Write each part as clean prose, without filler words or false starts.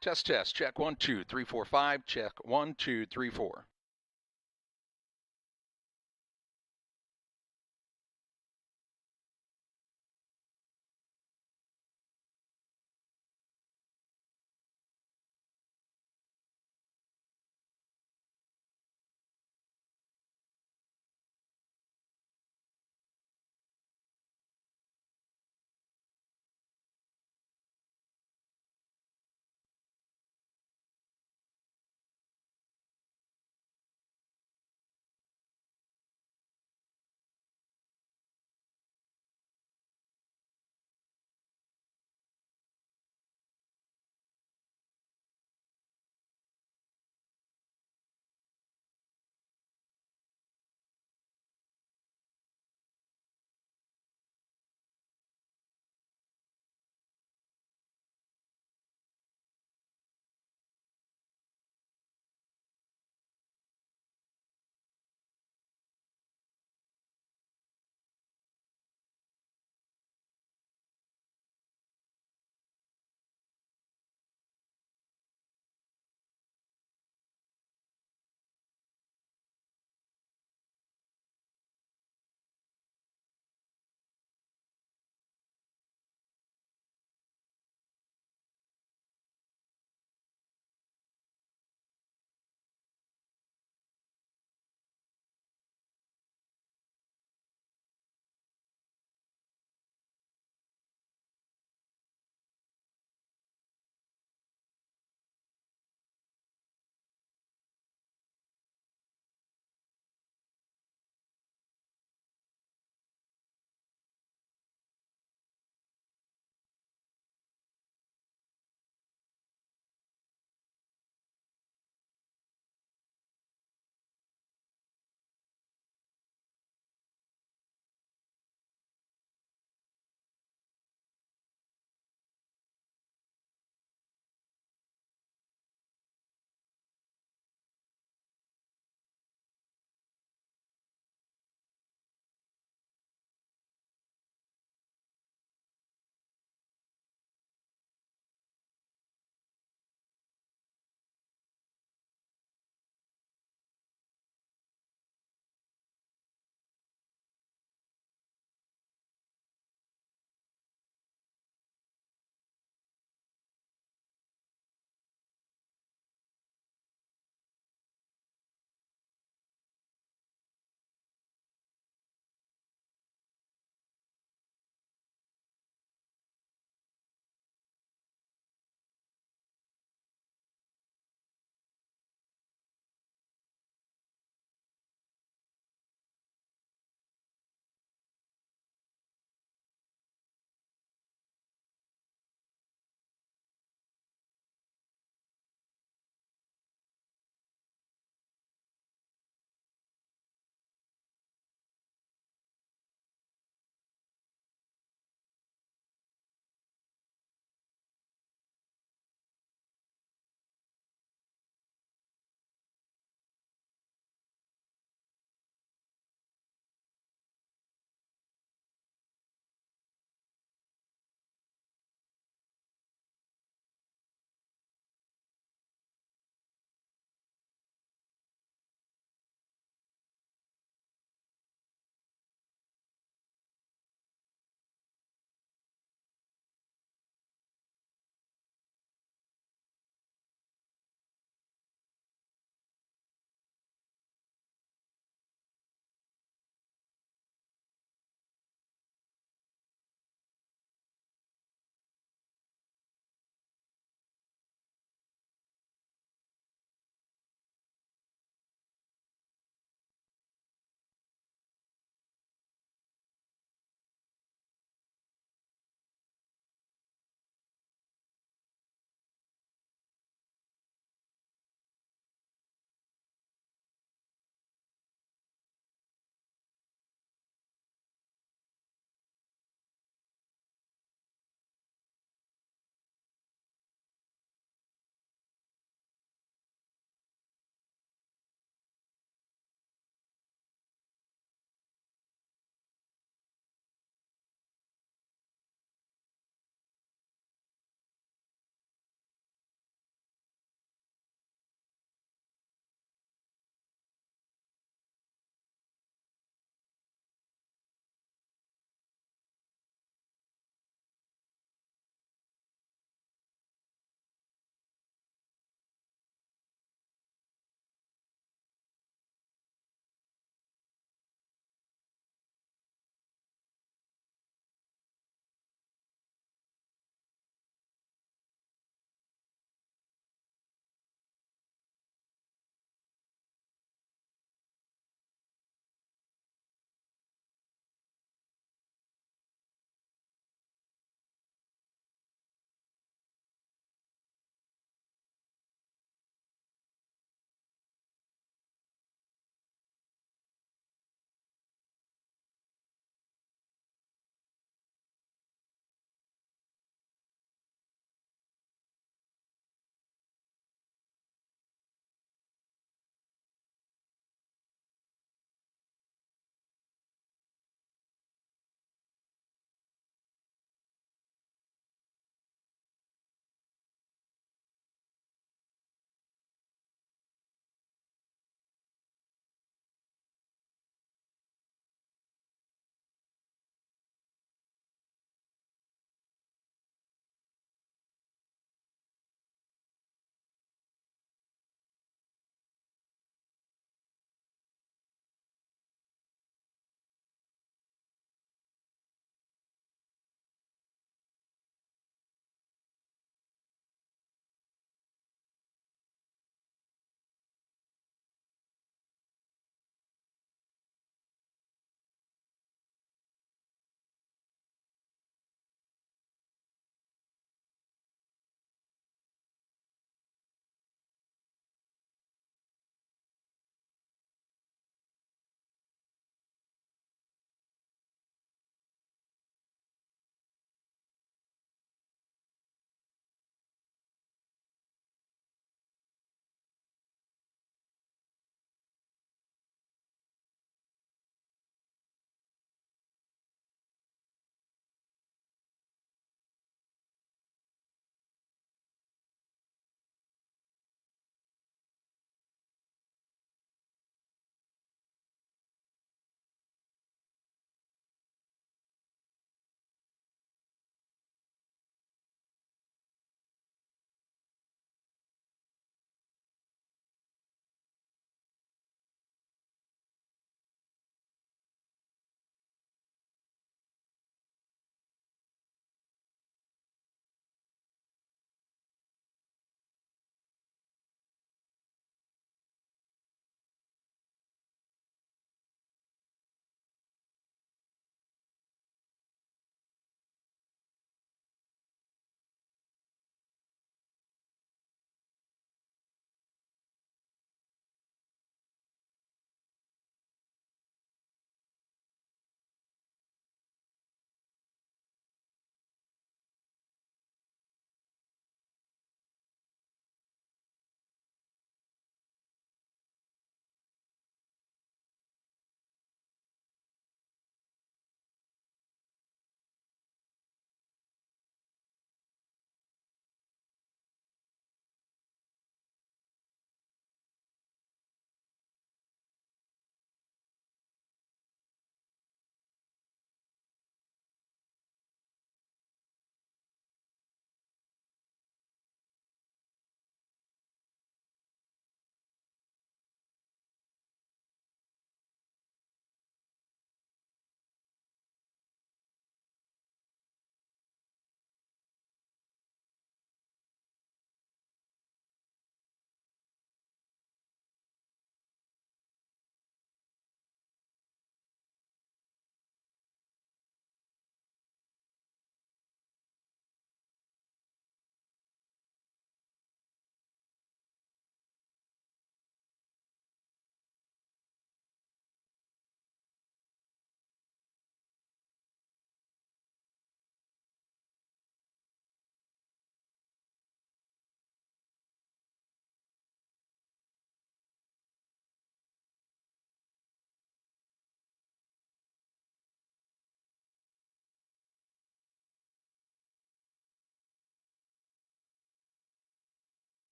Test, test. Check 1, 2, 3, 4, 5. Check 1, 2, 3, 4.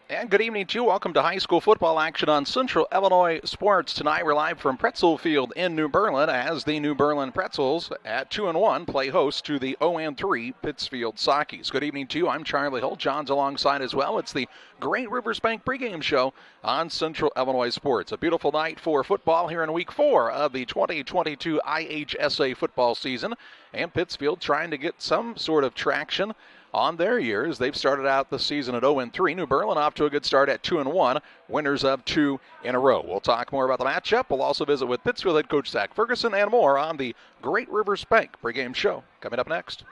And good evening to you. Welcome to high school football action on Central Illinois Sports. Tonight we're live from Pretzel Field in New Berlin as the New Berlin Pretzels at 2-1 play host to the 0-3 Pittsfield Saukees. Good evening to you. I'm Charlie Hill. John's alongside as well. It's the Great Rivers Bank pregame show on Central Illinois Sports. A beautiful night for football here in week 4 of the 2022 IHSA football season. And Pittsfield trying to get some sort of traction on their years. They've started out the season at 0-3. New Berlin off to a good start at 2-1, winners of 2 in a row. We'll talk more about the matchup. We'll also visit with Pittsfield head coach Zach Ferguson and more on the Great Rivers Bank pregame show coming up next.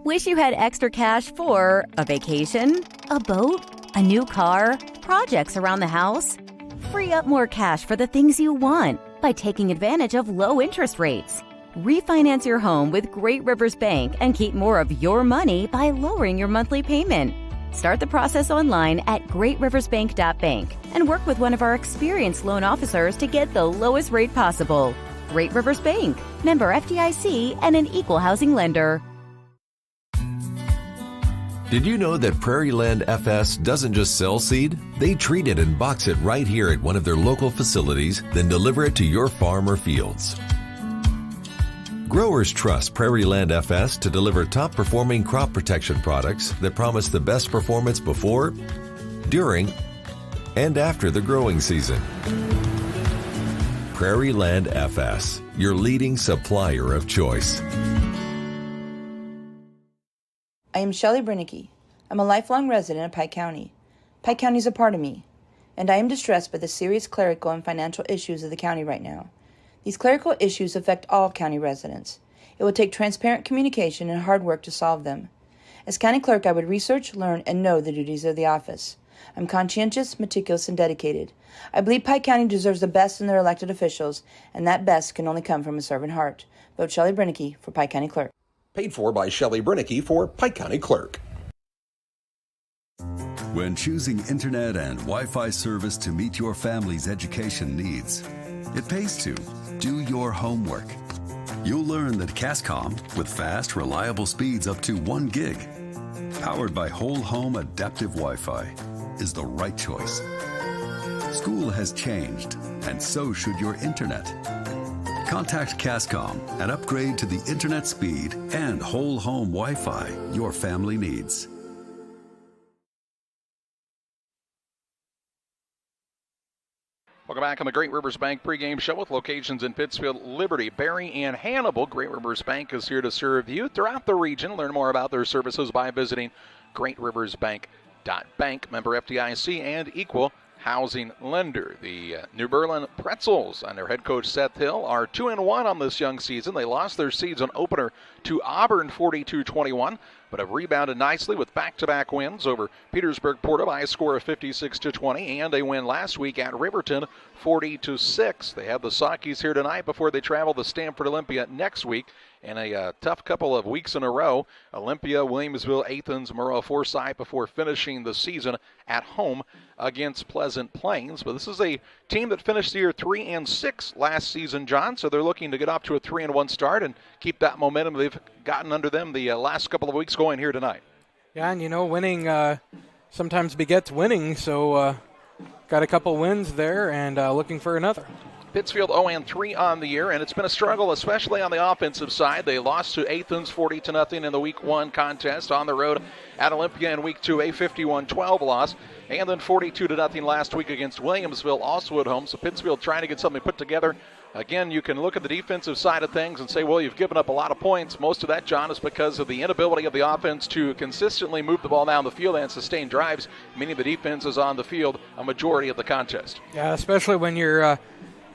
Wish you had extra cash for a vacation, a boat, a new car, projects around the house? Free up more cash for the things you want by taking advantage of low interest rates. Refinance your home with Great Rivers Bank and keep more of your money by lowering your monthly payment. Start the process online at greatriversbank.bank and work with one of our experienced loan officers to get the lowest rate possible. Great Rivers Bank, member FDIC, and an equal housing lender. Did you know that Prairie Land FS doesn't just sell seed? They treat it and box it right here at one of their local facilities, then deliver it to your farm or fields. Growers trust Prairie Land FS to deliver top-performing crop protection products that promise the best performance before, during, and after the growing season. Prairie Land FS, your leading supplier of choice. I am Shelley Brinicke. I'm a lifelong resident of Pike County. Pike County is a part of me, and I am distressed by the serious clerical and financial issues of the county right now. These clerical issues affect all county residents. It will take transparent communication and hard work to solve them. As county clerk, I would research, learn, and know the duties of the office. I'm conscientious, meticulous, and dedicated. I believe Pike County deserves the best in their elected officials, and that best can only come from a servant heart. Vote Shelley Brinicke for Pike County Clerk. Paid for by Shelley Brinicke for Pike County Clerk. When choosing internet and Wi-Fi service to meet your family's education needs, it pays to do your homework. You'll learn that Cascom, with fast, reliable speeds up to 1 gig, powered by whole home adaptive Wi-Fi, is the right choice. School has changed, and so should your internet. Contact Cascom and upgrade to the internet speed and whole home Wi-Fi your family needs. Welcome back on the Great Rivers Bank pregame show with locations in Pittsfield, Liberty, Barry, and Hannibal. Great Rivers Bank is here to serve you throughout the region. Learn more about their services by visiting greatriversbank.bank, member FDIC, and equal housing lender. The New Berlin Pretzels under head coach Seth Hill are 2-1 on this young season. They lost their season opener to Auburn 42-21, but have rebounded nicely with back-to-back wins over Petersburg Porta by a score of 56-20, and a win last week at Riverton 40-6. They have the Saukees here tonight before they travel to Stanford Olympia next week. In a tough couple of weeks in a row, Olympia, Williamsville, Athens, Moreau, Forsyth before finishing the season at home against Pleasant Plains. But this is a team that finished the year 3-6 last season, John, so they're looking to get off to a 3-1 start and keep that momentum they've gotten under them the last couple of weeks going here tonight. Yeah, and winning sometimes begets winning, so got a couple wins there and looking for another. Pittsfield 0-3 on the year, and it's been a struggle, especially on the offensive side. They lost to Athens 40-0 in the Week 1 contest on the road at Olympia in Week 2, a 51-12 loss, and then 42-0 last week against Williamsville, also at home. So Pittsfield trying to get something put together. Again, you can look at the defensive side of things and say, well, you've given up a lot of points. Most of that, John, is because of the inability of the offense to consistently move the ball down the field and sustain drives, meaning the defense is on the field a majority of the contest. Yeah, especially when you're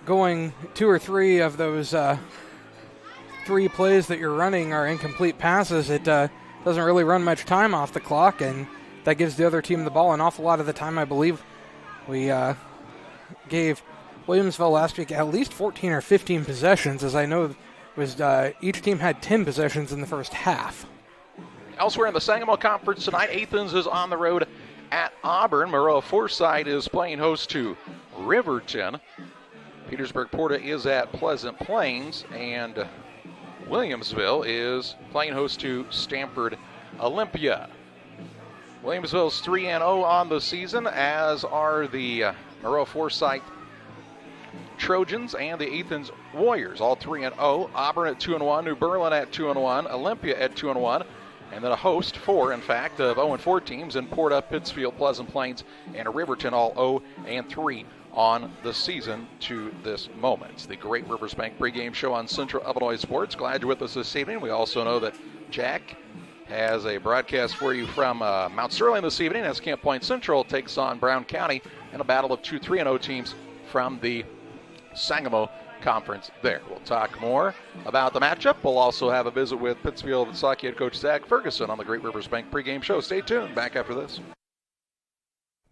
going 2 or 3 of those 3 plays that you're running are incomplete passes. It doesn't really run much time off the clock, and that gives the other team the ball an awful lot of the time. I believe we gave Williamsville last week at least 14 or 15 possessions, as I know was each team had 10 possessions in the first half. Elsewhere in the Sangamo Conference tonight, Athens is on the road at Auburn. Moreau Forsyth is playing host to Riverton. Petersburg Porta is at Pleasant Plains, and Williamsville is playing host to Stanford Olympia. Williamsville's 3-0 on the season, as are the Monroe-Forsyth Trojans and the Athens Warriors, all 3-0. Auburn at 2-1, New Berlin at 2-1, Olympia at 2-1, and then a host, of 0-4 teams in Porta, Pittsfield, Pleasant Plains, and Riverton, all 0-3 on the season to this moment. The Great Rivers Bank pregame show on Central Illinois Sports. Glad you're with us this evening. We also know that Jack has a broadcast for you from Mount Sterling this evening as Camp Point Central takes on Brown County in a battle of two 3-0 teams from the Sangamo Conference there. We'll talk more about the matchup. We'll also have a visit with Pittsfield Saukees head coach Zach Ferguson on the Great Rivers Bank pregame show. Stay tuned. Back after this.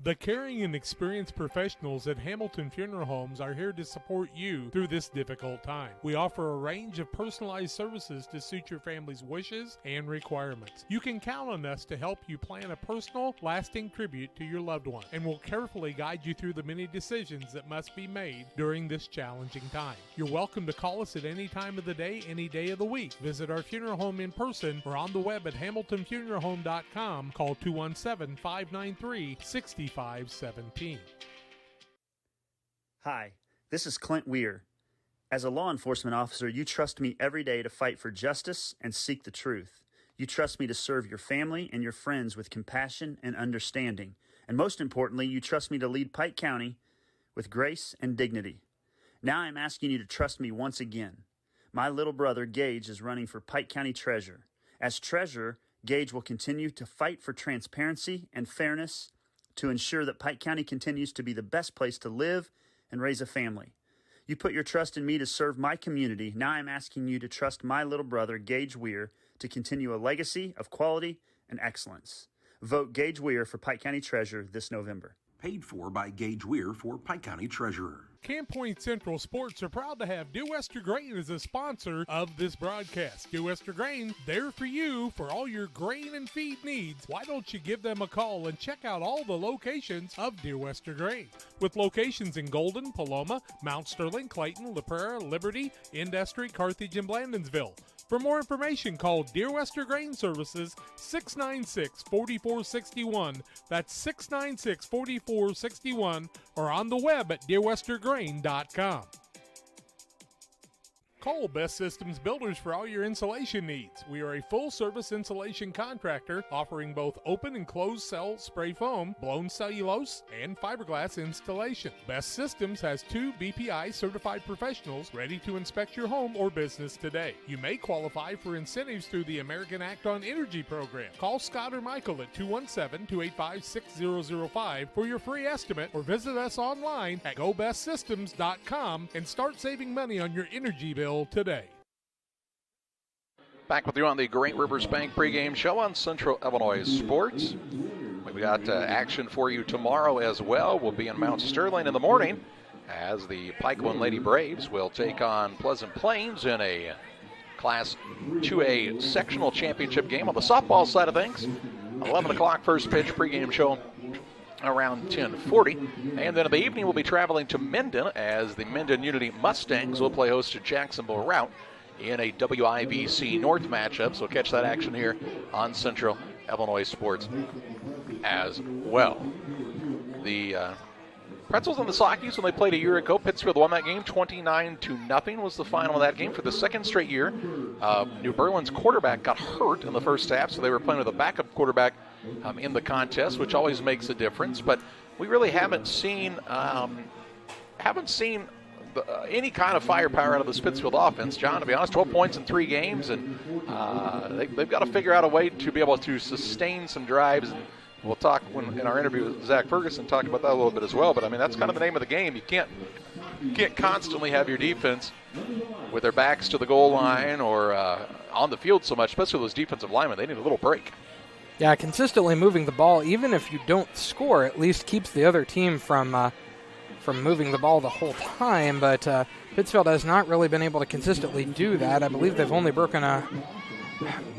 The caring and experienced professionals at Hamilton Funeral Homes are here to support you through this difficult time. We offer a range of personalized services to suit your family's wishes and requirements. You can count on us to help you plan a personal, lasting tribute to your loved one, and we'll carefully guide you through the many decisions that must be made during this challenging time. You're welcome to call us at any time of the day, any day of the week. Visit our funeral home in person or on the web at hamiltonfuneralhome.com. Call 217-593-6517. Hi, this is Clint Weir. As a law enforcement officer, you trust me every day to fight for justice and seek the truth. You trust me to serve your family and your friends with compassion and understanding. And most importantly, you trust me to lead Pike County with grace and dignity. Now I'm asking you to trust me once again. My little brother, Gage, is running for Pike County Treasurer. As Treasurer, Gage will continue to fight for transparency and fairness to ensure that Pike County continues to be the best place to live and raise a family. You put your trust in me to serve my community. Now I'm asking you to trust my little brother, Gage Weir, to continue a legacy of quality and excellence. Vote Gage Weir for Pike County Treasurer this November. Paid for by Gage Weir for Pike County Treasurer. Camp Point Central Sports are proud to have Dew Wester Grain as a sponsor of this broadcast. Dew Wester Grain, there for you for all your grain and feed needs. Why don't you give them a call and check out all the locations of Dew Wester Grain? With locations in Golden, Paloma, Mount Sterling, Clayton, La Prairie, Liberty, Industry, Carthage, and Blandonsville. For more information, call Deer Wester Grain Services 696-4461. That's 696-4461, or on the web at deerwestergrain.com. Call Best Systems Builders for all your insulation needs. We are a full-service insulation contractor offering both open and closed cell spray foam, blown cellulose, and fiberglass installation. Best Systems has 2 BPI certified professionals ready to inspect your home or business today. You may qualify for incentives through the American Act on Energy program. Call Scott or Michael at 217-285-6005 for your free estimate, or visit us online at gobestsystems.com and start saving money on your energy bill today. Back with you on the Great Rivers Bank pregame show on Central Illinois Sports. We've got action for you tomorrow as well. We'll be in Mount Sterling in the morning as the Pikeland Lady Braves will take on Pleasant Plains in a Class 2A sectional championship game on the softball side of things. 11 o'clock first pitch pregame show around 10:40, and then in the evening we'll be traveling to Minden as the Minden Unity Mustangs will play host to Jacksonville Route in a WIVC North matchup, so catch that action here on Central Illinois Sports as well. The Pretzels and the Saukees, when they played a year ago, Pittsfield won that game 29-0 was the final of that game for the second straight year. New Berlin's quarterback got hurt in the first half, so they were playing with a backup quarterback in the contest, which always makes a difference. But we really haven't seen any kind of firepower out of the Pittsfield offense. John, to be honest, 12 points in 3 games, and they've got to figure out a way to be able to sustain some drives. And we'll talk in our interview with Zach Ferguson, talk about that a little bit as well. But I mean, that's kind of the name of the game. You can't constantly have your defense with their backs to the goal line or on the field so much, especially those defensive linemen. They need a little break. Yeah, consistently moving the ball, even if you don't score, at least keeps the other team from moving the ball the whole time. But Pittsfield has not really been able to consistently do that. I believe they've only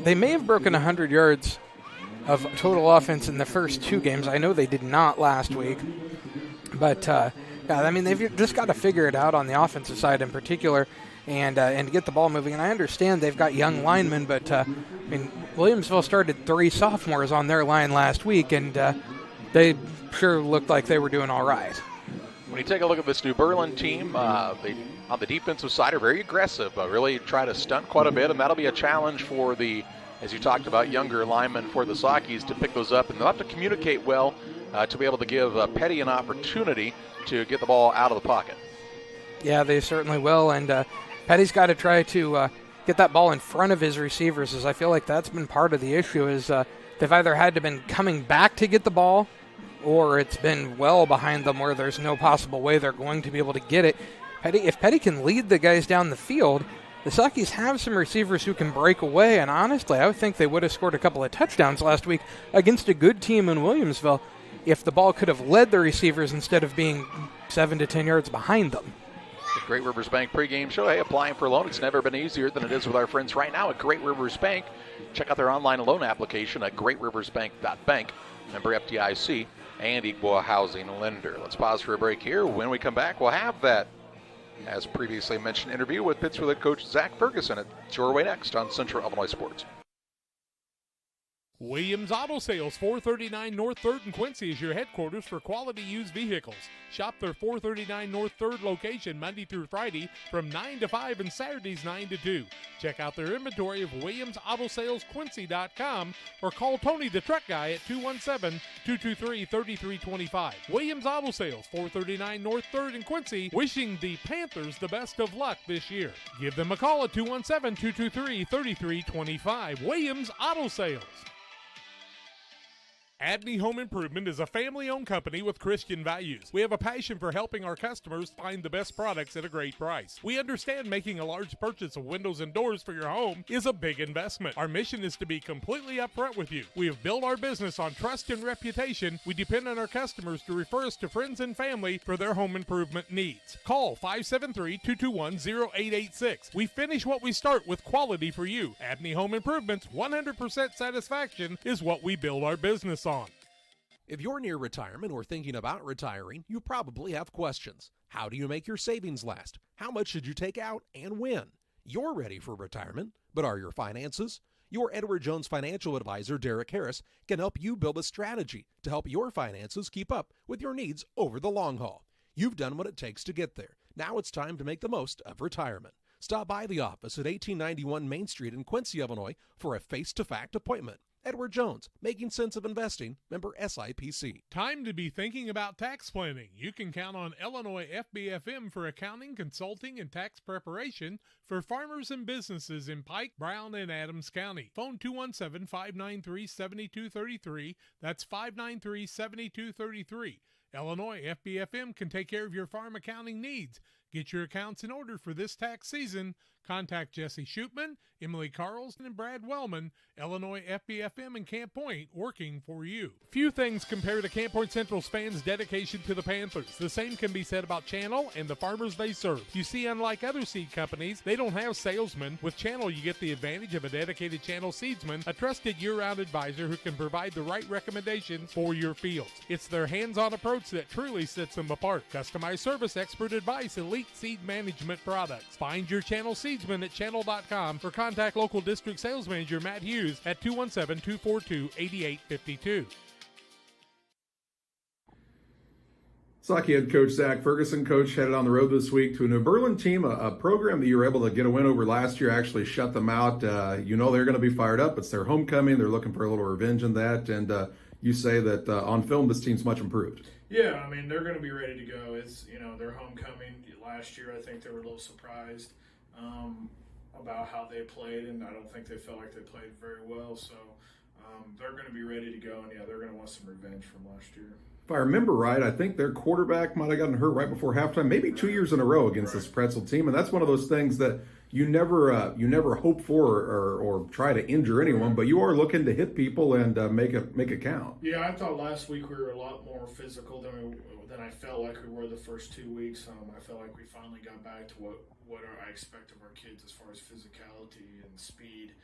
they may have broken 100 yards of total offense in the first 2 games. I know they did not last week. But, yeah, I mean, they've just got to figure it out on the offensive side in particular and get the ball moving. And I understand they've got young linemen, but, I mean, Williamsville started 3 sophomores on their line last week, and they sure looked like they were doing all right. When you take a look at this New Berlin team, they, on the defensive side, are very aggressive, really try to stunt quite a bit, and that'll be a challenge for the, as you talked about, younger linemen for the Saukees to pick those up, and they'll have to communicate well to be able to give Petty an opportunity to get the ball out of the pocket. Yeah, they certainly will, and Petty's got to try to get that ball in front of his receivers, as I feel like that's been part of the issue, is they've either had to been coming back to get the ball, or it's been well behind them where there's no possible way they're going to be able to get it. If Petty can lead the guys down the field, the Saukees have some receivers who can break away, and honestly, I would think they would have scored a couple of touchdowns last week against a good team in Williamsville if the ball could have led the receivers instead of being 7 to 10 yards behind them. The Great Rivers Bank pregame show. Hey, applying for a loan, it's never been easier than it is with our friends right now at Great Rivers Bank. Check out their online loan application at greatriversbank.bank. Member FDIC and equal housing lender. Let's pause for a break here. When we come back, we'll have that, as previously mentioned, interview with Pittsfield head coach Zach Ferguson. It's your way next on Central Illinois Sports. Williams Auto Sales, 439 North 3rd in Quincy is your headquarters for quality used vehicles. Shop their 439 North 3rd location Monday through Friday from 9 to 5 and Saturdays 9 to 2. Check out their inventory of WilliamsAutoSalesQuincy.com or call Tony the truck guy at 217-223-3325. Williams Auto Sales, 439 North 3rd in Quincy, wishing the Panthers the best of luck this year. Give them a call at 217-223-3325. Williams Auto Sales. Abney Home Improvement is a family-owned company with Christian values. We have a passion for helping our customers find the best products at a great price. We understand making a large purchase of windows and doors for your home is a big investment. Our mission is to be completely upfront with you. We have built our business on trust and reputation. We depend on our customers to refer us to friends and family for their home improvement needs. Call 573-221-0886. We finish what we start with quality for you. Abney Home Improvements, 100% satisfaction is what we build our business on. If you're near retirement or thinking about retiring, you probably have questions. How do you make your savings last? How much should you take out and when? You're ready for retirement, but are your finances? Your Edward Jones financial advisor, Derek Harris, can help you build a strategy to help your finances keep up with your needs over the long haul. You've done what it takes to get there. Now it's time to make the most of retirement. Stop by the office at 1891 Main Street in Quincy, Illinois for a face-to-fact appointment. Edward Jones, making sense of investing, member SIPC. Time to be thinking about tax planning. You can count on Illinois FBFM for accounting, consulting, and tax preparation for farmers and businesses in Pike, Brown, and Adams County. Phone 217-593-7233. That's 593-7233. Illinois FBFM can take care of your farm accounting needs. Get your accounts in order for this tax season. Contact Jesse Shootman, Emily Carlson, and Brad Wellman, Illinois FBFM in Camp Point, working for you. Few things compare to Camp Point Central's fans' dedication to the Panthers. The same can be said about Channel and the farmers they serve. You see, unlike other seed companies, they don't have salesmen. With Channel, you get the advantage of a dedicated Channel seedsman, a trusted year-round advisor who can provide the right recommendations for your fields. It's their hands-on approach that truly sets them apart. Customized service, expert advice, elite seed management products. Find your Channel seedsman at channel.com or contact local district sales manager Matt Hughes at 217-242-8852. Saukee head coach Zach Ferguson. Coach headed on the road this week to a New Berlin team, a program that you were able to get a win over last year, actually shut them out. You know they're going to be fired up. It's their homecoming. They're looking for a little revenge in that. And you say that on film this team's much improved. Yeah, I mean, they're going to be ready to go. It's, you know, their homecoming last year. I think they were a little surprised about how they played, and I don't think they felt like they played very well. So they're going to be ready to go, and yeah, they're going to want some revenge from last year. If I remember right, I think their quarterback might have gotten hurt right before halftime, maybe 2 years in a row against this Pretzel team, and that's one of those things that you never hope for or try to injure anyone, but you are looking to hit people and make it count. Yeah, I thought last week we were a lot more physical than I felt like we were the first 2 weeks. I felt like we finally got back to what I expect of our kids as far as physicality and speed.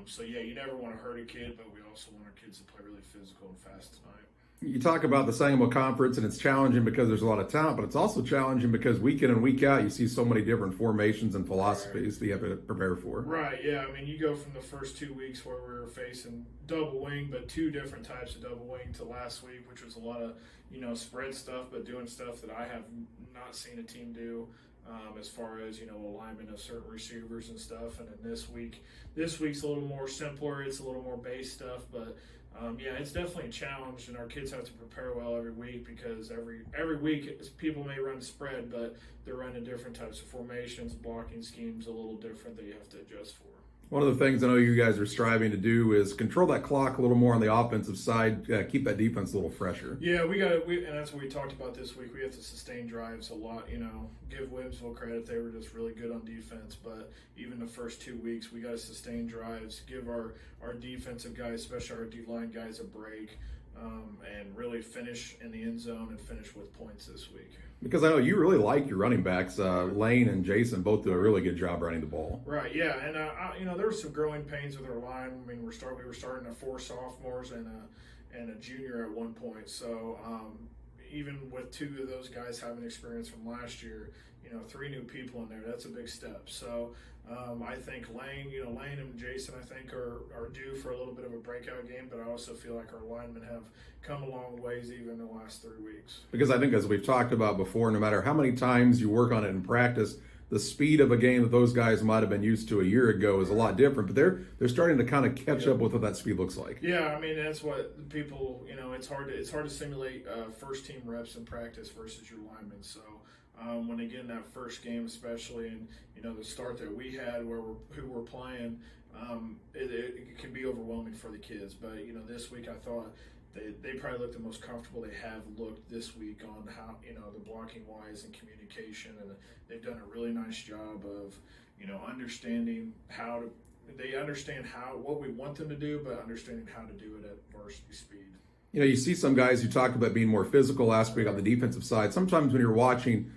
So yeah, you never want to hurt a kid, but we also want our kids to play really physical and fast tonight. You talk about the Sangamo Conference, and it's challenging because there's a lot of talent, but it's also challenging because week in and week out you see so many different formations and philosophies that you have to prepare for. Right, yeah. I mean, you go from the first 2 weeks where we were facing double wing, but 2 different types of double wing, to last week, which was a lot of, spread stuff, but doing stuff that I have not seen a team do. As far as alignment of certain receivers and stuff, and then this week's a little more simpler. It's a little more base stuff, but it's definitely a challenge, and our kids have to prepare well every week because every week people may run spread, but they're running different types of formations, blocking schemes a little different that you have to adjust for. One of the things I know you guys are striving to do is control that clock a little more on the offensive side, keep that defense a little fresher. Yeah, and that's what we talked about this week. We have to sustain drives a lot. Give Williamsville credit; they were just really good on defense. But even the first 2 weeks, we got to sustain drives, give our defensive guys, especially our D-line guys, a break, and really finish in the end zone and finish with points this week. Because I know you really like your running backs. Lane and Jason both do a really good job running the ball. Right, yeah, and there were some growing pains with our line. I mean, we were starting to 4 sophomores and a junior at one point. So even with 2 of those guys having experience from last year, 3 new people in there, that's a big step. So I think Lane and Jason, I think are due for a little bit of a breakout game, but I also feel like our linemen have come a long ways even in the last 3 weeks. Because I think, as we've talked about before, no matter how many times you work on it in practice, the speed of a game that those guys might have been used to a year ago is a lot different, but they're starting to kind of catch up with what that speed looks like. Yeah, I mean, that's what people, it's hard to simulate first team reps in practice versus your linemen. So when they get in that first game, especially, and the start that we had who we're playing, it can be overwhelming for the kids. But this week I thought they probably looked the most comfortable they have looked this week on how the blocking wise and communication, and they've done a really nice job of understanding how to. They understand what we want them to do, but understanding how to do it at varsity speed. You see some guys who talk about being more physical last week on the defensive side. Sometimes when you're watching,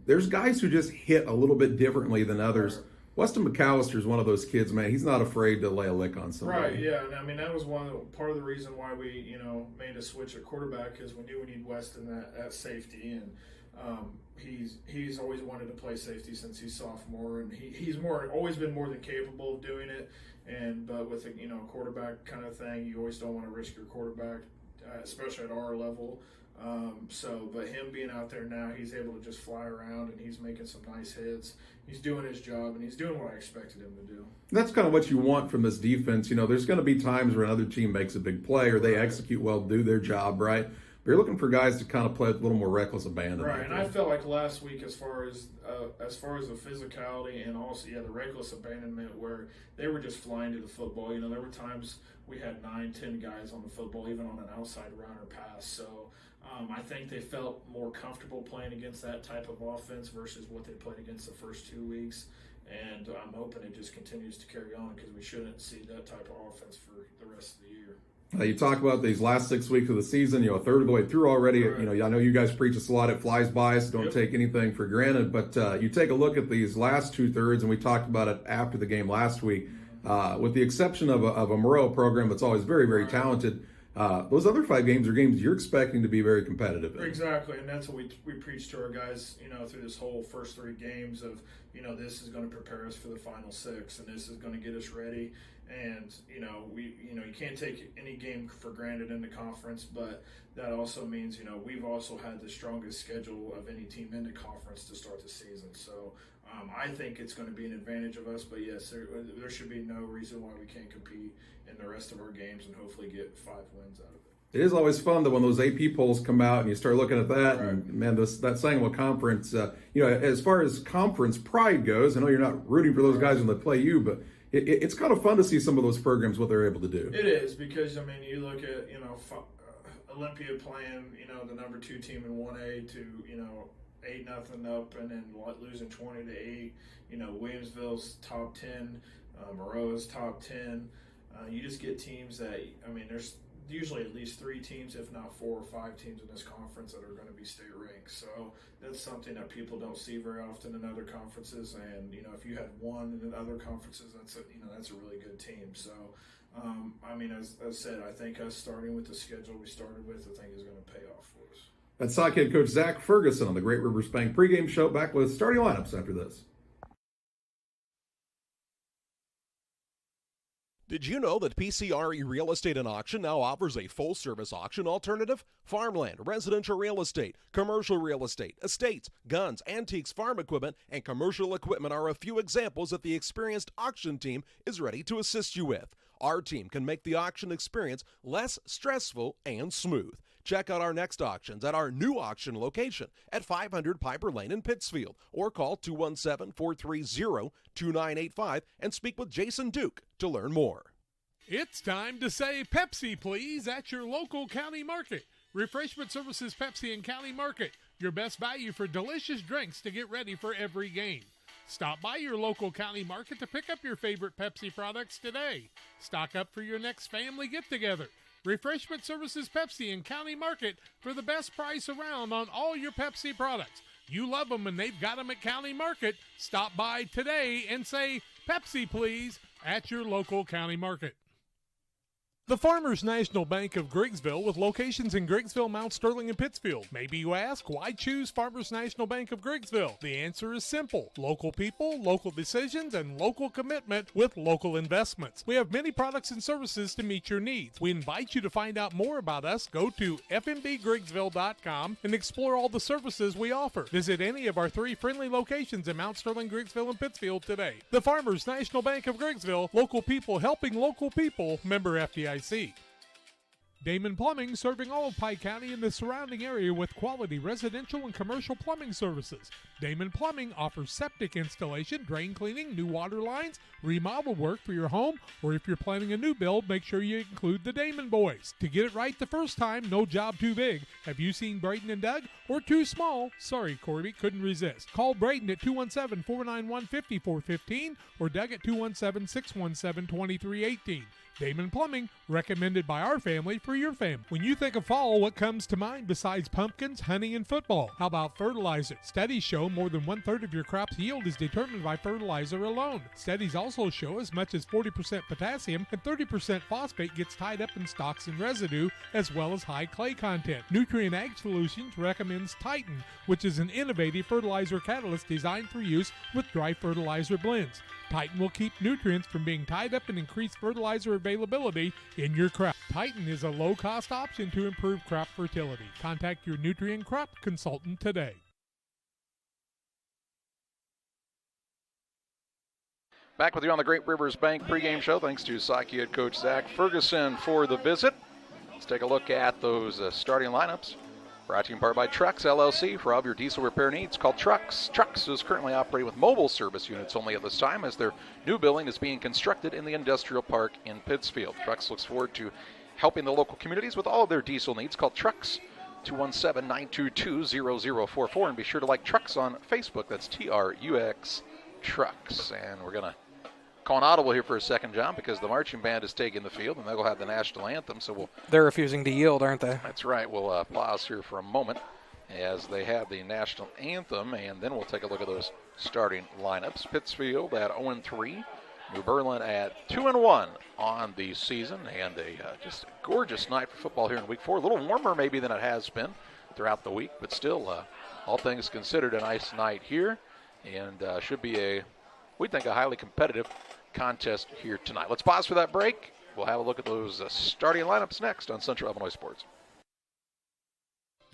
there's guys who just hit a little bit differently than others. Weston McAllister is one of those kids, man. He's not afraid to lay a lick on somebody. Right, yeah. And I mean, that was part of the reason why we, made a switch at quarterback, because we knew we need Weston at safety, and he's always wanted to play safety since he's sophomore, and he's always been more than capable of doing it. But with a quarterback kind of thing, you always don't want to risk your quarterback, especially at our level. But him being out there now, he's able to just fly around, and he's making some nice hits. He's doing his job, and he's doing what I expected him to do. That's kind of what you want from this defense. There's going to be times where another team makes a big play or they execute well, do their job right. But you're looking for guys to kind of play with a little more reckless abandon. Right, and I felt like last week, as far as the physicality and also the reckless abandonment, where they were just flying to the football. There were times we had 9-10 guys on the football, even on an outside run or pass. So I think they felt more comfortable playing against that type of offense versus what they played against the first 2 weeks. And I'm hoping it just continues to carry on, because we shouldn't see that type of offense for the rest of the year. You talk about these last 6 weeks of the season, a third of the way through already. Right. I know you guys preach this a lot. It flies by, so don't take anything for granted. But you take a look at these last 2/3, and we talked about it after the game last week. With the exception of a Moreau program that's always very, very talented, those other 5 games are games you're expecting to be very competitive in. Exactly, and that's what we preach to our guys, through this whole first 3 games of, this is going to prepare us for the final 6, and this is going to get us ready. And you can't take any game for granted in the conference, but that also means we've also had the strongest schedule of any team in the conference to start the season. So I think it's going to be an advantage of us. But yes, there should be no reason why we can't compete in the rest of our games and hopefully get 5 wins out of it. It is always fun that when those AP polls come out and you start looking at that, right. And man, that Sangamo Conference, as far as conference pride goes, I know you're not rooting for those guys when they play you, but it's kind of fun to see some of those programs, what they're able to do. It is, because, you look at, Olympia playing, the number 2 team in 1A to, 8-0 up and then losing 20-8. Williamsville's top 10, Moreau's top 10. You just get teams that, there's usually at least 3 teams, if not 4 or 5 teams in this conference that are going to be state ranked. So that's something that people don't see very often in other conferences. And if you had one in other conferences, that's a really good team. So As said, I think us starting with the schedule we started with, I think is going to pay off for us. That's Sauk head coach Zach Ferguson on the Great Rivers Bank pregame show. Back with starting lineups after this. Did you know that PCRE Real Estate and Auction now offers a full-service auction alternative? Farmland, residential real estate, commercial real estate, estates, guns, antiques, farm equipment, and commercial equipment are a few examples that the experienced auction team is ready to assist you with. Our team can make the auction experience less stressful and smooth. Check out our next auctions at our new auction location at 500 Piper Lane in Pittsfield, or call 217-430-2985 and speak with Jason Duke to learn more. It's time to say Pepsi, please, at your local county market. Refreshment Services Pepsi and County Market, your best value for delicious drinks to get ready for every game. Stop by your local county market to pick up your favorite Pepsi products today. Stock up for your next family get-together. Refreshment Services Pepsi and County Market for the best price around on all your Pepsi products. You love them and they've got them at County Market. Stop by today and say, Pepsi, please, at your local county market. The Farmers National Bank of Griggsville, with locations in Griggsville, Mount Sterling, and Pittsfield. Maybe you ask, why choose Farmers National Bank of Griggsville? The answer is simple. Local people, local decisions, and local commitment with local investments. We have many products and services to meet your needs. We invite you to find out more about us. Go to fmbgriggsville.com and explore all the services we offer. Visit any of our 3 friendly locations in Mount Sterling, Griggsville, and Pittsfield today. The Farmers National Bank of Griggsville, local people helping local people, member FDIC. Damon Plumbing, serving all of Pike County and the surrounding area with quality residential and commercial plumbing services. Damon Plumbing offers septic installation, drain cleaning, new water lines, remodel work for your home, or if you're planning a new build, make sure you include the Damon boys. To get it right the first time, no job too big. Have you seen Braden and Doug? Or too small? Sorry, Corby, couldn't resist. Call Braden at 217-491-5415 or Doug at 217-617-2318. Damon Plumbing, recommended by our family for your family. When you think of fall, what comes to mind besides pumpkins, honey, and football? How about fertilizer? Studies show more than 1/3 of your crop's yield is determined by fertilizer alone. Studies also show as much as 40% potassium and 30% phosphate gets tied up in stalks and residue, as well as high clay content. Nutrient Ag Solutions recommends Titan, which is an innovative fertilizer catalyst designed for use with dry fertilizer blends. Titan will keep nutrients from being tied up and increase fertilizer availability in your crop. Titan is a low-cost option to improve crop fertility. Contact your nutrient crop consultant today. Back with you on the Great Rivers Bank pregame show. Thanks to Saukees head coach Zach Ferguson for the visit. Let's take a look at those starting lineups. Brought to you in part by Trucks LLC. For all of your diesel repair needs, call Trucks. Trucks is currently operating with mobile service units only at this time, as their new building is being constructed in the industrial park in Pittsfield. Trucks looks forward to helping the local communities with all of their diesel needs. Call Trucks, 217-922-0044, and be sure to like Trucks on Facebook. That's TRUX Trucks. And we're going to call an audible here for a second, John, because the marching band is taking the field, and they'll have the national anthem. So they're refusing to yield, aren't they? That's right. We'll pause here for a moment as they have the national anthem, and then we'll take a look at those starting lineups. Pittsfield at 0-3, New Berlin at 2-1 on the season, and just a gorgeous night for football here in Week 4. A little warmer maybe than it has been throughout the week, but still, all things considered, a nice night here, and should be we think, a highly competitive contest here tonight. Let's pause for that break. We'll have a look at those starting lineups next on Central Illinois Sports.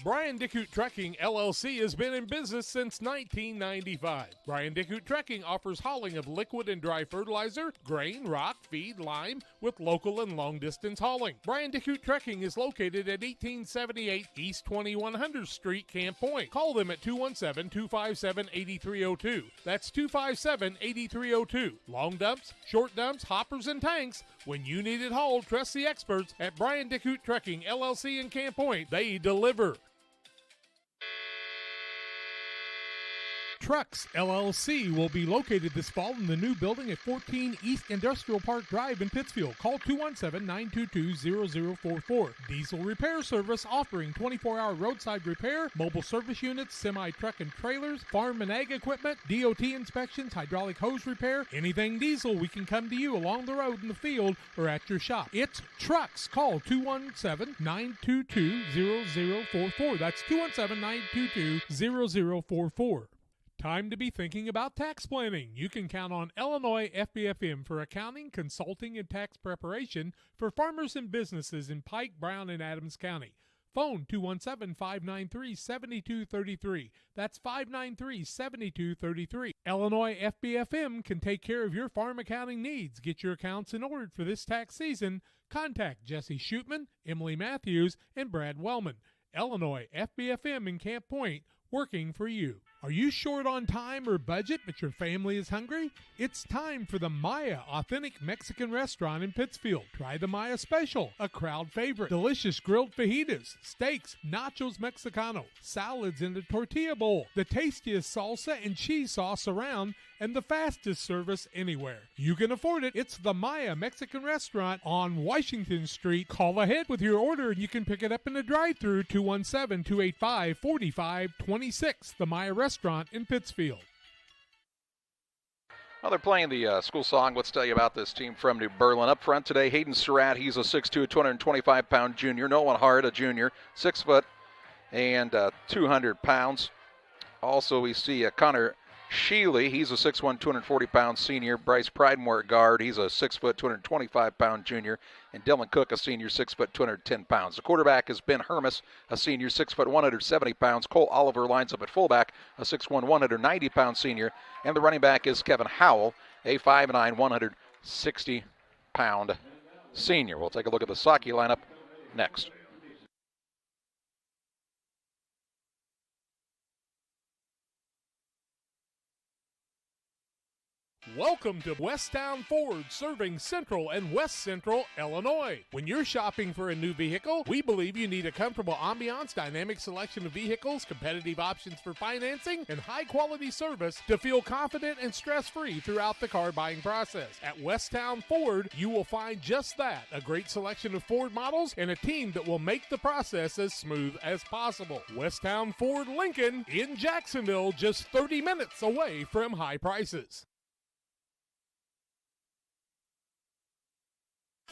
Brian Dickut Trucking, LLC has been in business since 1995. Brian Dickut Trucking offers hauling of liquid and dry fertilizer, grain, rock, feed, lime, with local and long-distance hauling. Brian Dickut Trucking is located at 1878 East 2100 Street, Camp Point. Call them at 217-257-8302. That's 257-8302. Long dumps, short dumps, hoppers, and tanks. When you need it hauled, trust the experts at Brian Dickut Trucking, LLC in Camp Point. They deliver. Trucks, LLC will be located this fall in the new building at 14 East Industrial Park Drive in Pittsfield. Call 217-922-0044. Diesel Repair Service offering 24-hour roadside repair, mobile service units, semi-truck and trailers, farm and ag equipment, DOT inspections, hydraulic hose repair, anything diesel, we can come to you along the road, in the field, or at your shop. It's Trucks. Call 217-922-0044. That's 217-922-0044. Time to be thinking about tax planning. You can count on Illinois FBFM for accounting, consulting, and tax preparation for farmers and businesses in Pike, Brown, and Adams County. Phone 217-593-7233. That's 593-7233. Illinois FBFM can take care of your farm accounting needs. Get your accounts in order for this tax season. Contact Jesse Shootman, Emily Matthews, and Brad Wellman. Illinois FBFM in Camp Point, working for you. Are you short on time or budget, but your family is hungry? It's time for the Maya Authentic Mexican Restaurant in Pittsfield. Try the Maya Special, a crowd favorite. Delicious grilled fajitas, steaks, nachos Mexicano, salads in a tortilla bowl, the tastiest salsa and cheese sauce around, and the fastest service anywhere. You can afford it. It's the Maya Mexican Restaurant on Washington Street. Call ahead with your order and you can pick it up in the drive-thru, 217-285-4526. The Maya Restaurant in Pittsfield. Well, they're playing the school song. Let's tell you about this team from New Berlin. Up front today, Hayden Surratt. He's a 6'2", 225-pound junior. Nolan Hart, a junior, 6 foot and 200 pounds. Also, we see Connor Sheely, he's a 6'1", 240-pound senior. Bryce Pridemore, guard. He's a 6 foot, 225-pound junior. And Dylan Cook, a senior, 6 foot, 210 pounds. The quarterback is Ben Hermes, a senior, 6 foot, 170 pounds. Cole Oliver lines up at fullback, a 6'1", 190-pound senior. And the running back is Kevin Howell, a 5'9", 160-pound senior. We'll take a look at the Saukee lineup next. Welcome to Westtown Ford, serving Central and West Central Illinois. When you're shopping for a new vehicle, we believe you need a comfortable ambiance, dynamic selection of vehicles, competitive options for financing, and high-quality service to feel confident and stress-free throughout the car buying process. At Westtown Ford, you will find just that, a great selection of Ford models and a team that will make the process as smooth as possible. Westtown Ford Lincoln in Jacksonville, just 30 minutes away from high prices.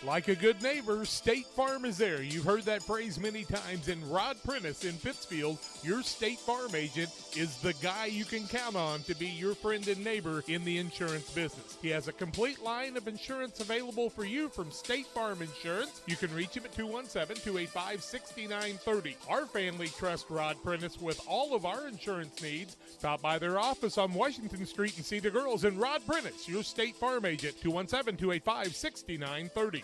Like a good neighbor, State Farm is there. You've heard that phrase many times. And Rod Prentice in Pittsfield, your State Farm agent, is the guy you can count on to be your friend and neighbor in the insurance business. He has a complete line of insurance available for you from State Farm Insurance. You can reach him at 217-285-6930. Our family trusts Rod Prentice with all of our insurance needs. Stop by their office on Washington Street and see the girls. And Rod Prentice, your State Farm agent, 217-285-6930.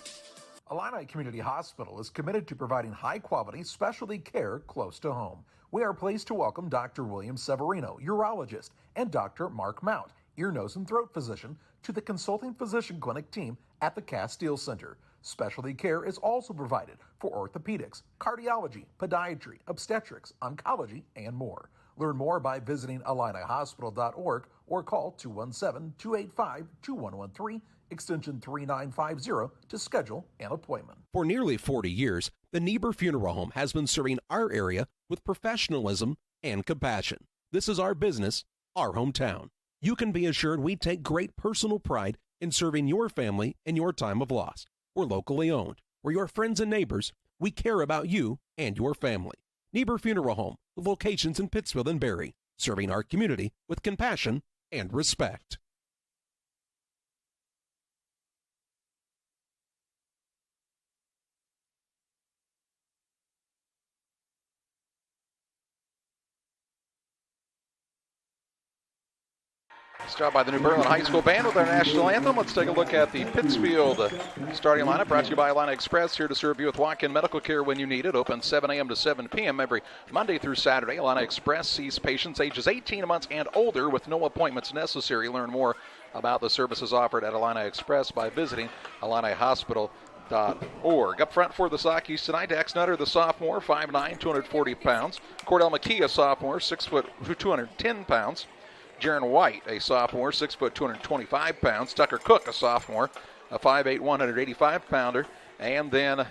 Illini Community Hospital is committed to providing high-quality specialty care close to home. We are pleased to welcome Dr. William Severino, urologist, and Dr. Mark Mount, ear, nose, and throat physician, to the consulting physician clinic team at the Castile Center. Specialty care is also provided for orthopedics, cardiology, podiatry, obstetrics, oncology, and more. Learn more by visiting IlliniHospital.org or call 217-285-2113, extension 3950 to schedule an appointment. For nearly 40 years, the Niebuhr Funeral Home has been serving our area with professionalism and compassion. This is our business, our hometown. You can be assured we take great personal pride in serving your family in your time of loss. We're locally owned. We're your friends and neighbors. We care about you and your family. Niebuhr Funeral Home, with locations in Pittsfield and Barry, serving our community with compassion and respect. Start by the New Berlin High School Band with our national anthem. Let's take a look at the Pittsfield starting lineup, brought to you by Illini Express, here to serve you with walk-in medical care when you need it. Open 7 a.m. to 7 p.m. every Monday through Saturday. Illini Express sees patients ages 18 months and older with no appointments necessary. Learn more about the services offered at Illini Express by visiting IlliniHospital.org. Up front for the Saukees tonight, Dax Nutter, the sophomore, 5'9", 240 pounds. Cordell McKee, a sophomore, 6 foot, 210 pounds. Jaron White, a sophomore, 6 foot 225 pounds. Tucker Cook, a sophomore, a 5'8", 185-pounder. And then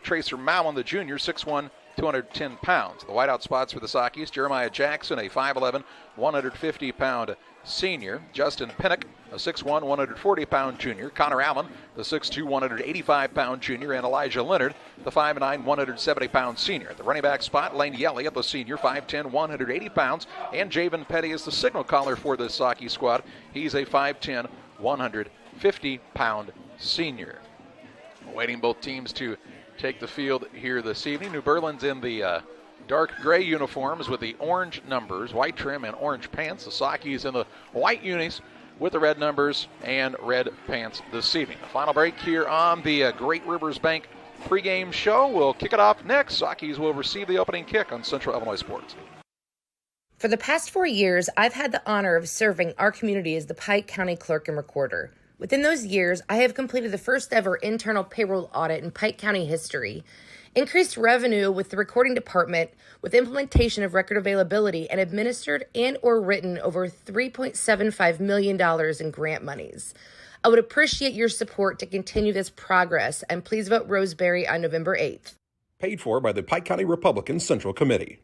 Tracer Mallon, the junior, 6'1", 210 pounds. The whiteout spots for the Saukees: Jeremiah Jackson, a 5'11", 150-pound senior. Justin Pinnock, a 6'1", 140-pound junior. Connor Allen, the 6'2", 185-pound junior. And Elijah Leonard, the 5'9", 170-pound senior. At the running back spot, Lane Yelly, the senior, 5'10", 180 pounds. And Javen Petty is the signal caller for the Saukees squad. He's a 5'10", 150-pound senior. Awaiting both teams to take the field here this evening. New Berlin's in the dark gray uniforms with the orange numbers, white trim and orange pants. The Saukees in the white unis with the red numbers and red pants this evening. The final break here on the Great Rivers Bank pregame show. We'll kick it off next. Saukees will receive the opening kick on Central Illinois Sports. For the past 4 years, I've had the honor of serving our community as the Pike County Clerk and Recorder. Within those years, I have completed the first ever internal payroll audit in Pike County history, increased revenue with the recording department with implementation of record availability, and administered and or written over $3.75 million in grant monies. I would appreciate your support to continue this progress, and please vote Roseberry on November 8th. Paid for by the Pike County Republican Central Committee.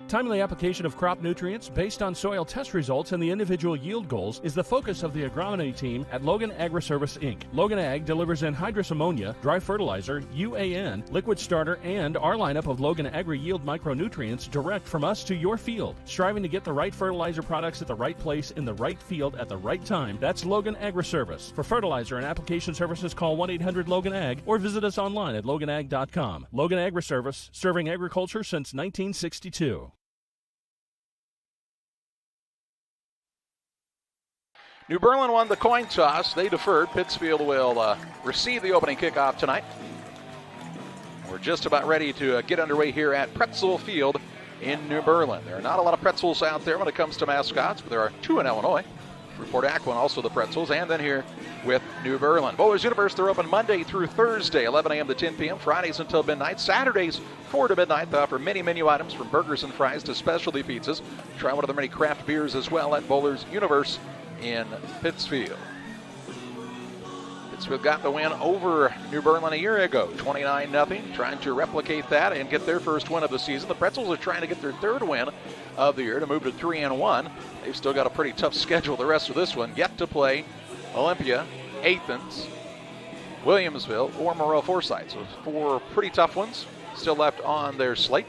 Timely application of crop nutrients based on soil test results and the individual yield goals is the focus of the agronomy team at Logan Agri-Service, Inc. Logan Ag delivers anhydrous ammonia, dry fertilizer, UAN, liquid starter, and our lineup of Logan Agri-Yield micronutrients direct from us to your field. Striving to get the right fertilizer products at the right place in the right field at the right time, that's Logan Agri-Service. For fertilizer and application services, call 1-800-LOGAN-AG or visit us online at loganag.com. Logan Agri-Service, serving agriculture since 1962. New Berlin won the coin toss. They deferred. Pittsfield will receive the opening kickoff tonight. We're just about ready to get underway here at Pretzel Field in New Berlin. There are not a lot of pretzels out there when it comes to mascots, but there are two in Illinois. Port Aquin, also the Pretzels, and then here with New Berlin. Bowlers Universe, they're open Monday through Thursday, 11 a.m. to 10 p.m., Fridays until midnight, Saturdays 4 to midnight. They offer many menu items from burgers and fries to specialty pizzas. Try one of their many craft beers as well at Bowlers Universe in Pittsfield. Pittsfield got the win over New Berlin a year ago, 29-0, trying to replicate that and get their first win of the season. The Pretzels are trying to get their third win of the year to move to 3-1. They've still got a pretty tough schedule the rest of this one, yet to play Olympia, Athens, Williamsville, or Moreau Forsyth. So 4 pretty tough ones still left on their slate.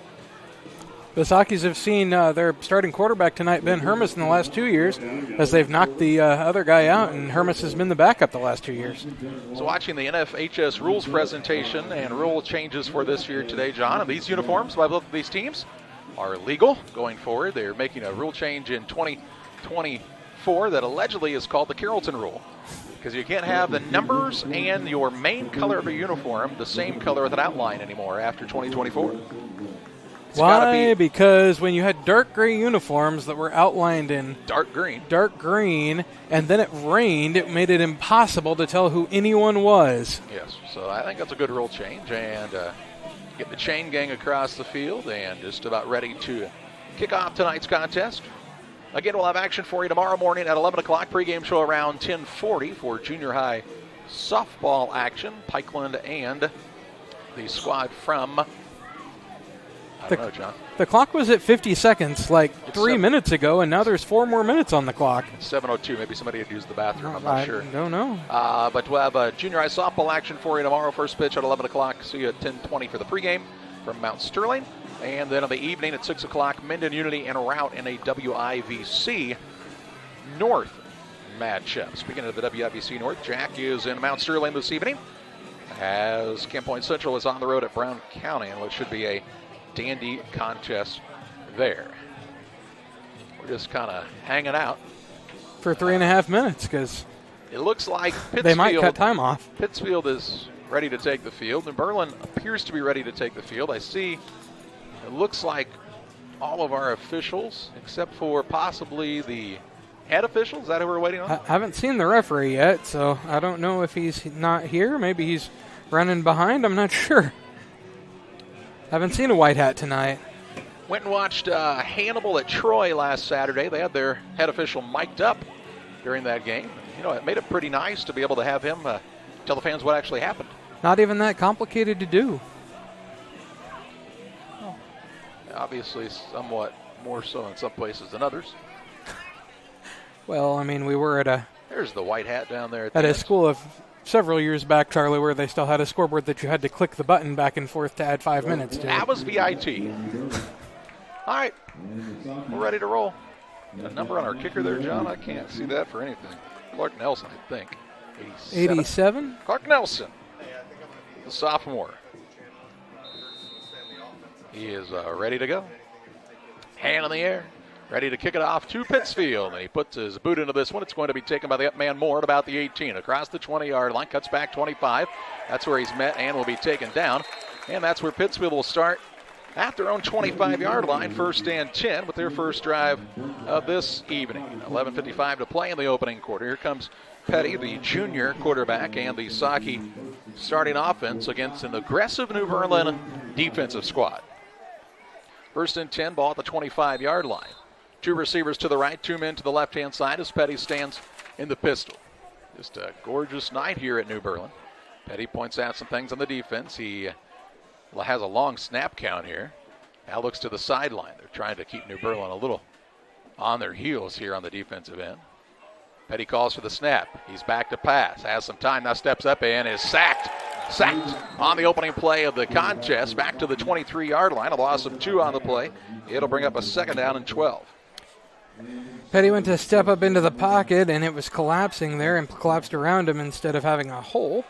The Saukees have seen their starting quarterback tonight, Ben Hermes, in the last 2 years, as they've knocked the other guy out, and Hermes has been the backup the last 2 years. So watching the NFHS rules presentation and rule changes for this year today, John, and these uniforms by both of these teams are legal going forward. They're making a rule change in 2024 that allegedly is called the Carrollton rule, because you can't have the numbers and your main color of your uniform the same color with an outline anymore after 2024. Why? Because when you had dark gray uniforms that were outlined in dark green, and then it rained, it made it impossible to tell who anyone was. Yes, so I think that's a good rule change, and get the chain gang across the field and just about ready to kick off tonight's contest. Again, we'll have action for you tomorrow morning at 11 o'clock. Pregame show around 10:40 for junior high softball action. Pikeland and the squad from... I don't know, John. The clock was at 50 seconds like 3 minutes ago, and now there's 4 more minutes on the clock. It's 7:02. Maybe somebody had used the bathroom. I'm not sure. I don't know. But we'll have junior high softball action for you tomorrow. First pitch at 11 o'clock. See you at 10:20 for the pregame from Mount Sterling. And then in the evening at 6 o'clock, Minden Unity and Route in a WIVC North matchup. Speaking of the WIVC North, Jack is in Mount Sterling this evening, as Camp Point Central is on the road at Brown County, and what should be a dandy contest there. We're just kind of hanging out for 3.5 minutes because it looks like Pittsfield, they might cut time off. Pittsfield is ready to take the field, and Berlin appears to be ready to take the field. I see it looks like all of our officials, except for possibly the head official. Is that who we're waiting on? I haven't seen the referee yet, so I don't know if he's not here. Maybe he's running behind. I'm not sure. Haven't seen a white hat tonight. Went and watched Hannibal at Troy last Saturday. They had their head official mic'd up during that game. You know, it made it pretty nice to be able to have him tell the fans what actually happened. Not even that complicated to do. Obviously, somewhat more so in some places than others. Well, I mean, we were at There's the white hat down there. At a school of several years back, Charlie, where they still had a scoreboard that you had to click the button back and forth to add 5 minutes to. That was VIT. All right, we're ready to roll. A number on our kicker there, John? I can't see that for anything. Clark Nelson, I think. 87? Clark Nelson, the sophomore. He is ready to go. Hand in the air, ready to kick it off to Pittsfield. And he puts his boot into this one. It's going to be taken by the up man Moore at about the 18. Across the 20-yard line, cuts back 25. That's where he's met and will be taken down. And that's where Pittsfield will start at their own 25-yard line, 1st and 10 with their first drive of this evening. 11:55 to play in the opening quarter. Here comes Petty, the junior quarterback, and the Saukee starting offense against an aggressive New Berlin defensive squad. 1st and 10, ball at the 25-yard line. 2 receivers to the right, 2 men to the left-hand side as Petty stands in the pistol. Just a gorgeous night here at New Berlin. Petty points out some things on the defense. He has a long snap count here. Now looks to the sideline. They're trying to keep New Berlin a little on their heels here on the defensive end. Petty calls for the snap. He's back to pass. Has some time. Now steps up and is sacked. Sacked on the opening play of the contest. Back to the 23-yard line. A loss of 2 on the play. It'll bring up a 2nd down and 12. Petty went to step up into the pocket, and it was collapsing there and collapsed around him instead of having a hole.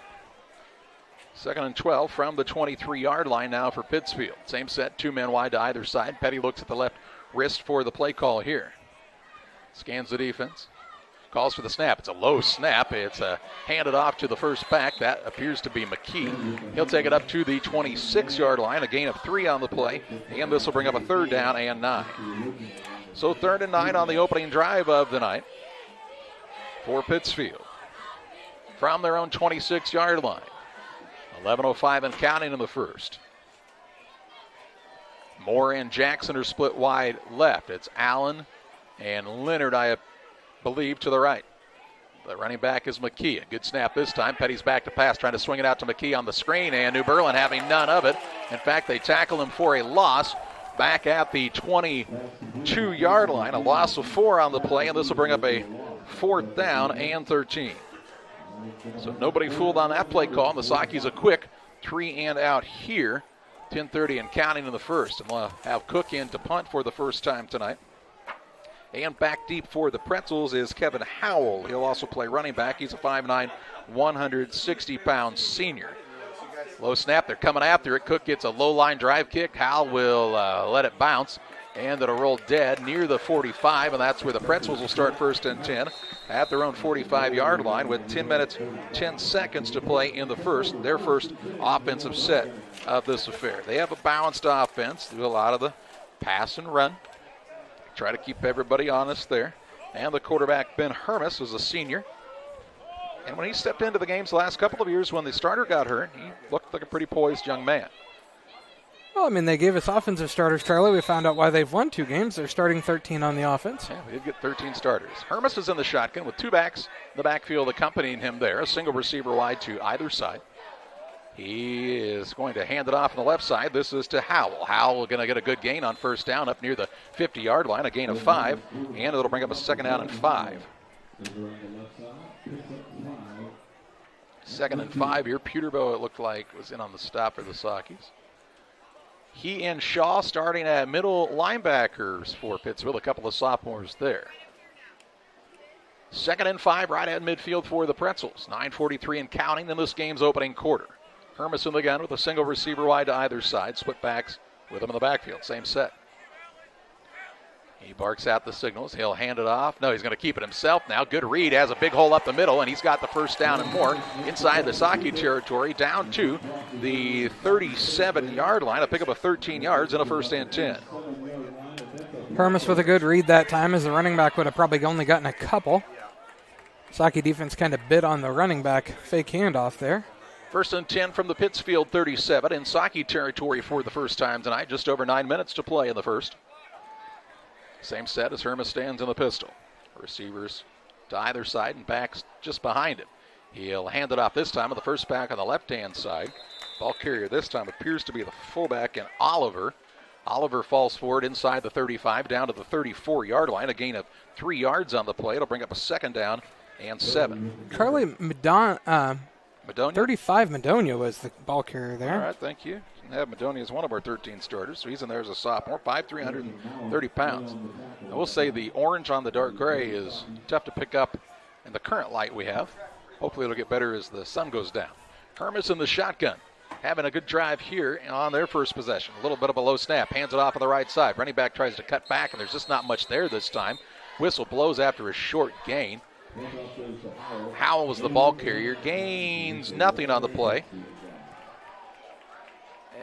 2nd and 12 from the 23-yard line now for Pittsfield. Same set, 2 men wide to either side. Petty looks at the left wrist for the play call here. Scans the defense. Calls for the snap. It's a low snap. It's handed off to the first back. That appears to be McKee. He'll take it up to the 26-yard line. A gain of 3 on the play. And this will bring up a 3rd down and 9. So 3rd and 9 on the opening drive of the night for Pittsfield. From their own 26-yard line. 11:05 and counting in the first. Moore and Jackson are split wide left. It's Allen and Leonard, I believe, to the right. The running back is McKee. A good snap this time. Petty's back to pass, trying to swing it out to McKee on the screen, and New Berlin having none of it. In fact, they tackle him for a loss back at the 22-yard line. A loss of 4 on the play, and this will bring up a 4th down and 13. So nobody fooled on that play call. And the Saukees a quick 3 and out here. 10:30 and counting in the first. And we'll have Cook in to punt for the first time tonight. And back deep for the Pretzels is Kevin Howell. He'll also play running back. He's a 5'9", 160-pound senior. Low snap. They're coming after it. Cook gets a low-line drive kick. Howell will let it bounce. And it'll roll dead near the 45, and that's where the Pretzels will start 1st and 10 at their own 45-yard line with 10 minutes, 10 seconds to play in the first, their first offensive set of this affair. They have a balanced offense, do a lot of the pass and run. Try to keep everybody honest there. And the quarterback, Ben Hermes, was a senior. And when he stepped into the games the last couple of years when the starter got hurt, he looked like a pretty poised young man. Well, I mean, they gave us offensive starters, Charlie. We found out why they've won 2 games. They're starting 13 on the offense. Yeah, we did get 13 starters. Hermes is in the shotgun with 2 backs in the backfield accompanying him there. A single receiver wide to either side. He is going to hand it off on the left side. This is to Howell. Howell going to get a good gain on 1st down up near the 50-yard line, a gain of 5, and it'll bring up a 2nd down and 5. 2nd and 5 here. Peterbow, it looked like, was in on the stop for the Saukees. He and Shaw starting at middle linebackers for Pittsfield, a couple of sophomores there. 2nd and 5 right at midfield for the Pretzels. 9:43 and counting in this game's opening quarter. Hermes in the gun with a single receiver wide to either side. Split backs with him in the backfield. Same set. He barks out the signals. He'll hand it off. No, he's going to keep it himself now. Good read. Has a big hole up the middle, and he's got the 1st down and more inside the Saukee territory down to the 37-yard line. A pick up of 13 yards and a 1st and 10. Hermes with a good read that time, as the running back would have probably only gotten a couple. Saukee defense kind of bit on the running back fake handoff there. First and 10 from the Pittsfield 37 in Saukee territory for the first time tonight. Just over 9 minutes to play in the first. Same set as Hermes stands in the pistol. Receivers to either side and backs just behind him. He'll hand it off this time with the first back on the left-hand side. Ball carrier this time appears to be the fullback and Oliver. Oliver falls forward inside the 35 down to the 34-yard line. A gain of 3 yards on the play. It'll bring up a second down and 7. Charlie Madonia? 35 Madonia was the ball carrier there. All right, thank you. Have Madonia as one of our 13 starters, so he's in there as a sophomore, 5'3", 330 pounds. I will say the orange on the dark gray is tough to pick up in the current light we have. Hopefully it'll get better as the sun goes down. Hermes in the shotgun, having a good drive here on their first possession. A little bit of a low snap, hands it off on the right side. Running back tries to cut back, and there's just not much there this time. Whistle blows after a short gain. Howell was the ball carrier, gains nothing on the play.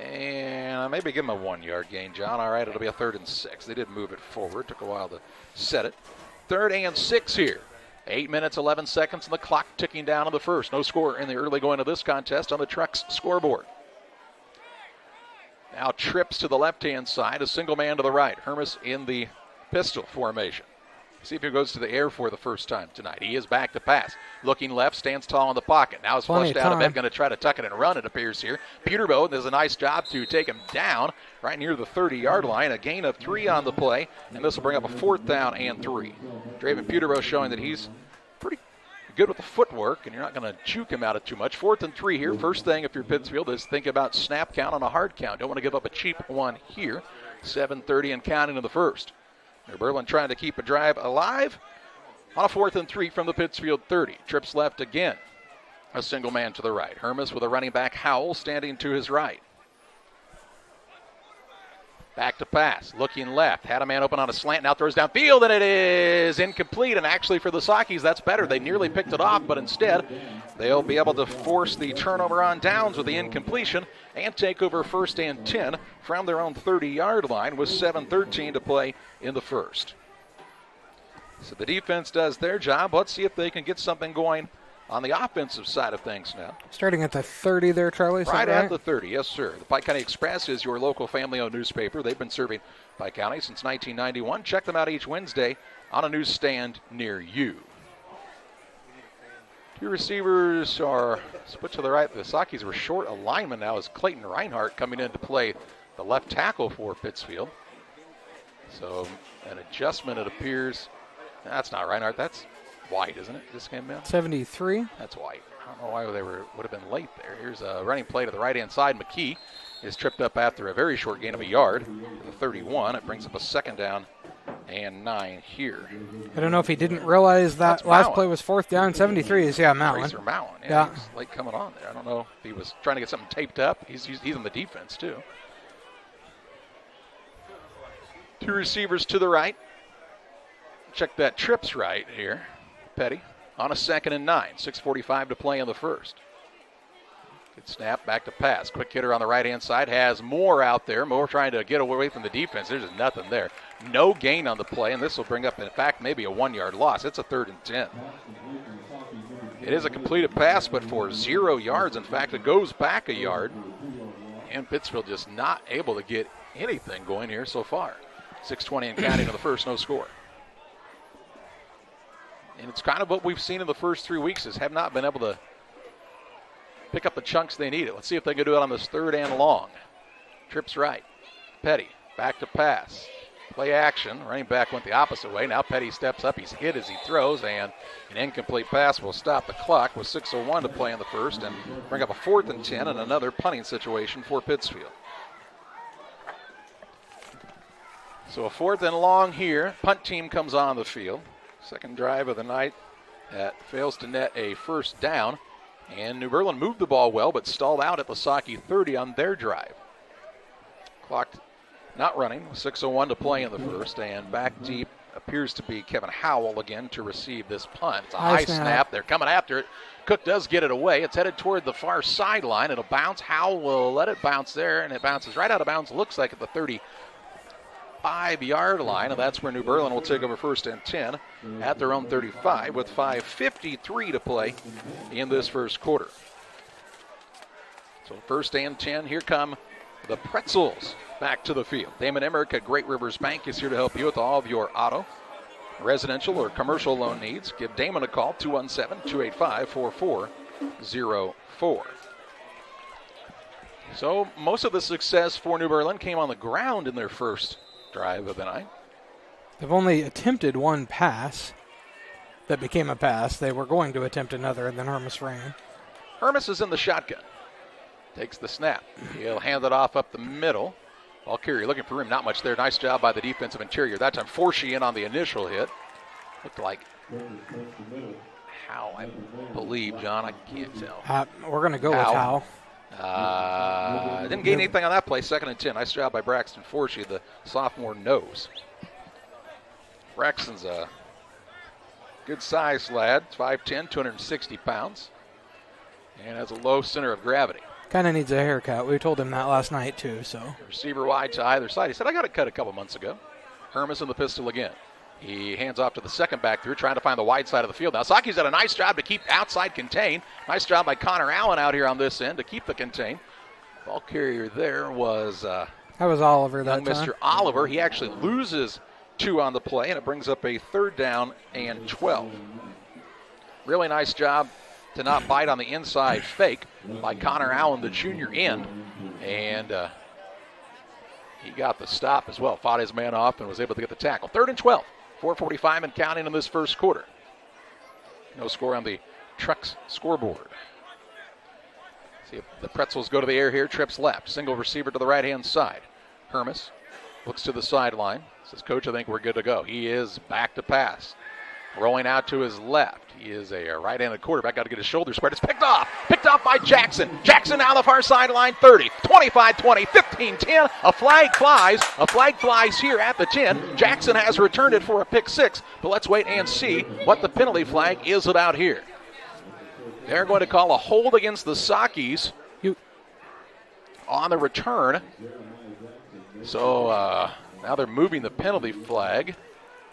And maybe give him a 1-yard gain, John. All right, it'll be a 3rd and 6. They did move it forward. Took a while to set it. 3rd and 6 here. 8 minutes, 11 seconds, and the clock ticking down on the first. No score in the early going of this contest on the Trucks scoreboard. Now trips to the left-hand side, a single man to the right. Hermes in the pistol formation. See if he goes to the air for the first time tonight. He is back to pass. Looking left, stands tall in the pocket. Now is flushed out of bed, going to try to tuck it and run, it appears here. Peterboe does a nice job to take him down right near the 30-yard line. A gain of 3 on the play, and this will bring up a 4th down and 3. Draven Peterboe showing that he's pretty good with the footwork, and you're not going to juke him out of too much. 4th and 3 here. First thing if you're Pittsfield is think about snap count on a hard count. Don't want to give up a cheap one here. 7:30 and counting in the first. New Berlin trying to keep a drive alive on a 4th and 3 from the Pittsfield 30. Trips left again. A single man to the right. Hermes with a running back, Howell, standing to his right. Back to pass. Looking left. Had a man open on a slant. Now throws downfield, and it is incomplete. And actually for the Saukees, that's better. They nearly picked it off, but instead they'll be able to force the turnover on downs with the incompletion and take over 1st and 10 from their own 30-yard line with 7:13 to play in the first. So the defense does their job. Let's see if they can get something going on the offensive side of things now. Starting at the 30 there, Charlie. Right at the 30, yes, sir. The Pike County Express is your local family-owned newspaper. They've been serving Pike County since 1991. Check them out each Wednesday on a newsstand near you. 2 receivers are split to the right. The Saukees were short alignment now as Clayton Reinhardt coming in to play the left tackle for Pittsfield. So an adjustment, it appears. That's not Reinhardt. That's White, isn't it? Just came in. 73. That's White. I don't know why they would have been late there. Here's a running play to the right-hand side. McKee is tripped up after a very short gain of a yard. The 31. It brings up a 2nd down and 9 here. I don't know if he didn't realize that last play was 4th down. 73 is, Mountain. Fraser Mountain. Yeah. He was late coming on there. I don't know if he was trying to get something taped up. He's in the defense, too. 2 receivers to the right. Check that trips right here. Petty on a 2nd and 9. 6:45 to play in the first. Good snap, back to pass. Quick hitter on the right-hand side. Has Moore out there. Moore trying to get away from the defense. There's just nothing there. No gain on the play, and this will bring up, in fact, maybe a 1-yard loss. It's a 3rd and 10. It is a completed pass, but for 0 yards. In fact, it goes back a yard. And Pittsfield just not able to get anything going here so far. 6:20 and counting in the first, no score. And it's kind of what we've seen in the first 3 weeks is have not been able to pick up the chunks they needed. Let's see if they can do it on this 3rd and long. Trips right. Petty back to pass. Play action. Running back went the opposite way. Now Petty steps up. He's hit as he throws, and an incomplete pass will stop the clock with 6:01 to play in the first and bring up a 4th and 10 and another punting situation for Pittsfield. So a 4th and long here. Punt team comes on the field. Second drive of the night that fails to net a 1st down. And New Berlin moved the ball well, but stalled out at the Saukee 30 on their drive. Clock not running. 6:01 to play in the first. And back deep appears to be Kevin Howell again to receive this punt. It's a high snap. They're coming after it. Cook does get it away. It's headed toward the far sideline. It'll bounce. Howell will let it bounce there, and it bounces right out of bounds. Looks like at the 35-yard line, and that's where New Berlin will take over 1st and 10 at their own 35 with 5:53 to play in this first quarter. So 1st and 10. Here come the Pretzels back to the field. Damon Emmerich at Great Rivers Bank is here to help you with all of your auto, residential, or commercial loan needs. Give Damon a call, 217-285-4404. So most of the success for New Berlin came on the ground in their first drive of the night. They've only attempted one pass that became a pass. They were going to attempt another, and then Hermes ran. Hermes is in the shotgun. Takes the snap. He'll hand it off up the middle. Ball carrier looking for room. Not much there. Nice job by the defensive interior. That time Forshee in on the initial hit. Looked like Howe, I believe, John. I can't tell. We're going to go with Howe. Didn't gain anything on that play. 2nd and 10. Nice job by Braxton Forshee, the sophomore nose. Braxton's a good-sized lad, 5'10", 260 pounds, and has a low center of gravity. Kind of needs a haircut. We told him that last night, too. So receiver wide to either side. He said, I got it cut a couple months ago. Hermes in the pistol again. He hands off to the second back through, trying to find the wide side of the field. Now, Saukees did a nice job to keep outside contained. Nice job by Connor Allen out here on this end to keep the contain. Ball carrier there was that was Oliver that time. Mr. Oliver. He actually loses 2 on the play, and it brings up a 3rd down and 12. Really nice job to not bite on the inside fake by Connor Allen, the junior end. And he got the stop as well. Fought his man off and was able to get the tackle. 3rd and 12. 4:45 and counting in this first quarter. No score on the Trucks scoreboard. See if the Pretzels go to the air here. Trips left. Single receiver to the right-hand side. Hermes looks to the sideline. Says, Coach, I think we're good to go. He is back to pass. Rolling out to his left. He is a right-handed quarterback. Got to get his shoulder spread. It's picked off. Picked off by Jackson. Jackson down the far sideline. 30, 25, 20, 15, 10. A flag flies. A flag flies here at the 10. Jackson has returned it for a pick 6. But let's wait and see what the penalty flag is about here. They're going to call a hold against the Saukees on the return. So now they're moving the penalty flag.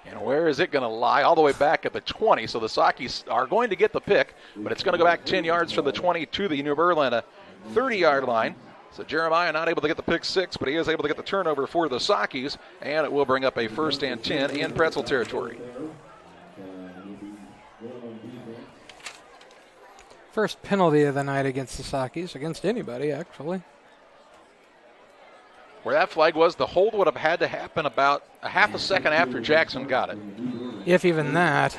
And where is it going to lie? All the way back at the 20. So the Saukees are going to get the pick, but it's going to go back 10 yards from the 20 to the New Berlin 30-yard line. So Jeremiah not able to get the pick 6, but he is able to get the turnover for the Saukees, and it will bring up a 1st and 10 in Pretzel territory. First penalty of the night against the Saukees, against anybody, actually. Where that flag was, the hold would have had to happen about a half a second after Jackson got it. If even that.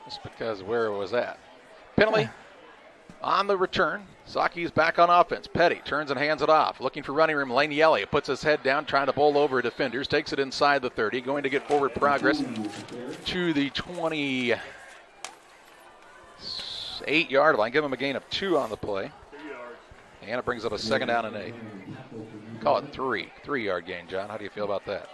Just because where it was at. Penalty on the return. Saukees back on offense. Petty turns and hands it off. Looking for running room. Lane Yelly puts his head down, trying to bowl over defenders. Takes it inside the 30. Going to get forward progress to the 28-yard line. Give him a gain of 2 on the play. And it brings up a 2nd down and 8. Call it 3-yard gain, John. How do you feel about that?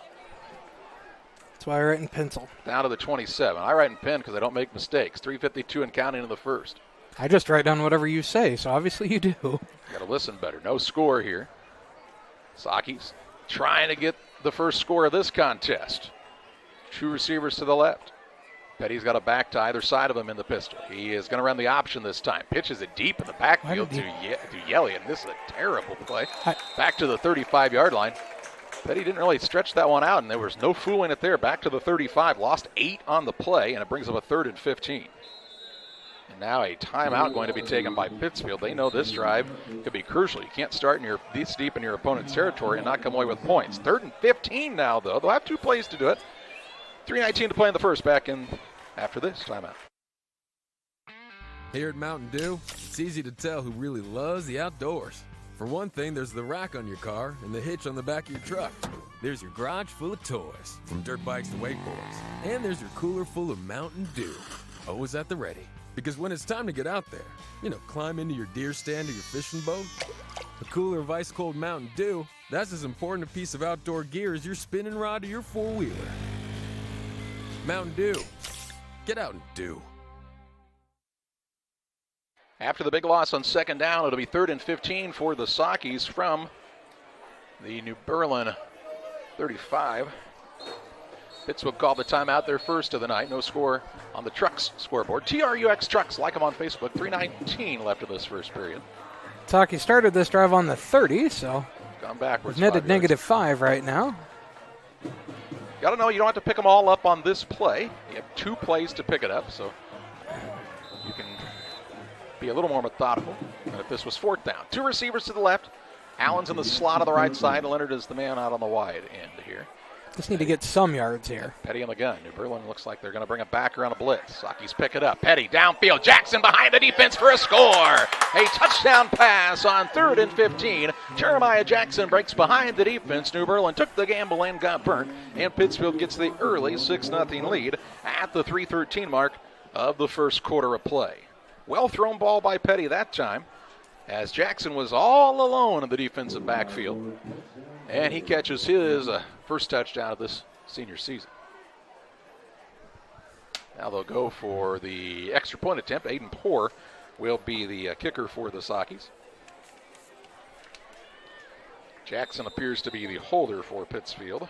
That's why I write in pencil. Down to the 27. I write in pen because I don't make mistakes. 3:52 and counting in the first. I just write down whatever you say, so obviously you do. Got to listen better. No score here. Saukees trying to get the first score of this contest. 2 receivers to the left. Petty's got a back to either side of him in the pistol. He is going to run the option this time. Pitches it deep in the backfield to Yelly, and this is a terrible play. Back to the 35-yard line. Petty didn't really stretch that one out, and there was no fooling it there. Back to the 35. Lost 8 on the play, and it brings up a 3rd and 15. And now a timeout going to be taken by Pittsfield. They know this drive could be crucial. You can't start this deep in your opponent's territory and not come away with points. 3rd and 15 now, though. They'll have 2 plays to do it. 3:19 to play in the first. Back in after this timeout. Here at Mountain Dew, it's easy to tell who really loves the outdoors. For one thing, there's the rack on your car and the hitch on the back of your truck. There's your garage full of toys, from dirt bikes to wakeboards. And there's your cooler full of Mountain Dew, always at the ready. Because when it's time to get out there, climb into your deer stand or your fishing boat, a cooler of ice-cold Mountain Dew, that's as important a piece of outdoor gear as your spinning rod or your four-wheeler. Mountain Dew. Get out and do. After the big loss on 2nd down, it'll be 3rd and 15 for the Saukees from the New Berlin 35. Pittsfield called the timeout, their first of the night. No score on the Trucks scoreboard. TRUX Trucks, like them on Facebook. 3:19 left of this first period. Saukees started this drive on the 30, so gone backwards. Netted -5 right now. Got to know you don't have to pick them all up on this play. You have 2 plays to pick it up, so you can be a little more methodical than if this was 4th down. 2 receivers to the left. Allen's in the slot on the right side. Leonard is the man out on the wide end here. Just need to get some yards here. Petty on the gun. New Berlin looks like they're going to bring it back around a blitz. Saukees pick it up. Petty downfield. Jackson behind the defense for a score. A touchdown pass on 3rd and 15. Jeremiah Jackson breaks behind the defense. New Berlin took the gamble and got burnt. And Pittsfield gets the early 6-0 lead at the 3:13 mark of the first quarter of play. Well thrown ball by Petty that time, as Jackson was all alone in the defensive backfield. And he catches his first touchdown of this senior season. Now they'll go for the extra point attempt. Aiden Poor will be the kicker for the Saukees. Jackson appears to be the holder for Pittsfield.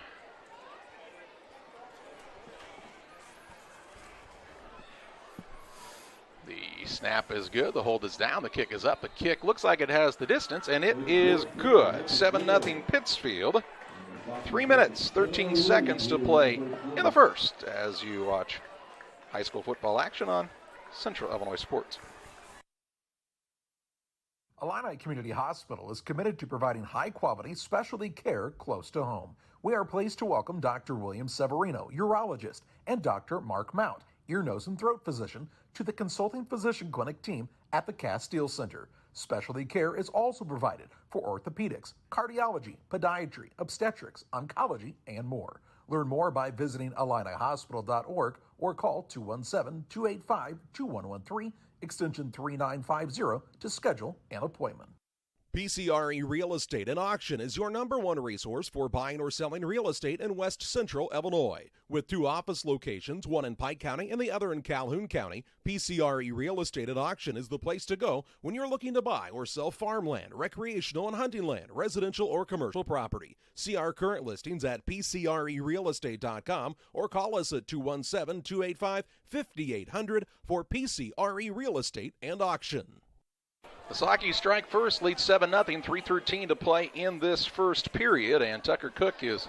The snap is good. The hold is down. The kick is up. The kick looks like it has the distance, and it is good. 7-0 Pittsfield. 3 minutes, 13 seconds to play in the first as you watch high school football action on Central Illinois Sports. Illini Community Hospital is committed to providing high-quality specialty care close to home. We are pleased to welcome Dr. William Severino, urologist, and Dr. Mark Mount, ear, nose, and throat physician, to the consulting physician clinic team at the Castile Center. Specialty care is also provided for orthopedics, cardiology, podiatry, obstetrics, oncology, and more. Learn more by visiting IlliniHospital.org or call 217-285-2113, extension 3950 to schedule an appointment. PCRE Real Estate and Auction is your #1 resource for buying or selling real estate in West Central Illinois. With 2 office locations, one in Pike County and the other in Calhoun County, PCRE Real Estate and Auction is the place to go when you're looking to buy or sell farmland, recreational and hunting land, residential or commercial property. See our current listings at PCRERealestate.com or call us at 217-285-5800 for PCRE Real Estate and Auction. The Saukees strike first, lead 7-0, 3:13 to play in this first period, and Tucker Cook is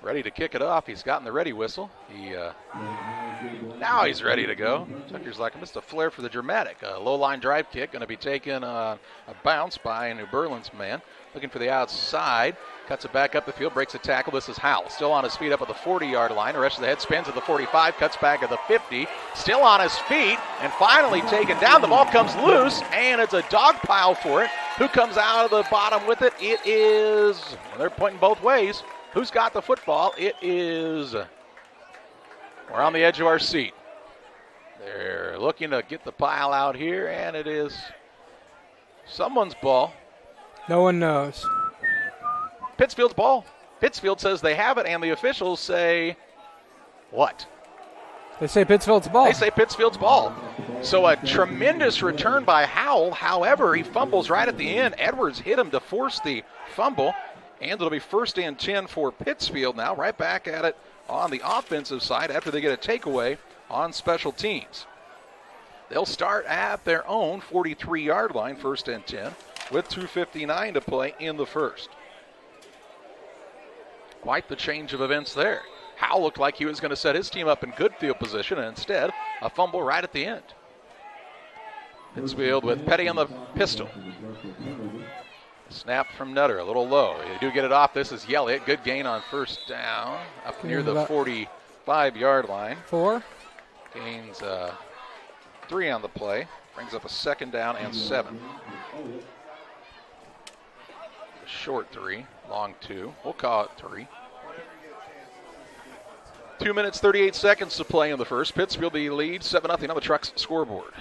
ready to kick it off. He's gotten the ready whistle. Now he's ready to go. Tucker's like, I missed a flare for the dramatic. A low-line drive kick, going to be taken a bounce by New Berlin's man. Looking for the outside, cuts it back up the field, breaks a tackle. This is Howell, still on his feet up at the 40-yard line. The rest of the head spins at the 45, cuts back at the 50, still on his feet, and finally taken down. The ball comes loose, and it's a dog pile for it. Who comes out of the bottom with it? It is, well, they're pointing both ways. Who's got the football? It is, we're on the edge of our seat. They're looking to get the pile out here, and it is someone's ball. No one knows. Pittsfield's ball. Pittsfield says they have it, and the officials say what? They say Pittsfield's ball. They say Pittsfield's ball. So a tremendous return by Howell. However, he fumbles right at the end. Edwards hit him to force the fumble, and it'll be 1st and 10 for Pittsfield now, right back at it on the offensive side after they get a takeaway on special teams. They'll start at their own 43-yard line, 1st and 10. With 2:59 to play in the first. Quite the change of events there. Howell looked like he was going to set his team up in good field position, and instead, a fumble right at the end. Pittsfield with Petty on the pistol. Snap from Nutter, a little low. They do get it off. This is Yelliott. Good gain on 1st down up near the 45-yard line. 4. Gains 3 on the play. Brings up a 2nd down and 7. Short 3, long 2. We'll call it 3. 2 minutes, 38 seconds to play in the first. Pittsfield the lead, 7-0 on the Trucks scoreboard.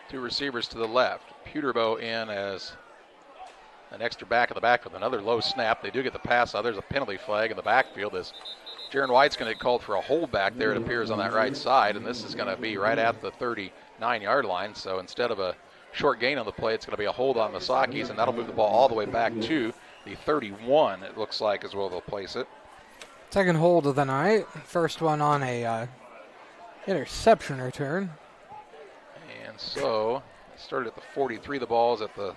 Two receivers to the left. Peterbow in as an extra back in the back with another low snap. They do get the pass. There's a penalty flag in the backfield as Jaron White's going to get called for a holdback there, it appears, on that right side, and this is going to be right at the 39-yard line. So instead of a short gain on the play, it's going to be a hold on the Saukees, and that'll move the ball all the way back to the 31, it looks like, is where they'll place it. Second hold of the night. First one on a Interception return. And so, started at the 43. The ball's at the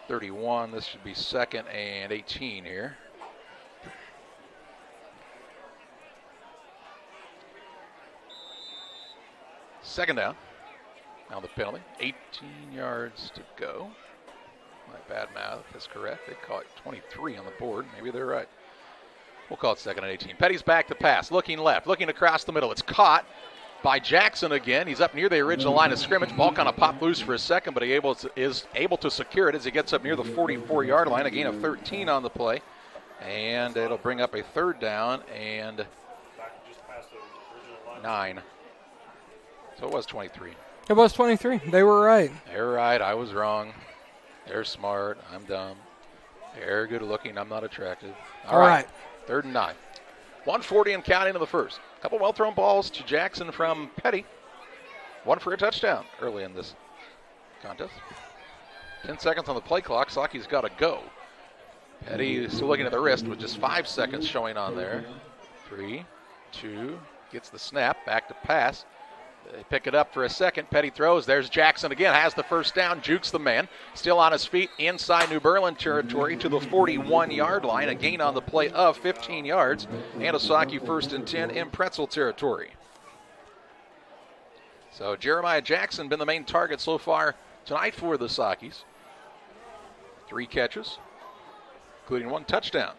31. This should be 2nd and 18 here. Second down. Now the penalty. 18 yards to go. My bad math is correct. They call it 23 on the board. Maybe they're right. We'll call it 2nd and 18. Petty's back to pass. Looking left. Looking across the middle. It's caught by Jackson again. He's up near the original line of scrimmage. Ball kind of popped loose for a second, but he is able to secure it as he gets up near the 44-yard line. A gain of 13 on the play. And it'll bring up a 3rd down and 9. So it was 23. It was 23. They were right. They're right. I was wrong. They're smart. I'm dumb. They're good looking. I'm not attractive. All right. 3rd and 9. 1:40 and counting in the first. A couple well-thrown balls to Jackson from Petty. One for a touchdown early in this contest. 10 seconds on the play clock. Saukees got to go. Petty still looking at the wrist with just 5 seconds showing on there. 3, 2, gets the snap. Back to pass. They pick it up for a second. Petty throws. There's Jackson again. Has the first down. Jukes the man. Still on his feet inside New Berlin territory to the 41-yard line. A gain on the play of 15 yards. And a Saukee 1st and 10 in Pretzel territory. So Jeremiah Jackson been the main target so far tonight for the Saukees. 3 catches, including 1 touchdown.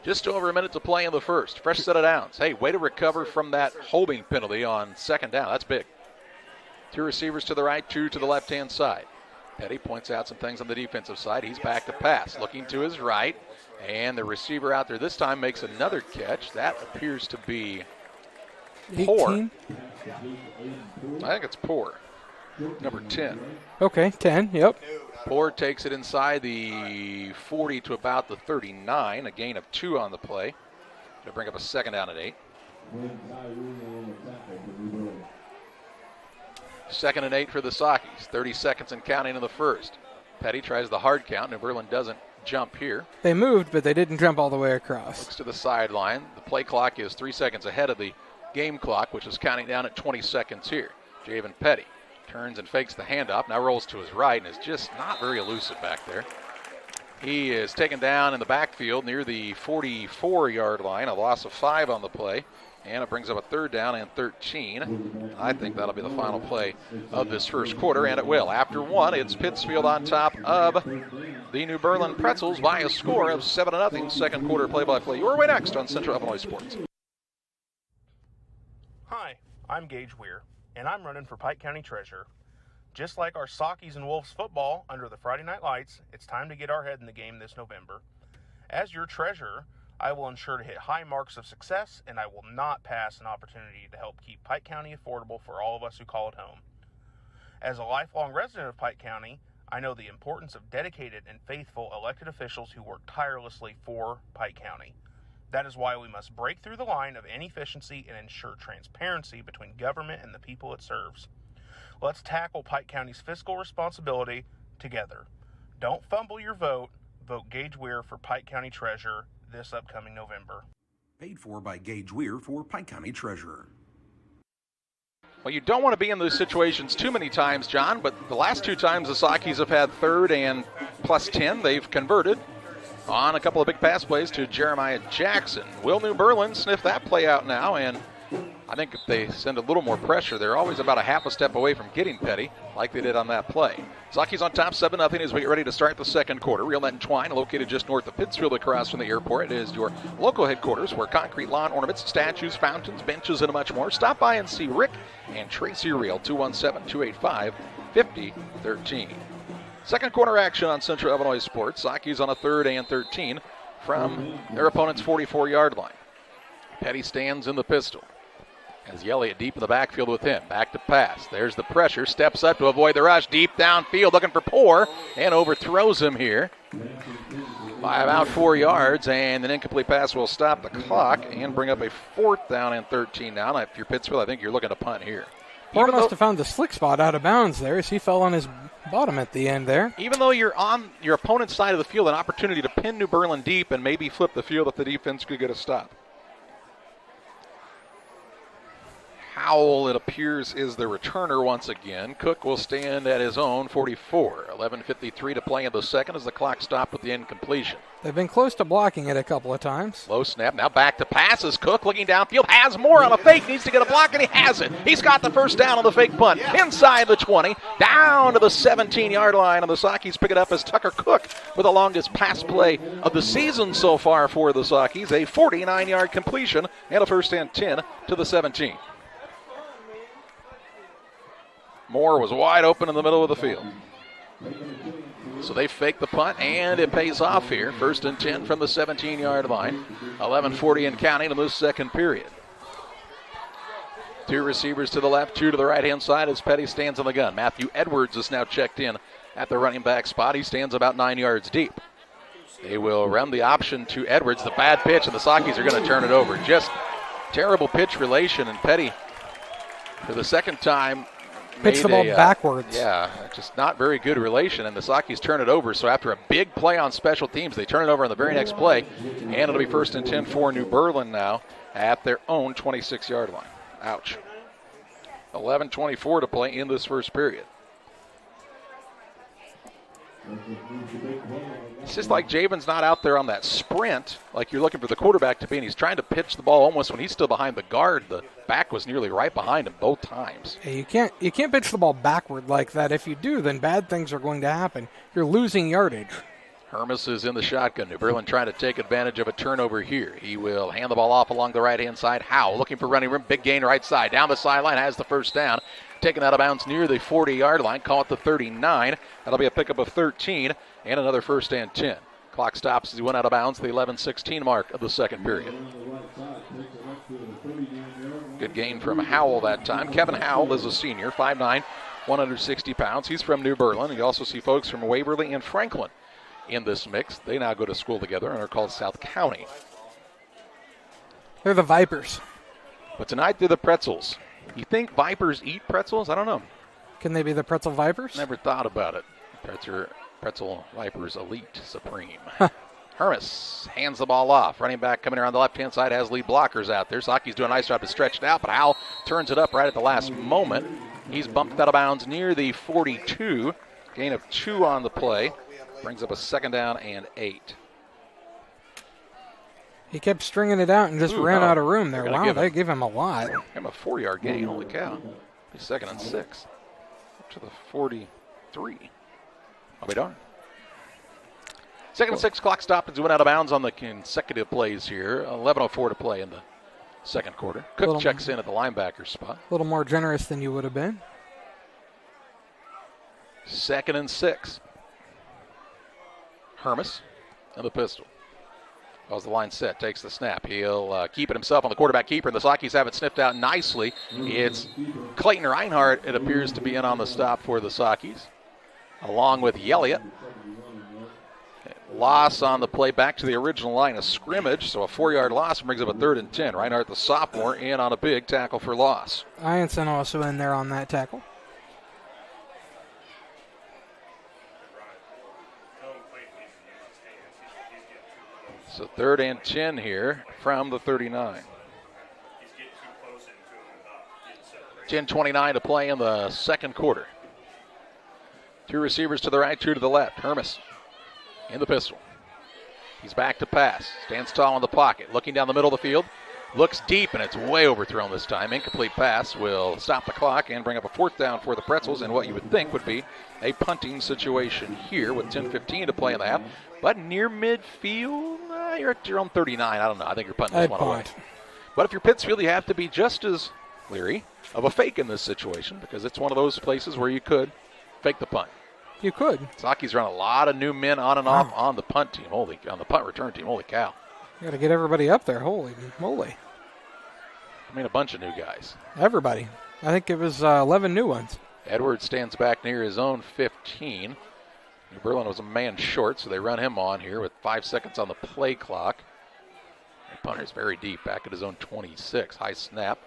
Just over a minute to play in the first. Fresh set of downs. Hey, way to recover from that holding penalty on 2nd down. That's big. 2 receivers to the right, 2 to the left-hand side. Petty points out some things on the defensive side. He's back to pass. Looking to his right. And the receiver out there this time makes another catch. That appears to be 18? Poor. I think it's Poor. Number 10. Okay, 10, yep. Poor takes it inside the 40 to about the 39. A gain of 2 on the play. To bring up a 2nd down and 8. 2nd and 8 for the Saukees. 30 seconds and counting in the first. Petty tries the hard count. New Berlin doesn't jump here. They moved, but they didn't jump all the way across. Looks to the sideline. The play clock is 3 seconds ahead of the game clock, which is counting down at 20 seconds here. Javen Petty turns and fakes the handoff. Now rolls to his right and is just not very elusive back there. He is taken down in the backfield near the 44-yard line. A loss of 5 on the play. And it brings up a 3rd down and 13. I think that'll be the final play of this first quarter, and it will. After 1, it's Pittsfield on top of the New Berlin Pretzels by a score of 7-0. Second quarter play-by-play your way next on Central Illinois Sports. Hi, I'm Gage Weir, and I'm running for Pike County Treasurer. Just like our Saukees and Wolves football under the Friday Night Lights, it's time to get our head in the game this November. As your treasurer, I will ensure to hit high marks of success, and I will not pass an opportunity to help keep Pike County affordable for all of us who call it home. As a lifelong resident of Pike County, I know the importance of dedicated and faithful elected officials who work tirelessly for Pike County. That is why we must break through the line of inefficiency and ensure transparency between government and the people it serves. Let's tackle Pike County's fiscal responsibility together. Don't fumble your vote. Vote Gage Weir for Pike County Treasurer this upcoming November. Paid for by Gage Weir for Pike County Treasurer. Well, you don't want to be in those situations too many times, John, but the last 2 times the Saukees have had 3rd and plus 10, they've converted on a couple of big pass plays to Jeremiah Jackson. Will New Berlin sniff that play out now? And I think if they send a little more pressure, they're always about a half a step away from getting Petty, like they did on that play. Saukees on top 7-0 as we get ready to start the second quarter. Real Net and Twine, located just north of Pittsfield across from the airport. It is your local headquarters where concrete lawn ornaments, statues, fountains, benches, and much more. Stop by and see Rick and Tracy Real, 217-285-5013. Second quarter action on Central Illinois Sports. Saukees on a 3rd and 13 from their opponent's 44-yard line. Petty stands in the pistol. As Elliott deep in the backfield with him. Back to pass. There's the pressure. Steps up to avoid the rush. Deep downfield looking for Poor. And overthrows him here by about 4 yards. And an incomplete pass will stop the clock and bring up a 4th down and 13 now. If you're Pittsfield, I think you're looking to punt here. Poor must have found the slick spot out of bounds there as he fell on his bottom at the end there. Even though you're on your opponent's side of the field, an opportunity to pin New Berlin deep and maybe flip the field if the defense could get a stop. Howell, it appears, is the returner once again. Cook will stand at his own 44. 11:53 to play in the second as the clock stopped with the incompletion. They've been close to blocking it a couple of times. Low snap, now back to passes. Cook looking downfield, has more on a fake, needs to get a block, and he has it. He's got the first down on the fake punt. Inside the 20, down to the 17-yard line, and the Saukees pick it up as Tucker Cook with the longest pass play of the season so far for the Saukees. A 49-yard completion and a first and 10 to the 17. Moore was wide open in the middle of the field. So they fake the punt, and it pays off here. First and 10 from the 17-yard line. 11:40 and counting in the second period. Two receivers to the left, two to the right-hand side as Petty stands on the gun. Matthew Edwards is now checked in at the running back spot. He stands about 9 yards deep. They will run the option to Edwards. The bad pitch, and the Saukees are going to turn it over. Just terrible pitch relation, and Petty, for the second time, pitch the ball backwards. Yeah, just not very good relation, and the Saukees turn it over. So after a big play on special teams, they turn it over on the very next play, and it'll be first and 10 for New Berlin now at their own 26-yard line. Ouch. 11:24 to play in this first period. It's just like Javen's not out there on that sprint like you're looking for the quarterback to be, and he's trying to pitch the ball almost when he's still behind the guard. The back was nearly right behind him both times. Hey, you can't pitch the ball backward like that. If you do, then bad things are going to happen. You're losing yardage. Hermes is in the shotgun. New Berlin trying to take advantage of a turnover here. He will hand the ball off along the right-hand side. Howell looking for running room. Big gain right side. Down the sideline, has the first down. Taken out of bounds near the 40-yard line. Call it the 39. That'll be a pickup of 13 and another first and 10. Clock stops as he went out of bounds, the 11:16 mark of the second period. Good gain from Howell that time. Kevin Howell is a senior, 5'9", 160 pounds. He's from New Berlin. You also see folks from Waverly and Franklin in this mix. They now go to school together and are called South County. They're the Vipers. But tonight they're the Pretzels. You think Vipers eat pretzels? I don't know. Can they be the Pretzel Vipers? Never thought about it. Pretzel Vipers Elite Supreme. Hermes hands the ball off. Running back coming around the left-hand side has lead blockers out there. Saukees doing a nice job to stretch it out, but Howell turns it up right at the last moment. He's bumped out of bounds near the 42. Gain of 2 on the play. Brings up a second down and 8. He kept stringing it out and just ran out of room there. Wow, they give him a lot. Give him a 4-yard gain. Holy cow. He's second and 6. Up to the 43. I'll be darned. Second and 6, clock stopped as he went out of bounds on the consecutive plays here. 11:04 to play in the second quarter. Cook checks in at the linebacker spot. A little more generous than you would have been. Second and 6. Hermes and the pistol. As the line set, takes the snap. He'll keep it himself on the quarterback keeper, and the Saukees have it sniffed out nicely. It's Clayton Reinhardt, it appears to be in on the stop for the Saukees, along with Elliott. Loss on the play back to the original line of scrimmage, so a 4-yard loss brings up a 3rd and 10. Reinhardt, the sophomore, in on a big tackle for loss. Ianson also in there on that tackle. So 3rd and 10 here from the 39. 10:29 to play in the second quarter. Two receivers to the right, two to the left. Hermes in the pistol. He's back to pass. Stands tall in the pocket. Looking down the middle of the field. Looks deep, and it's way overthrown this time. Incomplete pass will stop the clock and bring up a 4th down for the Pretzels in what you would think would be a punting situation here with 10:15 to play in the half. But near midfield, you're at your own 39. I don't know. I think you're punting this one away. But if you're Pittsfield, you have to be just as leery of a fake in this situation because it's one of those places where you could fake the punt. You could. Saukees run a lot of new men on and off on the punt team. On the punt return team. Holy cow. You got to get everybody up there. Holy moly. I mean, a bunch of new guys. Everybody. I think it was 11 new ones. Edwards stands back near his own 15. New Berlin was a man short, so they run him on here with 5 seconds on the play clock. The punter's very deep, back at his own 26. High snap.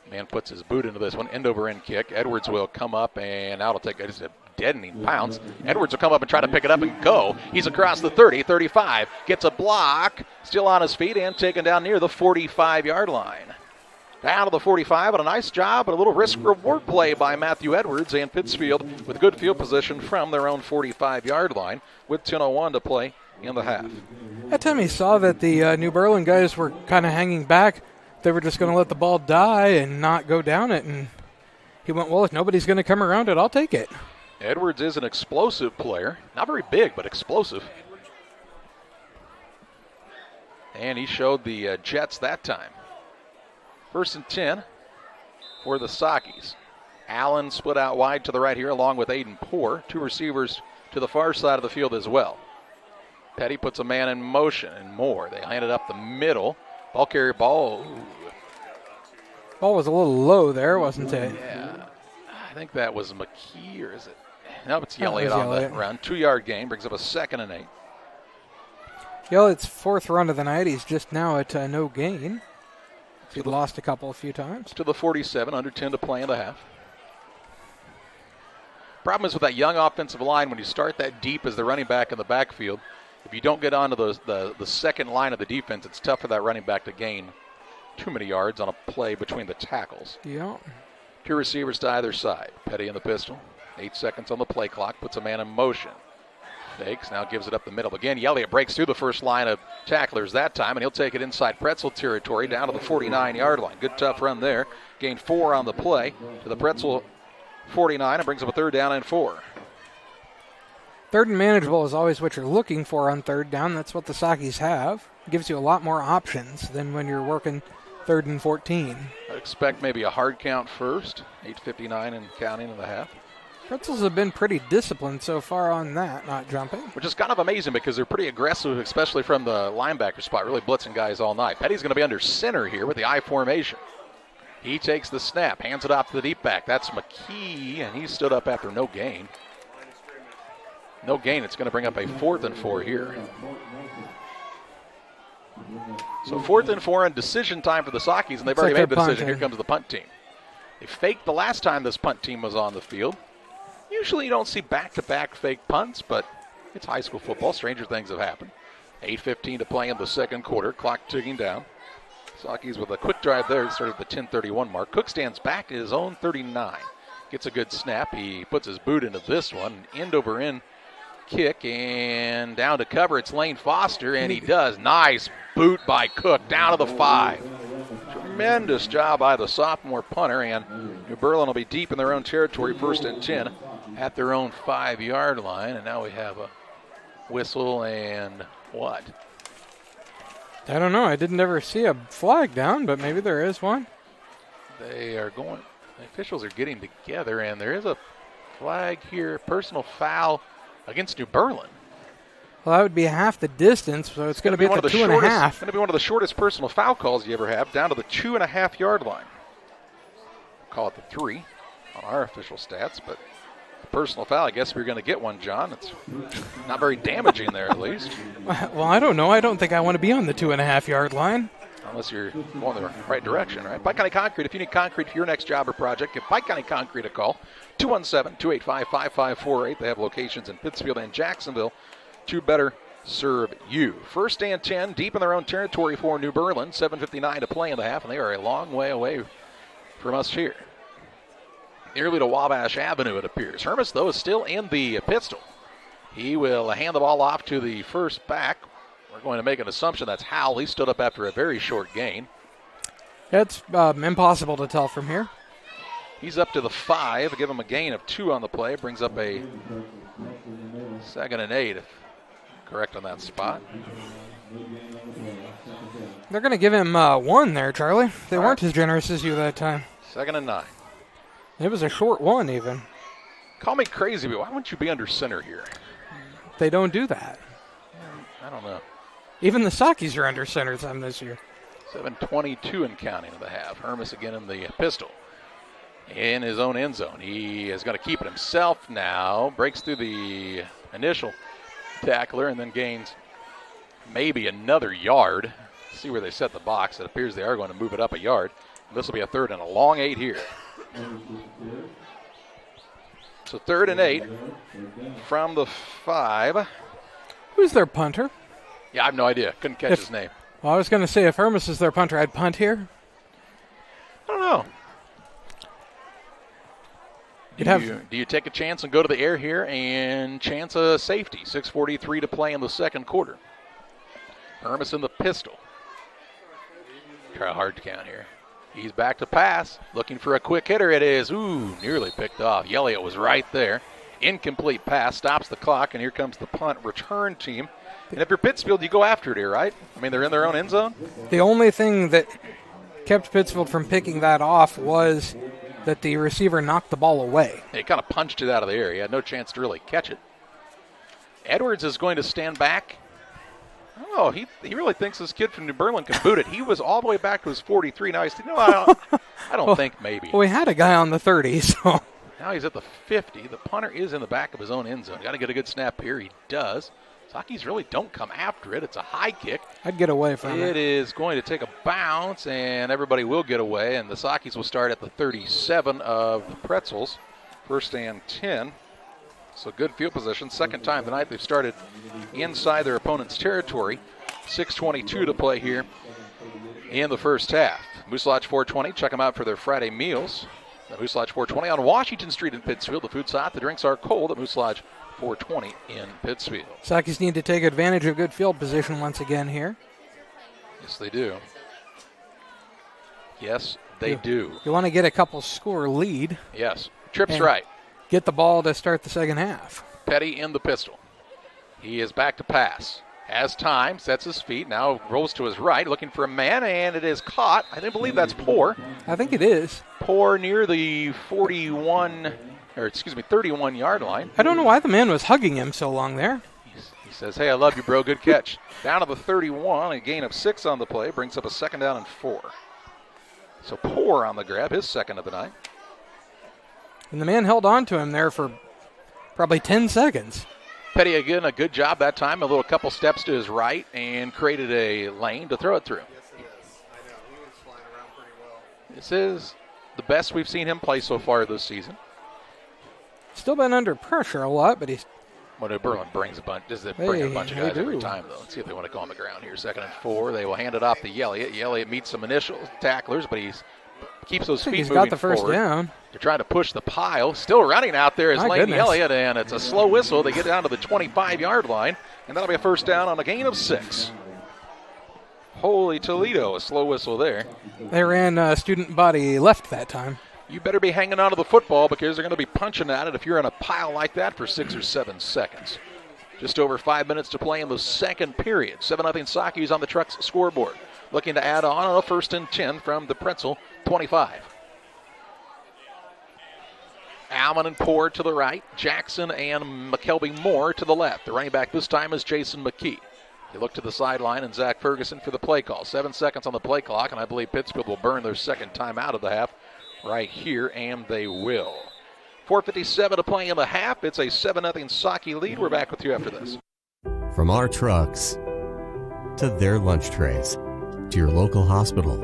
Man puts his boot into this one. End-over-end kick. Edwards will come up, and now it'll take a deadening pounce. Edwards will come up and try to pick it up and go. He's across the 30, 35. Gets a block. Still on his feet and taken down near the 45-yard line. Down to the 45, and a nice job and a little risk-reward play by Matthew Edwards and Pittsfield with good field position from their own 45-yard line with 10:01 to play in the half. That time he saw that the New Berlin guys were kind of hanging back. They were just going to let the ball die and not go down it, and he went, well, if nobody's going to come around it, I'll take it. Edwards is an explosive player. Not very big, but explosive. And he showed the Jets that time. 1st and 10 for the Saukees. Allen split out wide to the right here along with Aiden Poor. 2 receivers to the far side of the field as well. Petty puts a man in motion and more. They hand it up the middle. Ball carrier ball. Ooh. Ball was a little low there, wasn't it? Yeah. I think that was McKee, or is it? No, it's Elliott on the run. 2-yard gain brings up a 2nd and 8. Elliott's 4th run of the night. He's just now at no gain. He'd lost a few times. To the 47, under 10 to play in the half. Problem is with that young offensive line, when you start that deep as the running back in the backfield, if you don't get onto the second line of the defense, it's tough for that running back to gain too many yards on a play between the tackles. Yeah. 2 receivers to either side. Petty in the pistol. 8 seconds on the play clock. Puts a man in motion. Fakes. Now gives it up the middle. Again, Elliott breaks through the first line of tacklers that time, and he'll take it inside Pretzel territory down to the 49-yard line. Good tough run there. Gained 4 on the play to the Pretzel 49 and brings up a 3rd down and 4. 3rd and manageable is always what you're looking for on 3rd down. That's what the Saukees have. It gives you a lot more options than when you're working 3rd and 14. I expect maybe a hard count first. 8:59 and counting in the half. Pretzels have been pretty disciplined so far on that, not jumping. Which is kind of amazing because they're pretty aggressive, especially from the linebacker spot, really blitzing guys all night. Petty's going to be under center here with the I formation. He takes the snap, hands it off to the deep back. That's McKee, and he stood up after no gain. No gain. It's going to bring up a 4th and 4 here. So 4th and 4 and decision time for the Saukees, and they've already made the decision. Here comes the punt team. They faked the last time this punt team was on the field. Usually you don't see back-to-back fake punts, but it's high school football. Stranger things have happened. 8:15 to play in the 2nd quarter. Clock ticking down. Saukees with a quick drive there. Started at the 10:31 mark. Cook stands back at his own 39. Gets a good snap. He puts his boot into this one. End-over-end kick, and down to cover. It's Lane Foster, and he does. Nice boot by Cook down to the 5. Tremendous job by the sophomore punter, and New Berlin will be deep in their own territory, 1st and 10 at their own 5-yard line. And now we have a whistle and what? I don't know. I didn't ever see a flag down, but maybe there is one. They are going, the officials are getting together, and there is a flag here, personal foul against New Berlin. Well, that would be half the distance, so it's going to be at the 2.5. It's going to be one of the shortest personal foul calls you ever have, down to the 2.5-yard line. Call it the 3 on our official stats, but the personal foul, I guess we're going to get one, John. It's not very damaging there, at least. Well, I don't know. I don't think I want to be on the 2.5-yard line. Unless you're going the right direction, right? Pike County Concrete, if you need concrete for your next job or project, give Pike County Concrete a call. 217-285-5548. They have locations in Pittsfield and Jacksonville to better serve you. 1st and 10, deep in their own territory for New Berlin. 7:59 to play in the half, and they are a long way away from us here. Nearly to Wabash Avenue, it appears. Hermes, though, is still in the pistol. He will hand the ball off to the first back. We're going to make an assumption that's Howell. He stood up after a very short gain. It's impossible to tell from here. He's up to the 5. Give him a gain of 2 on the play. Brings up a 2nd and 8, if correct on that spot. They're going to give him 1 there, Charlie. They weren't as generous as you that time. 2nd and 9. It was a short 1 even. Call me crazy, but why wouldn't you be under center here? They don't do that. I don't know. Even the Saukees are under center some this year. 7:22 and counting in the half. Hermes again in the pistol. In his own end zone. He is going to keep it himself now. Breaks through the initial tackler and then gains maybe another yard. See where they set the box. It appears they are going to move it up a yard. This will be a 3rd and a long 8 here. So 3rd and 8 from the 5. Who's their punter? Yeah, I have no idea. Couldn't catch his name. Well, I was going to say, if Hermes is their punter, I'd punt here. Do you take a chance and go to the air here and chance a safety? 6:43 to play in the second quarter. Hermes in the pistol. Try a hard count here. He's back to pass, looking for a quick hitter. It is, nearly picked off. Elliott was right there. Incomplete pass, stops the clock, and here comes the punt return team. And if you're Pittsfield, you go after it here, right? I mean, they're in their own end zone. The only thing that kept Pittsfield from picking that off was that the receiver knocked the ball away. He kind of punched it out of the air. He had no chance to really catch it. Edwards is going to stand back. Oh, he really thinks this kid from New Berlin can boot it. He was all the way back to his 43. Now he's thinking, I don't think maybe. Well, we had a guy on the 30, so. Now he's at the 50. The punter is in the back of his own end zone. Got to get a good snap here. He does. Saukees really don't come after it. It's a high kick. I'd get away from it. It is going to take a bounce, and everybody will get away, and the Saukees will start at the 37 of the Pretzels. First and 10. So good field position. Second time tonight they've started inside their opponent's territory. 6:22 to play here in the first half. Moose Lodge 420. Check them out for their Friday meals. The Moose Lodge 420 on Washington Street in Pittsfield. The food's hot. The drinks are cold at Moose Lodge 420 in Pittsfield. Saukees need to take advantage of good field position once again here. Yes, they do. Yes, they do. You want to get a couple score lead. Yes. Trips right. Get the ball to start the second half. Petty in the pistol. He is back to pass. Has time, sets his feet, now rolls to his right, looking for a man, and it is caught. I don't believe that's Poor. I think it is. Poor near the 31-yard line. I don't know why the man was hugging him so long there. He says, hey, I love you, bro. Good catch. Down to the 31, a gain of 6 on the play, brings up a second down and 4. So Poor on the grab, his second of the night. And the man held on to him there for probably 10 seconds. Petty, again, a good job that time. A little couple steps to his right and created a lane to throw it through. Yes, he is. I know. He was flying around pretty well. This is the best we've seen him play so far this season. Still been under pressure a lot, but he's... Well, New Berlin brings a bunch. Bring a bunch of guys every time, though. Let's see if they want to go on the ground here. 2nd and 4. They will hand it off to Elliott. Elliott meets some initial tacklers, but keeps those feet moving forward. He's got the first down. They're trying to push the pile. Still running out there is Lane Elliott, and it's a slow whistle. They get down to the 25-yard line, and that'll be a first down on a gain of 6. Holy Toledo, a slow whistle there. They ran student body left that time. You better be hanging on to the football because they're going to be punching at it if you're in a pile like that for 6 or 7 seconds. Just over 5 minutes to play in the second period. 7-0 Saukees on the Trucks scoreboard. Looking to add on a 1st and 10 from the Pretzel 25. Allen and Poor to the right. Jackson and McKelvey Moore to the left. The running back this time is Jason McKee. They look to the sideline and Zach Ferguson for the play call. 7 seconds on the play clock, and I believe Pittsfield will burn their second time out of the half right here, and they will. 4:57 to play in the half. It's a 7-0 Saukee lead. We're back with you after this. From our trucks to their lunch trays, to your local hospital,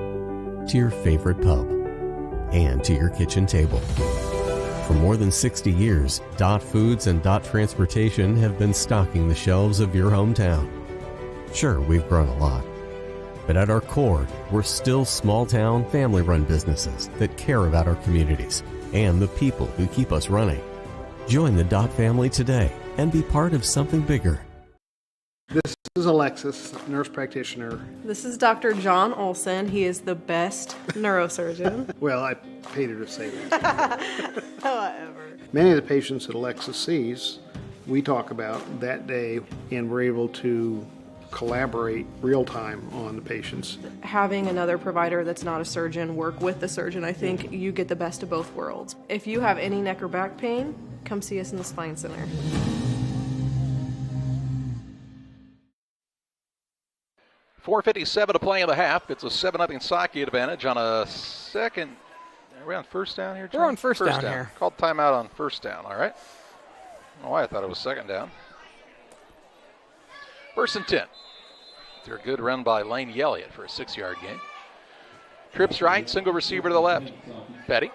to your favorite pub, and to your kitchen table. For more than 60 years, Dot Foods and Dot Transportation have been stocking the shelves of your hometown. Sure, we've grown a lot, but at our core, we're still small-town, family-run businesses that care about our communities and the people who keep us running. Join the Dot family today and be part of something bigger. This is Alexis, nurse practitioner. This is Dr. John Olson. He is the best neurosurgeon. Well, I paid her to say that. However. Many of the patients that Alexis sees, we talk about that day, and we're able to collaborate real time on the patients. Having another provider that's not a surgeon work with the surgeon, I think you get the best of both worlds. If you have any neck or back pain, come see us in the Spine Center. .457 to play in the half. It's a 7-0 Saukee advantage on a second. Are we on first down here, John? We're on first down here. Called timeout on first down, all right. I don't know why I thought it was second down. 1st and 10. They're a good run by Lane Elliott for a 6-yard gain. Trips right, single receiver to the left. Petty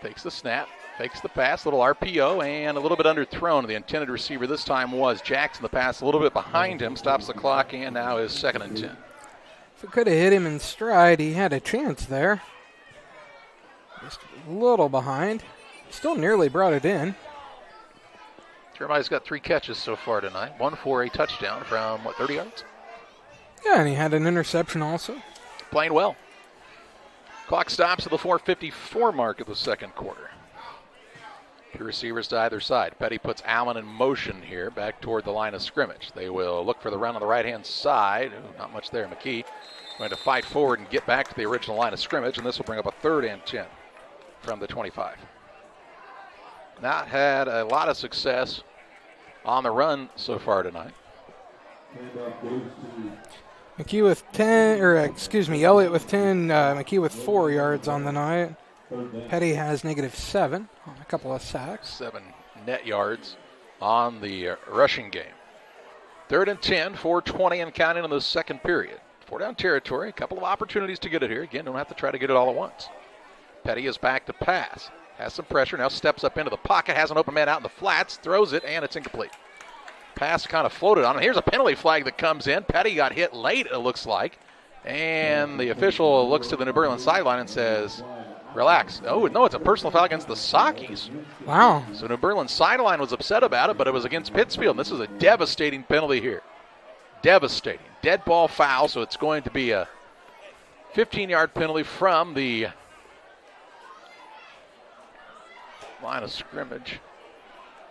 takes the snap, fakes the pass, little RPO, and a little bit underthrown. The intended receiver this time was Jackson. The pass a little bit behind him, stops the clock, and now is 2nd and 10. If it could have hit him in stride, he had a chance there. Just a little behind. Still nearly brought it in. Jeremiah's got 3 catches so far tonight. 1 for a touchdown from, 30 yards? Yeah, and he had an interception also. Playing well. Clock stops at the 4:54 mark of the second quarter. 2 receivers to either side. Petty puts Allen in motion here back toward the line of scrimmage. They will look for the run on the right-hand side. Ooh, not much there. McKee going to fight forward and get back to the original line of scrimmage, and this will bring up a 3rd and 10 from the 25. Not had a lot of success on the run so far tonight. McKee with 10, Elliott with 10, McKee with 4 yards on the night. Petty has -7 on a couple of sacks. 7 net yards on the rushing game. 3rd and 10, 4:20 and counting in the second period. 4 down territory, a couple of opportunities to get it here. Again, don't have to try to get it all at once. Petty is back to pass. Has some pressure, now steps up into the pocket, has an open man out in the flats, throws it, and it's incomplete. Pass kind of floated on him. Here's a penalty flag that comes in. Petty got hit late, it looks like. And the official looks to the New Berlin sideline and says, relax. Oh, no, it's a personal foul against the Saukees. Wow. So New Berlin sideline was upset about it, but it was against Pittsfield. This is a devastating penalty here. Devastating. Dead ball foul, so it's going to be a 15-yard penalty from the line of scrimmage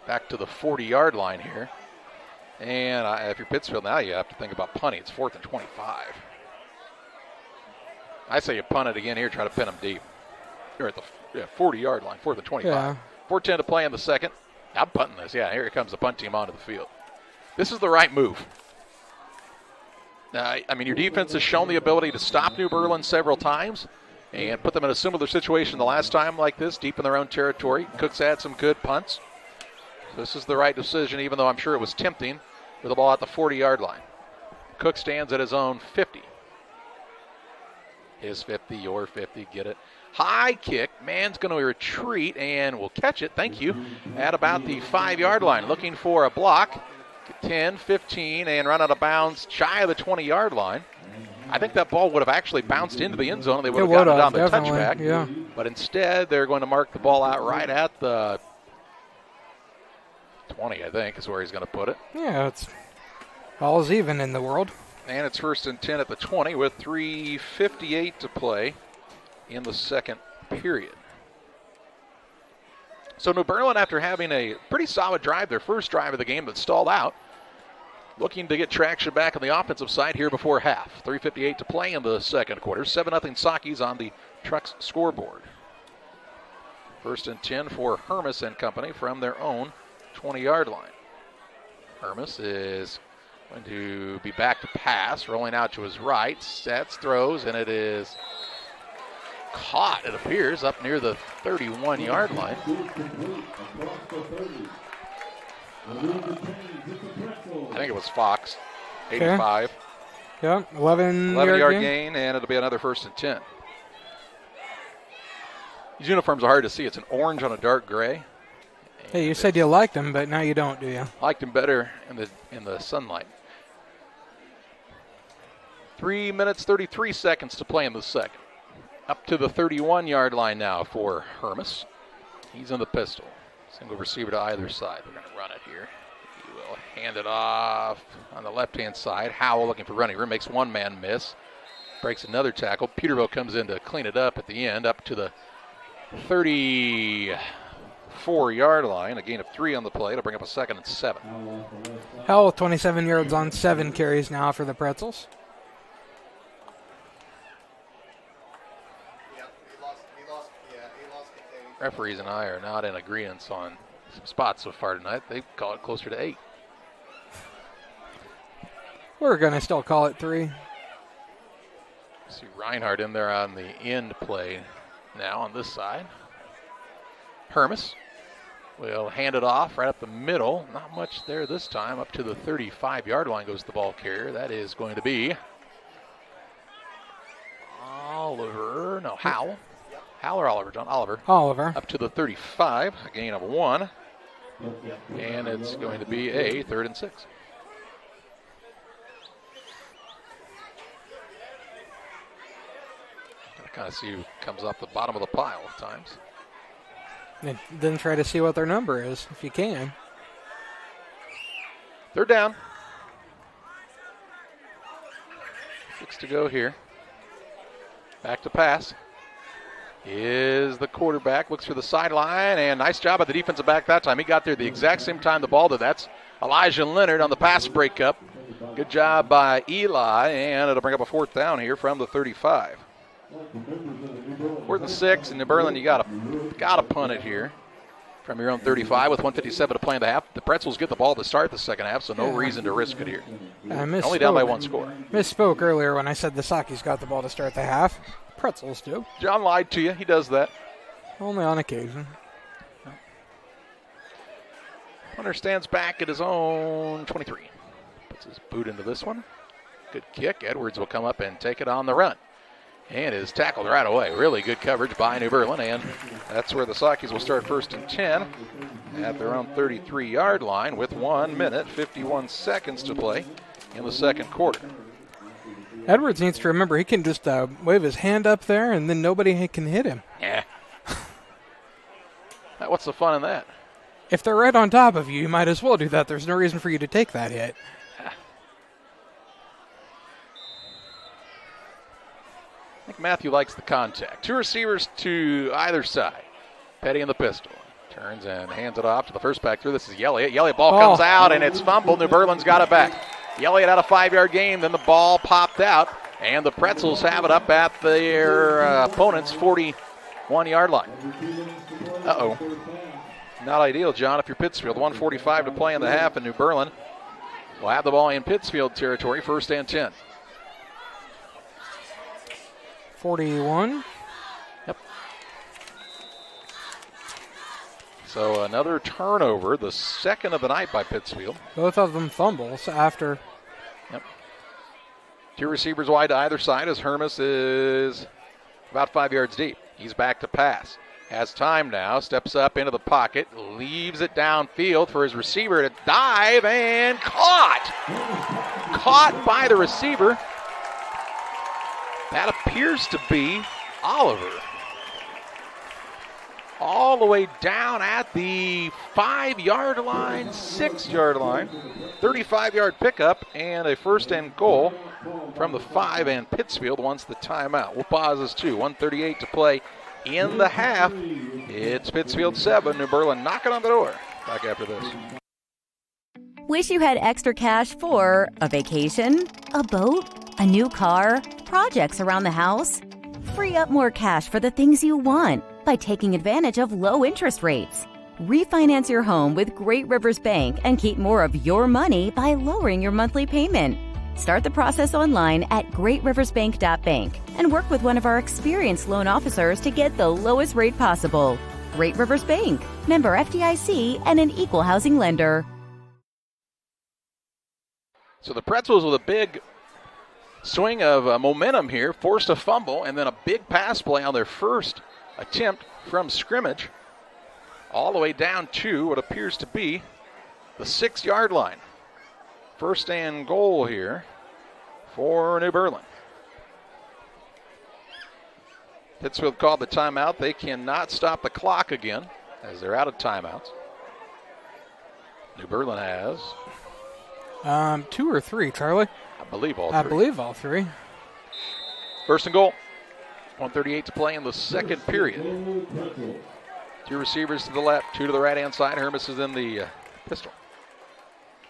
back to the 40-yard line here. And if you're Pittsfield now, you have to think about punting. It's 4th and 25. I say you punt it again here, try to pin them deep. You're at the 40-yard line, 4th and 25. Yeah. 4:10 to play in the second. I'm punting this. Yeah, here comes the punt team onto the field. This is the right move. Your defense has shown the ability to stop New Berlin several times and put them in a similar situation the last time like this, deep in their own territory. Cook's had some good punts. So this is the right decision, even though I'm sure it was tempting with the ball at the 40-yard line. Cook stands at his own 50. His 50, your 50, get it. High kick, man's going to retreat and will catch it, thank you, at about the 5-yard line. Looking for a block, 10, 15, and run out of bounds shy of the 20-yard line. I think that ball would have actually bounced into the end zone and they would have gotten it on the touchback. Yeah. But instead, they're going to mark the ball out right at the 20, I think, is where he's going to put it. Yeah, it's all's even in the world. And it's 1st and 10 at the 20 with 3:58 to play in the second period. So New Berlin, after having a pretty solid drive, their first drive of the game that stalled out, looking to get traction back on the offensive side here before half. 3:58 to play in the second quarter. 7-0 Saukees on the Trucks scoreboard. 1st and 10 for Hermes and company from their own 20-yard line. Hermes is going to be back to pass, rolling out to his right, sets, throws, and it is caught, it appears, up near the 31-yard line. I think it was Fox, 85. Okay. Yeah, 11-yard gain, and it'll be another 1st and 10. These uniforms are hard to see. It's an orange on a dark gray. Hey, you said you liked them, but now you don't, do you? Liked them better in the sunlight. 3 minutes, 33 seconds to play in the second. Up to the 31-yard line now for Hermes. He's in the pistol. Single receiver to either side. They're going to run it here. He will hand it off on the left-hand side. Howell looking for running room. Makes one man miss. Breaks another tackle. Peterbilt comes in to clean it up at the end. Up to the 34-yard line. A gain of 3 on the play to bring up a 2nd and 7. Howell, 27 yards on 7 carries now for the Pretzels. Referees and I are not in agreement on some spots so far tonight. They call it closer to 8. We're going to still call it 3. See Reinhardt in there on the end play now on this side. Hermes will hand it off right up the middle. Not much there this time. Up to the 35-yard line goes the ball carrier. That is going to be Howell. Howell or Oliver, John? Oliver. Up to the 35, a gain of 1. And it's going to be a 3rd and 6. Kind of see who comes off the bottom of the pile at times. And then try to see what their number is, if you can. They're down. 6 to go here. Back to pass. Is the quarterback, looks for the sideline, and nice job by the defensive back that time. He got there the exact same time the ball did. That's Elijah Leonard on the pass breakup. Good job by Eli, and it'll bring up a 4th down here from the 35. 4th and 6, and New Berlin, you gotta punt it here from your own 35 with 1:57 to play in the half. The Pretzels get the ball to start the second half, so no reason to risk it here. Only down by 1 score. Misspoke earlier when I said the Saukees got the ball to start the half. Pretzels do. John lied to you. He does that. Only on occasion. Hunter stands back at his own 23. Puts his boot into this one. Good kick. Edwards will come up and take it on the run. And is tackled right away. Really good coverage by New Berlin. And that's where the Saukees will start 1st and 10 at their own 33-yard line with 1 minute, 51 seconds to play in the second quarter. Edwards needs to remember he can just wave his hand up there and then nobody can hit him. Yeah. What's the fun in that? If they're right on top of you, you might as well do that. There's no reason for you to take that hit. I think Matthew likes the contact. 2 receivers to either side. Petty in the pistol. Turns and hands it off to the first back through. This is Yelliott. Yelliott ball comes out, and it's fumbled. New Berlin's got it back. Yelliott had a 5-yard gain, then the ball popped out, and the Pretzels have it up at their opponent's 41-yard line. Uh-oh. Not ideal, John, if you're Pittsfield. 1:45 to play in the half, and New Berlin will have the ball in Pittsfield territory, 1st and 10. 41. Yep. So another turnover, the second of the night by Pittsfield. Both of them fumbles after. Yep. 2 receivers wide to either side as Hermes is about 5 yards deep. He's back to pass. Has time now, steps up into the pocket, leaves it downfield for his receiver to dive, and caught! Caught by the receiver. That appears to be Oliver. All the way down at the 5-yard line, 6-yard line. 35-yard pickup and a 1st and goal from the 5, and Pittsfield wants the timeout. We'll pause this too. 1:38 to play in the half. It's Pittsfield 7, New Berlin knocking on the door. Back after this. Wish you had extra cash for a vacation, a boat, a new car, projects around the house? Free up more cash for the things you want by taking advantage of low interest rates. Refinance your home with Great Rivers Bank and keep more of your money by lowering your monthly payment. Start the process online at greatriversbank.bank and work with one of our experienced loan officers to get the lowest rate possible. Great Rivers Bank, member FDIC, and an equal housing lender. So the Pretzels with a big swing of momentum here, forced a fumble, and then a big pass play on their first attempt from scrimmage, all the way down to what appears to be the 6-yard line. 1st and goal here for New Berlin. Pittsfield called the timeout. They cannot stop the clock again as they're out of timeouts. New Berlin has 2 or 3, Charlie? I believe all 3. I believe all 3. 1st and goal. 1:38 to play in the second period. 2 receivers to the left, 2 to the right-hand side. Hermes is in the pistol.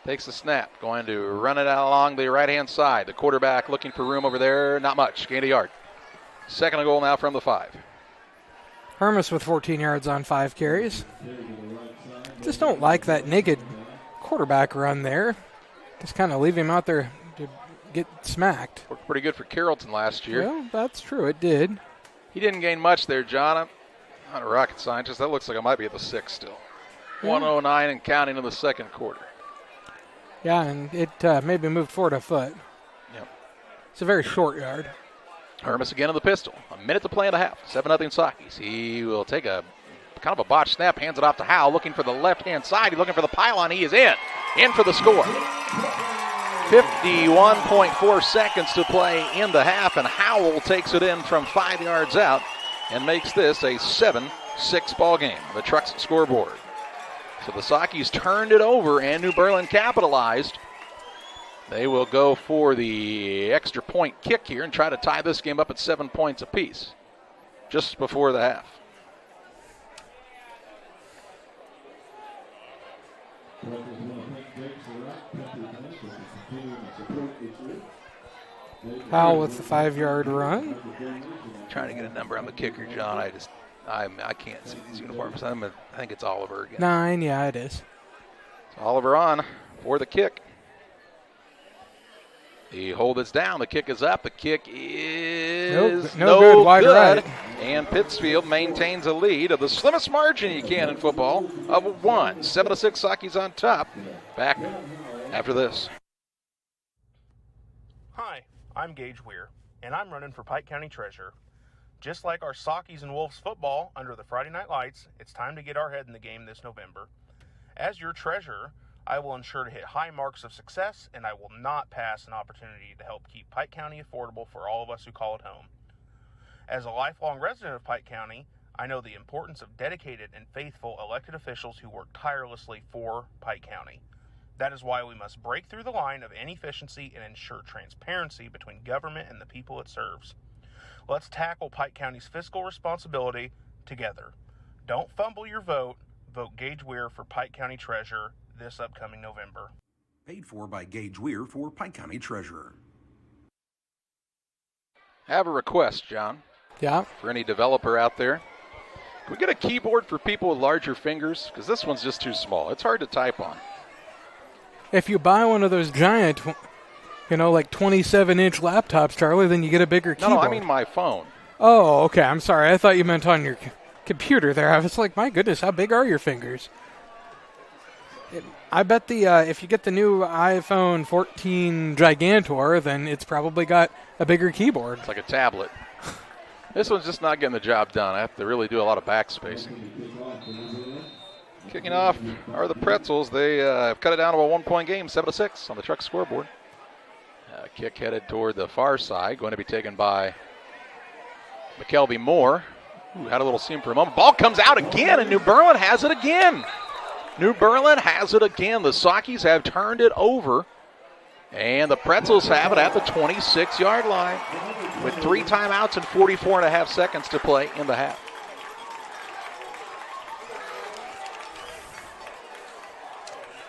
Takes the snap, going to run it out along the right-hand side. The quarterback looking for room over there, not much, gained a yard. 2nd and goal now from the 5. Hermes with 14 yards on 5 carries. Just don't like that naked quarterback run there. Just kind of leave him out there to get smacked. Worked pretty good for Carrollton last year. Well, that's true, it did. He didn't gain much there, John. I'm not a rocket scientist. That looks like it might be at the 6 still. Yeah. 1:09 and counting in the second quarter. Yeah, and it maybe moved forward a foot. Yep. It's a very short yard. Hermes again in the pistol. A minute to play in the half. 7-0 Saukees. He will take a kind of a botched snap, hands it off to Howe, looking for the left-hand side. He's looking for the pylon. He is in for the score. 51.4 seconds to play in the half, and Howell takes it in from 5 yards out and makes this a 7-6 ball game. The Trucks scoreboard. So the Saukees turned it over, and New Berlin capitalized. They will go for the extra point kick here and try to tie this game up at 7 points apiece just before the half. Howell with the 5-yard run. Trying to get a number on the kicker, John. I can't see these uniforms. I think it's Oliver again. 9, yeah, it is. So Oliver on for the kick. The hold is down. The kick is up. The kick is no good. Wide right. And Pittsfield maintains a lead of the slimmest margin you can in football of 1. 7-6 Saukees on top. Back after this. Hi, I'm Gage Weir, and I'm running for Pike County Treasurer. Just like our Saukees and Wolves football under the Friday Night Lights, it's time to get our head in the game this November. As your treasurer, I will ensure to hit high marks of success, and I will not pass an opportunity to help keep Pike County affordable for all of us who call it home. As a lifelong resident of Pike County, I know the importance of dedicated and faithful elected officials who work tirelessly for Pike County. That is why we must break through the line of inefficiency and ensure transparency between government and the people it serves. Let's tackle Pike County's fiscal responsibility together. Don't fumble your vote. Vote Gage Weir for Pike County Treasurer this upcoming November. Paid for by Gage Weir for Pike County Treasurer. I have a request, John. Yeah. For any developer out there. Can we get a keyboard for people with larger fingers? Because this one's just too small. It's hard to type on. If you buy one of those giant, like 27-inch laptops, Charlie, then you get a bigger keyboard. No, I mean my phone. Oh, okay. I'm sorry. I thought you meant on your computer there. I was like, my goodness, how big are your fingers? I bet if you get the new iPhone 14 Gigantor, then it's probably got a bigger keyboard. It's like a tablet. This one's just not getting the job done. I have to really do a lot of backspacing. Kicking off are the Pretzels. They have cut it down to a 1-point game, 7-6 on the Truck scoreboard. Kick headed toward the far side, going to be taken by McKelvey Moore, who had a little seam for a moment. Ball comes out again, and New Berlin has it again. New Berlin has it again. The Saukees have turned it over, and the Pretzels have it at the 26-yard line with 3 timeouts and 44.5 seconds to play in the half.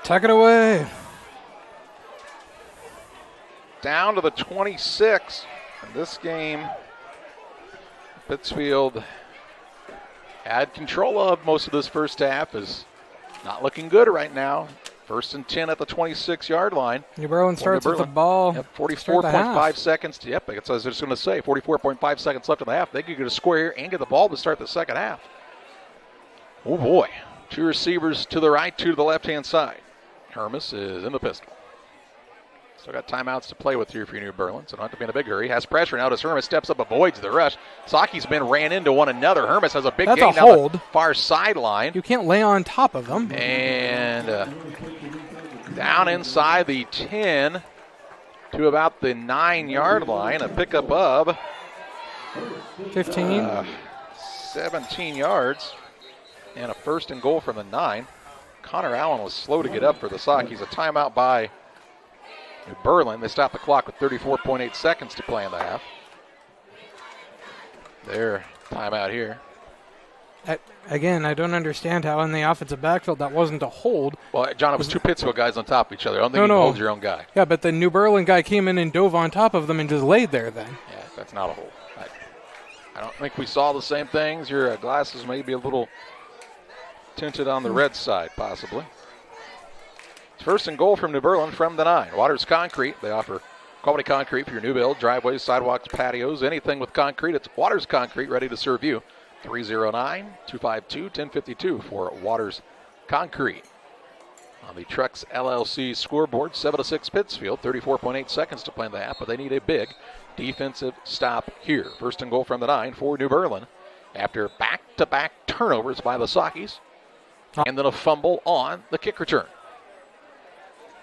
Tuck it away. Down to the 26. In this game, Pittsfield had control of most of this first half. Is not looking good right now. 1st and 10 at the 26-yard line. New Berlin starts with the ball. Yep, 44.5 seconds. Yep, that's what I was just going to say. 44.5 seconds left in the half. They could get a square here and get the ball to start the second half. Oh, boy. 2 receivers to the right, 2 to the left-hand side. Hermes is in the pistol. Still got timeouts to play with here for New Berlin, so don't have to be in a big hurry. Has pressure now as Hermes steps up, avoids the rush. Saukees men ran into one another. Hermes has a big gain down the far sideline. You can't lay on top of them. And down inside the 10 to about the 9-yard line. A pickup of 15. 17 yards. And a 1st and goal from the 9. Connor Allen was slow to get up for the Saukees. A timeout by New Berlin. They stopped the clock with 34.8 seconds to play in the half. Their timeout here. Again, I don't understand how in the offensive backfield that wasn't a hold. Well, John, it was 2 Pittsfield guys on top of each other. I don't think you can hold your own guy. Yeah, but the New Berlin guy came in and dove on top of them and just laid there then. Yeah, that's not a hold. I don't think we saw the same things. Your glasses may be a little tinted on the red side, possibly. It's 1st and goal from New Berlin from the 9. Waters Concrete. They offer quality concrete for your new build, driveways, sidewalks, patios, anything with concrete. It's Waters Concrete, ready to serve you. 309-252-1052 for Waters Concrete. On the Trucks LLC scoreboard, 7-6 Pittsfield, 34.8 seconds to play in the half, but they need a big defensive stop here. 1st and goal from the 9 for New Berlin after back-to-back turnovers by the Saukees, and then a fumble on the kick return.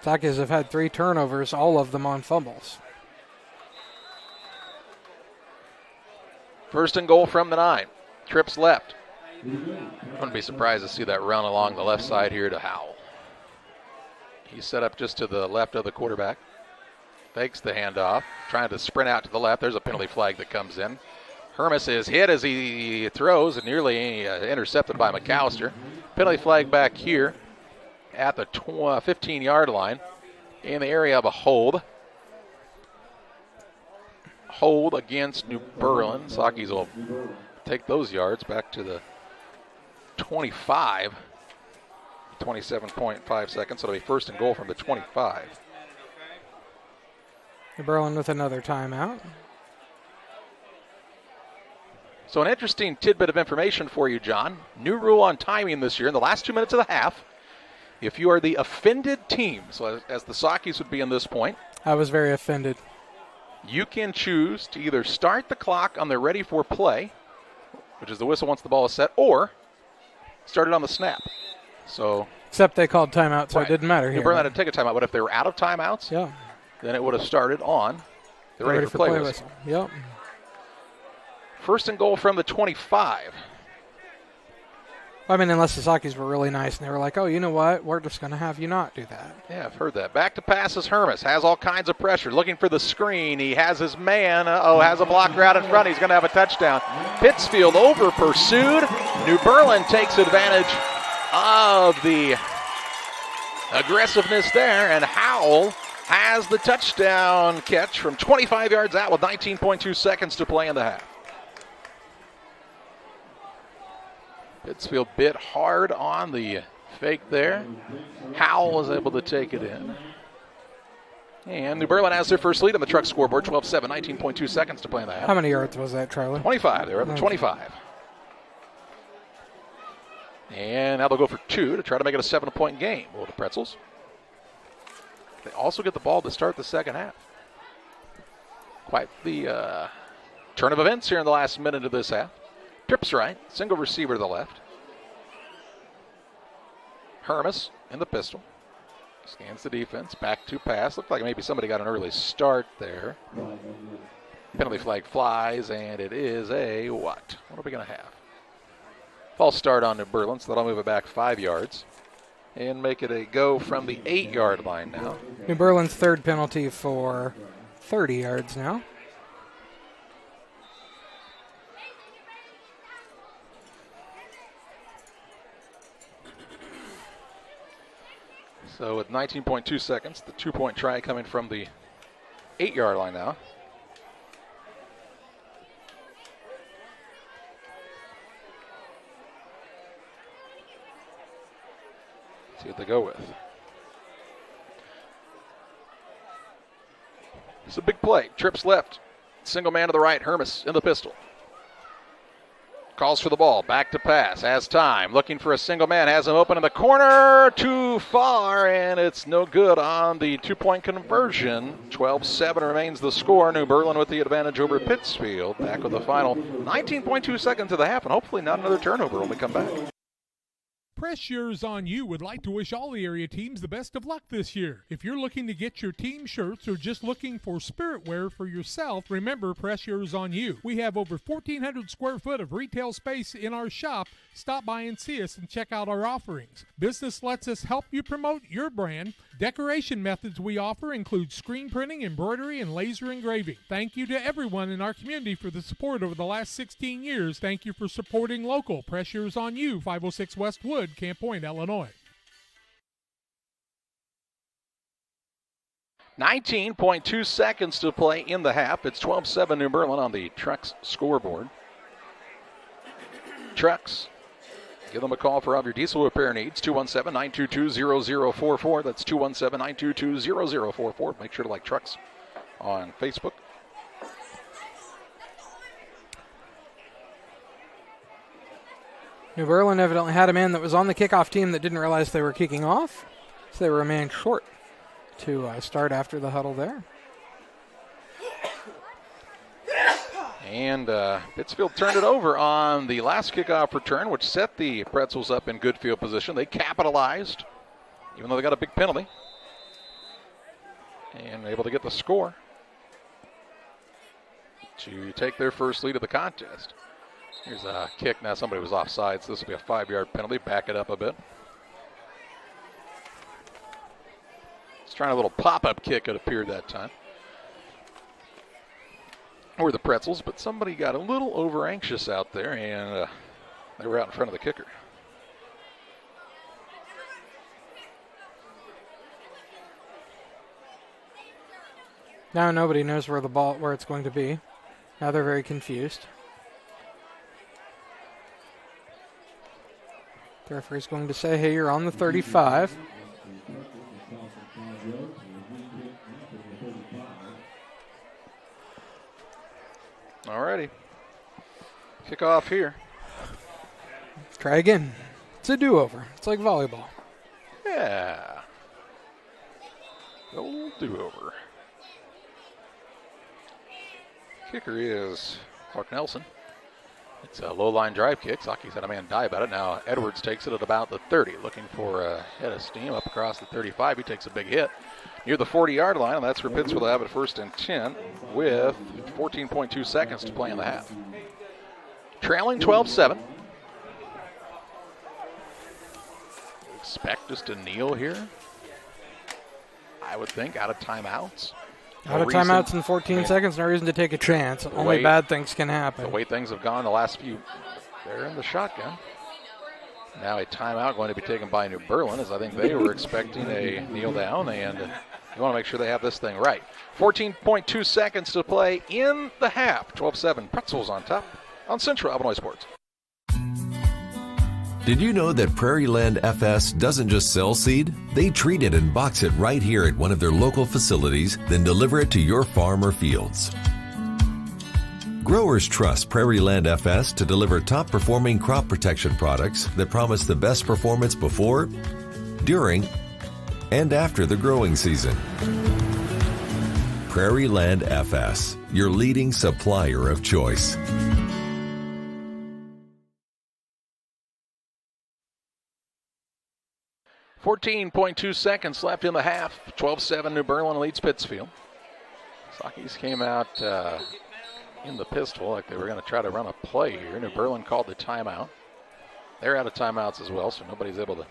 Saukees have had 3 turnovers, all of them on fumbles. First and goal from the 9. Trips left. I wouldn't be surprised to see that run along the left side here to Howell. He's set up just to the left of the quarterback. Fakes the handoff, trying to sprint out to the left. There's a penalty flag that comes in. Hermes is hit as he throws and nearly intercepted by McAllister. Penalty flag back here at the 15-yard line in the area of a hold. Hold against New Berlin. Saukees will take those yards back to the 25. 27.5 seconds, so it'll be first and goal from the 25. Berlin with another timeout. So an interesting tidbit of information for you, John. New rule on timing this year in the last 2 minutes of the half. If you are the offended team, so as the Saukees would be in this point. I was very offended. You can choose to either start the clock on the ready for play, which is the whistle once the ball is set, or start it on the snap. So, except they called timeout, so right. It didn't matter here. New Berlin had to take a timeout, but if they were out of timeouts, yeah, then it would have started on the ready for play whistle. Yep. First and goal from the 25. I mean, unless the Saukees were really nice and they were like, oh, you know what? We're just going to have you not do that. Yeah, I've heard that. Back to passes. Hermes has all kinds of pressure. Looking for the screen. He has his man. Has a blocker out in front. He's going to have a touchdown. Pittsfield over pursued. New Berlin takes advantage of the aggressiveness there, and Howell has the touchdown catch from 25 yards out with 19.2 seconds to play in the half. Pittsfield bit hard on the fake there. Howell was able to take it in. And New Berlin has their first lead on the Truck scoreboard, 12-7, 19.2 seconds to play in the half. How many yards was that, Charlie? 25. They were up at 25. And now they'll go for 2 to try to make it a 7-point game. Well, the Pretzels. They also get the ball to start the second half. Quite the turn of events here in the last minute of this half. Trips right, single receiver to the left. Hermes in the pistol. Scans the defense, back to pass. Looked like maybe somebody got an early start there. Penalty flag flies, and it is a what? What are we going to have? False start on New Berlin, so that'll move it back 5 yards. And make it a go from the 8-yard line now. New Berlin's third penalty for 30 yards now. So with 19.2 seconds, the 2-point try coming from the 8-yard line now. See what they go with. It's a big play. Trips left. Single man to the right. Hermes in the pistol. Calls for the ball. Back to pass. Has time. Looking for a single man. Has him open in the corner. Too far, and it's no good on the 2-point conversion. 12-7 remains the score. New Berlin with the advantage over Pittsfield. Back with the final 19.2 seconds of the half, and hopefully not another turnover when we come back. Press Yours On You would like to wish all the area teams the best of luck this year. If you're looking to get your team shirts or just looking for spirit wear for yourself, remember Press Yours On You. We have over 1,400 square foot of retail space in our shop. Stop by and see us and check out our offerings. Business lets us help you promote your brand. Decoration methods we offer include screen printing, embroidery, and laser engraving. Thank you to everyone in our community for the support over the last 16 years. Thank you for supporting local. Press Yours On You, 506 West Wood, Camp Point, Illinois. 19.2 seconds to play in the half. It's 12-7 New Berlin on the Trucks scoreboard. Trucks, give them a call for all of your diesel repair needs. 217-922-0044. That's 217-922-0044. Make sure to like Trucks on Facebook. New Berlin evidently had a man that was on the kickoff team that didn't realize they were kicking off, so they were a man short to start after the huddle there. And Pittsfield turned it over on the last kickoff return, which set the Pretzels up in good field position. They capitalized, even though they got a big penalty. and able to get the score to take their first lead of the contest. Here's a kick. Now somebody was offside, so this will be a 5-yard penalty. Back it up a bit. He's trying a little pop-up kick, it appeared that time. Or the Pretzels, but somebody got a little over-anxious out there, and they were out in front of the kicker. Now nobody knows where it's going to be. Now they're very confused. The referee's going to say, hey, you're on the 35. Alrighty. Kickoff here. Try again. It's a do-over. It's like volleyball. Yeah. Old do-over. Kicker is Clark Nelson. It's a low-line drive kick. Saukees had a man die about it. Now Edwards takes it at about the 30, looking for a head of steam up across the 35. He takes a big hit near the 40-yard line, and that's where Pittsfield will have it 1st and 10 with 14.2 seconds to play in the half. Trailing 12-7. Expect us to kneel here, I would think, out of timeouts. Out of timeouts in 14 seconds, no reason to take a chance. Only bad things can happen. The way things have gone the last few, they're in the shotgun. Now a timeout going to be taken by New Berlin, as I think they were expecting a kneel down, and you want to make sure they have this thing right. 14.2 seconds to play in the half. 12-7, Pretzels on top on Central Illinois Sports. Did you know that Prairie Land FS doesn't just sell seed? They treat it and box it right here at one of their local facilities, then deliver it to your farm or fields. Growers trust Prairie Land FS to deliver top-performing crop protection products that promise the best performance before, during, and after the growing season. Prairie Land FS, your leading supplier of choice. 14.2 seconds left in the half. 12-7, New Berlin leads Pittsfield. Saukees came out in the pistol like they were going to try to run a play here. New Berlin called the timeout. They're out of timeouts as well, so nobody's able to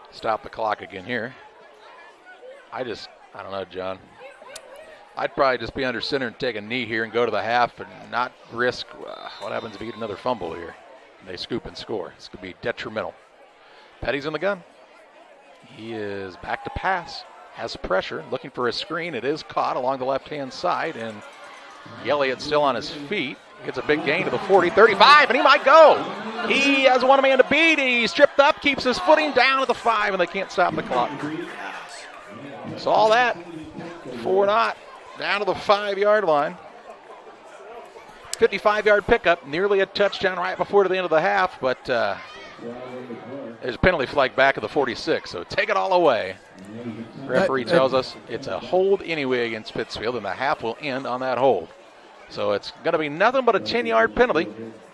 stop the clock again here. I don't know, John. I'd probably just be under center and take a knee here and go to the half and not risk what happens if you get another fumble here. And they scoop and score. This could be detrimental. Petty's in the gun. He is back to pass, has pressure, looking for a screen. It is caught along the left-hand side, and Elliott still on his feet. Gets a big gain to the 40, 35, and he might go. He has one man to beat. He's tripped up, keeps his footing down at the 5, and they can't stop the clock. Saw that. 4-0, down to the 5-yard line. 55-yard pickup, nearly a touchdown right before the end of the half, but there's a penalty flag back at the 46, so take it all away. Referee tells us it's a hold anyway against Pittsfield, and the half will end on that hold. So it's going to be nothing but a 10-yard penalty,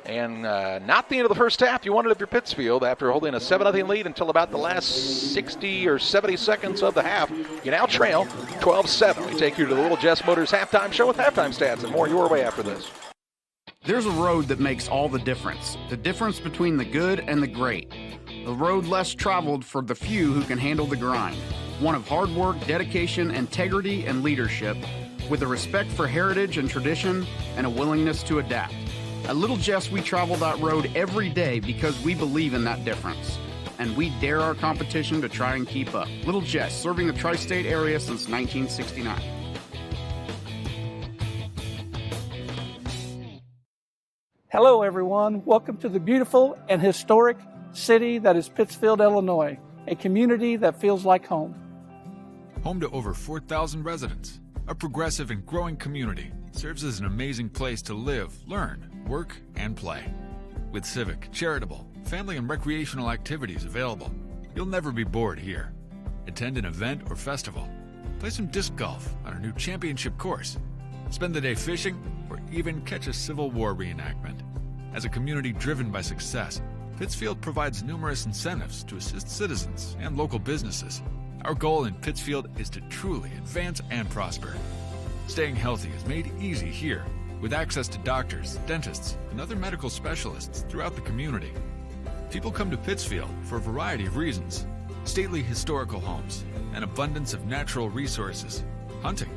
and not the end of the first half. You want it if you're Pittsfield after holding a 7-0 lead until about the last 60 or 70 seconds of the half. You now trail 12-7. We take you to the Little Jess Motors halftime show with halftime stats and more your way after this. There's a road that makes all the difference between the good and the great. A road less traveled for the few who can handle the grind. One of hard work, dedication, integrity, and leadership, with a respect for heritage and tradition and a willingness to adapt. At Little Jess, we travel that road every day because we believe in that difference. And we dare our competition to try and keep up. Little Jess, serving the tri-state area since 1969. Hello, everyone. Welcome to the beautiful and historic city that is Pittsfield, Illinois, a community that feels like home. Home to over 4,000 residents, a progressive and growing community, serves as an amazing place to live, learn, work, and play. With civic, charitable, family, and recreational activities available, you'll never be bored here. Attend an event or festival. Play some disc golf on our new championship course. Spend the day fishing, or even catch a Civil War reenactment. As a community driven by success, Pittsfield provides numerous incentives to assist citizens and local businesses. Our goal in Pittsfield is to truly advance and prosper. Staying healthy is made easy here, with access to doctors, dentists, and other medical specialists throughout the community. People come to Pittsfield for a variety of reasons: stately historical homes, an abundance of natural resources, hunting,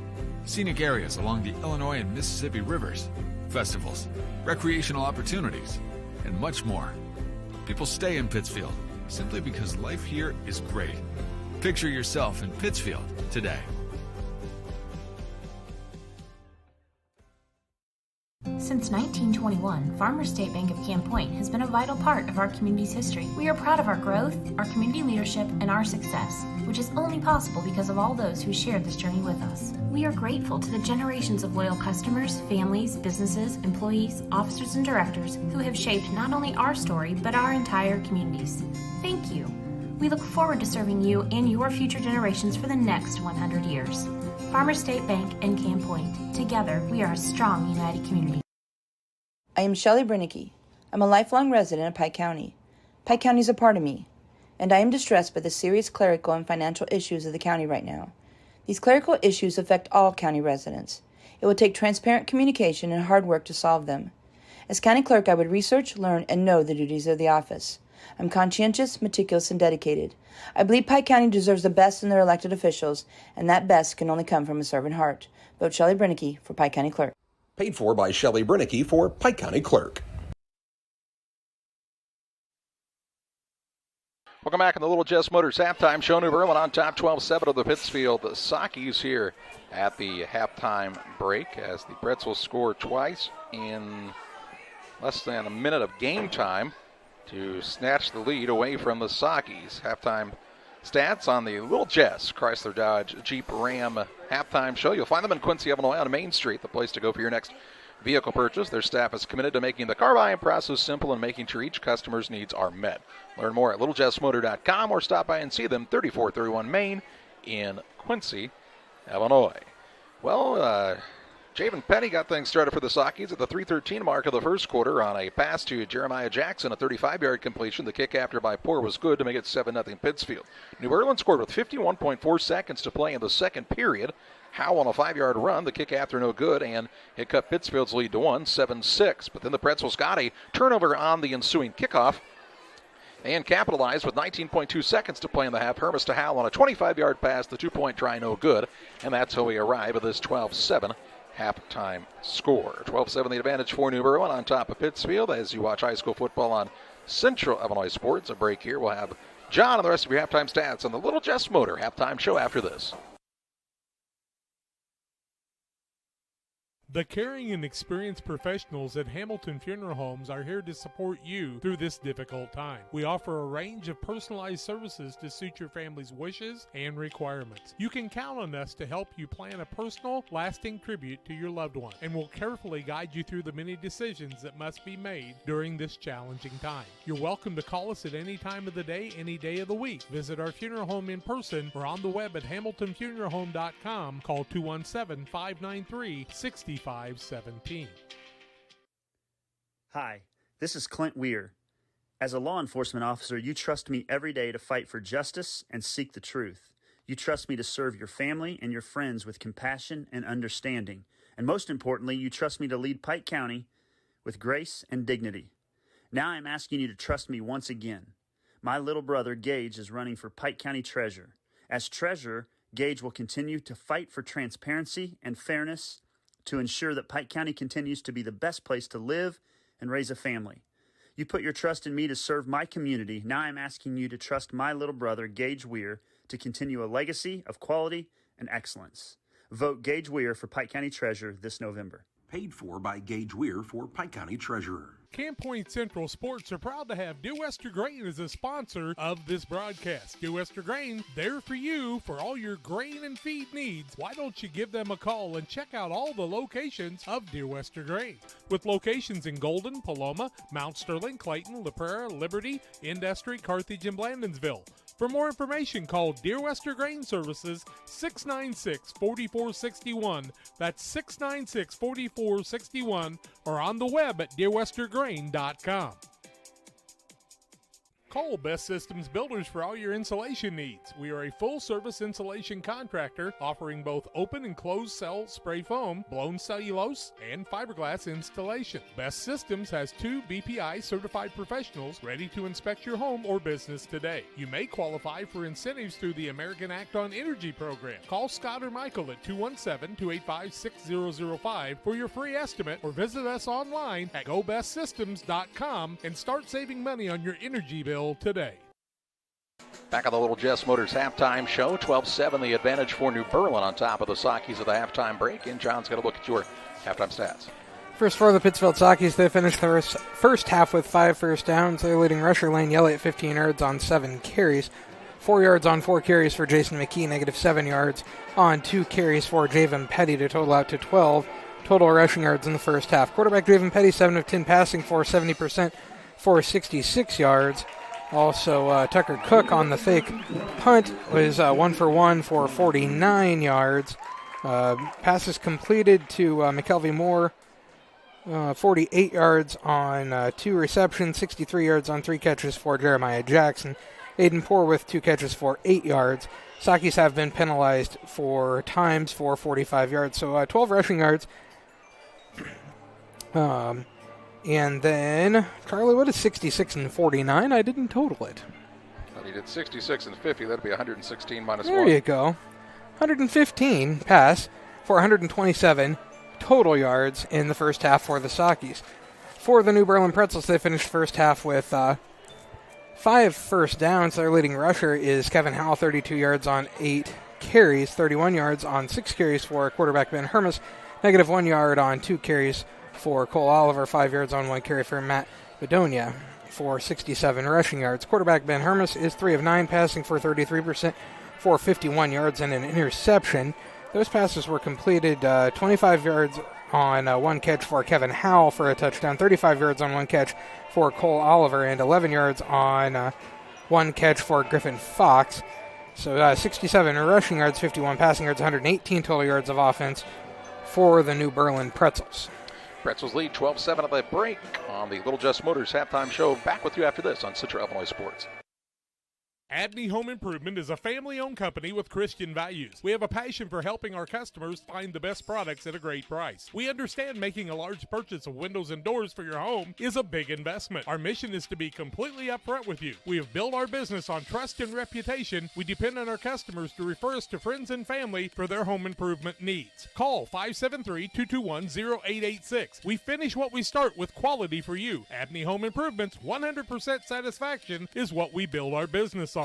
scenic areas along the Illinois and Mississippi rivers, festivals, recreational opportunities, and much more. People stay in Pittsfield simply because life here is great. Picture yourself in Pittsfield today. Since 1921, Farmers State Bank of Camp Point has been a vital part of our community's history. We are proud of our growth, our community leadership, and our success, which is only possible because of all those who shared this journey with us. We are grateful to the generations of loyal customers, families, businesses, employees, officers, and directors who have shaped not only our story, but our entire communities. Thank you. We look forward to serving you and your future generations for the next 100 years. Farmers State Bank and Camp Point. Together, we are a strong, united community. I am Shelley Brinicke. I'm a lifelong resident of Pike County. Pike County is a part of me, and I am distressed by the serious clerical and financial issues of the county right now. These clerical issues affect all county residents. It will take transparent communication and hard work to solve them. As county clerk, I would research, learn, and know the duties of the office. I'm conscientious, meticulous, and dedicated. I believe Pike County deserves the best in their elected officials, and that best can only come from a servant heart. Vote Shelley Brinicke for Pike County Clerk. Paid for by Shelley Brinicke for Pike County Clerk. Welcome back in the Little Jess Motors halftime show. New Berlin on top, 12-7 of the Pittsfield Saukees here at the halftime break as the Pretzels score twice in less than a minute of game time to snatch the lead away from the Saukees. Halftime stats on the Little Jess Chrysler Dodge Jeep Ram halftime show. You'll find them in Quincy, Illinois on Main Street, the place to go for your next vehicle purchase. Their staff is committed to making the car buying process simple and making sure each customer's needs are met. Learn more at littlejessmotor.com or stop by and see them 3431 Main in Quincy, Illinois. Well, Javen Petty got things started for the Saukees at the 3:13 mark of the first quarter on a pass to Jeremiah Jackson, a 35-yard completion. The kick after by Poor was good to make it 7-0 Pittsfield. New Berlin scored with 51.4 seconds to play in the second period. Howe on a 5-yard run, the kick after no good, and it cut Pittsfield's lead to 7-6. But then the Pretzels got a turnover on the ensuing kickoff and capitalized with 19.2 seconds to play in the half. Hermes to Howe on a 25-yard pass, the 2-point try no good, and that's how we arrive at this 12-7 halftime score. 12-7 the advantage for New Berlin on top of Pittsfield as you watch high school football on Central Illinois Sports. A break here. We'll have John and the rest of your halftime stats on the Little Jess Motor halftime show after this. The caring and experienced professionals at Hamilton Funeral Homes are here to support you through this difficult time. We offer a range of personalized services to suit your family's wishes and requirements. You can count on us to help you plan a personal, lasting tribute to your loved one, and we'll carefully guide you through the many decisions that must be made during this challenging time. You're welcome to call us at any time of the day, any day of the week. Visit our funeral home in person or on the web at hamiltonfuneralhome.com. Call 217-593-6517. Hi, this is Clint Weir. As a law enforcement officer, you trust me every day to fight for justice and seek the truth. You trust me to serve your family and your friends with compassion and understanding. And most importantly, you trust me to lead Pike County with grace and dignity. Now I'm asking you to trust me once again. My little brother, Gage, is running for Pike County Treasurer. As Treasurer, Gage will continue to fight for transparency and fairness to ensure that Pike County continues to be the best place to live and raise a family. You put your trust in me to serve my community. Now I'm asking you to trust my little brother, Gage Weir, to continue a legacy of quality and excellence. Vote Gage Weir for Pike County Treasurer this November. Paid for by Gage Weir for Pike County Treasurer. Camp Point Central Sports are proud to have Dear Wester Grain as a sponsor of this broadcast. Dear Wester Grain, there for you for all your grain and feed needs. Why don't you give them a call and check out all the locations of Dear Wester Grain? With locations in Golden, Paloma, Mount Sterling, Clayton, La Prairie, Liberty, Industry, Carthage, and Blandonsville. For more information, call Dear Wester Grain Services 696-4461. That's 696-4461 or on the web at dearwestergrain.com. Call Best Systems Builders for all your insulation needs. We are a full-service insulation contractor offering both open and closed cell spray foam, blown cellulose, and fiberglass installation. Best Systems has 2 BPI certified professionals ready to inspect your home or business today. You may qualify for incentives through the American Act on Energy program. Call Scott or Michael at 217-285-6005 for your free estimate, or visit us online at gobestsystems.com and start saving money on your energy bill today. Back on the Little Jess Motors halftime show, 12-7 the advantage for New Berlin on top of the Saukees at the halftime break. And John's going to look at your halftime stats. First for the Pittsfield Saukees, they finished the first half with 5 first downs. Their leading rusher, Lane Elliott, 15 yards on 7 carries. 4 yards on 4 carries for Jason McKee, negative 7 yards on 2 carries for Javen Petty to total out to 12 total rushing yards in the first half. Quarterback Javen Petty, 7 of 10 passing for 70% for 66 yards. Also, Tucker Cook on the fake punt was 1 for 1 for 49 yards. Passes completed to McKelvey Moore, 48 yards on 2 receptions, 63 yards on 3 catches for Jeremiah Jackson. Aiden Poore with 2 catches for 8 yards. Saukees have been penalized 4 times for 45 yards, so 12 rushing yards. And then, Charlie, what is 66 and 49? I didn't total it. Well, he did 66 and 50. That'd be 116 minus 1. There you go. 115 pass for 127 total yards in the first half for the Saukees. For the New Berlin Pretzels, they finished first half with 5 first downs. Their leading rusher is Kevin Howell, 32 yards on 8 carries, 31 yards on 6 carries for quarterback Ben Hermas, negative 1 yard on 2 carries for Cole Oliver, 5 yards on 1 carry for Matt Bedonia for 67 rushing yards. Quarterback Ben Hermas is 3 of 9 passing for 33% for 51 yards and an interception. Those passes were completed 25 yards on 1 catch for Kevin Howell for a touchdown, 35 yards on 1 catch for Cole Oliver, and 11 yards on 1 catch for Griffin Fox. So 67 rushing yards, 51 passing yards, 118 total yards of offense for the New Berlin Pretzels. Pretzels lead 12-7 at the break on the Little Jess Motors halftime show. Back with you after this on Central Illinois Sports. Abney Home Improvement is a family-owned company with Christian values. We have a passion for helping our customers find the best products at a great price. We understand making a large purchase of windows and doors for your home is a big investment. Our mission is to be completely upfront with you. We have built our business on trust and reputation. We depend on our customers to refer us to friends and family for their home improvement needs. Call 573-221-0886. We finish what we start with quality for you. Abney Home Improvement's 100% satisfaction is what we build our business on.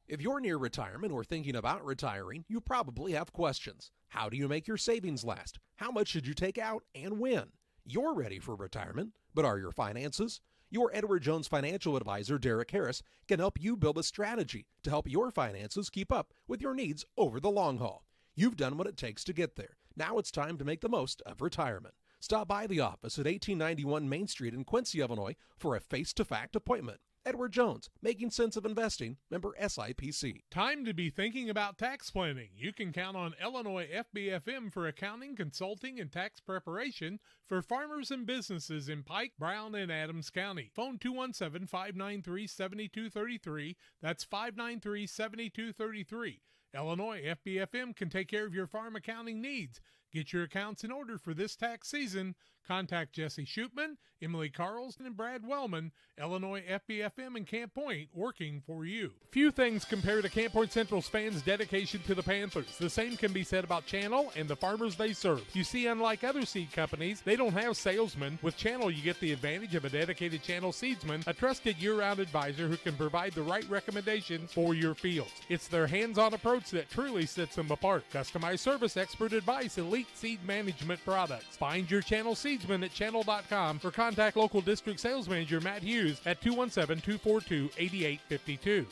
If you're near retirement or thinking about retiring, you probably have questions. How do you make your savings last? How much should you take out and when? You're ready for retirement, but are your finances? Your Edward Jones financial advisor, Derek Harris, can help you build a strategy to help your finances keep up with your needs over the long haul. You've done what it takes to get there. Now it's time to make the most of retirement. Stop by the office at 1891 Main Street in Quincy, Illinois for a face-to-fact appointment. Edward Jones, Making Sense of Investing, member SIPC. Time to be thinking about tax planning. You can count on Illinois FBFM for accounting, consulting, and tax preparation for farmers and businesses in Pike, Brown, and Adams County. Phone 217-593-7233. That's 593-7233. Illinois FBFM can take care of your farm accounting needs. Get your accounts in order for this tax season. Contact Jesse Shootman, Emily Carlson, and Brad Wellman, Illinois FBFM in Camp Point, working for you. Few things compare to Camp Point Central's fans' dedication to the Panthers. The same can be said about Channel and the farmers they serve. You see, unlike other seed companies, they don't have salesmen. With Channel, you get the advantage of a dedicated Channel seedsman, a trusted year-round advisor who can provide the right recommendations for your fields. It's their hands-on approach that truly sets them apart. Customized service, expert advice, elite seed management products. Find your Channel seedsman at channel.com or contact local district sales manager Matt Hughes at 217-242-8852.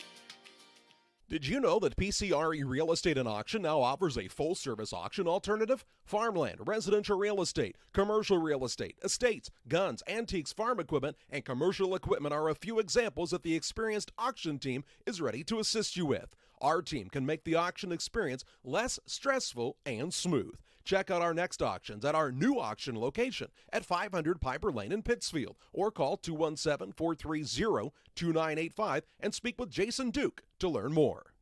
Did you know that PCRE Real Estate and Auction now offers a full-service auction alternative? Farmland, residential real estate, commercial real estate, estates, guns, antiques, farm equipment, and commercial equipment are a few examples that the experienced auction team is ready to assist you with. Our team can make the auction experience less stressful and smooth. Check out our next auctions at our new auction location at 500 Piper Lane in Pittsfield, or call 217-430-2985 and speak with Jason Duke to learn more.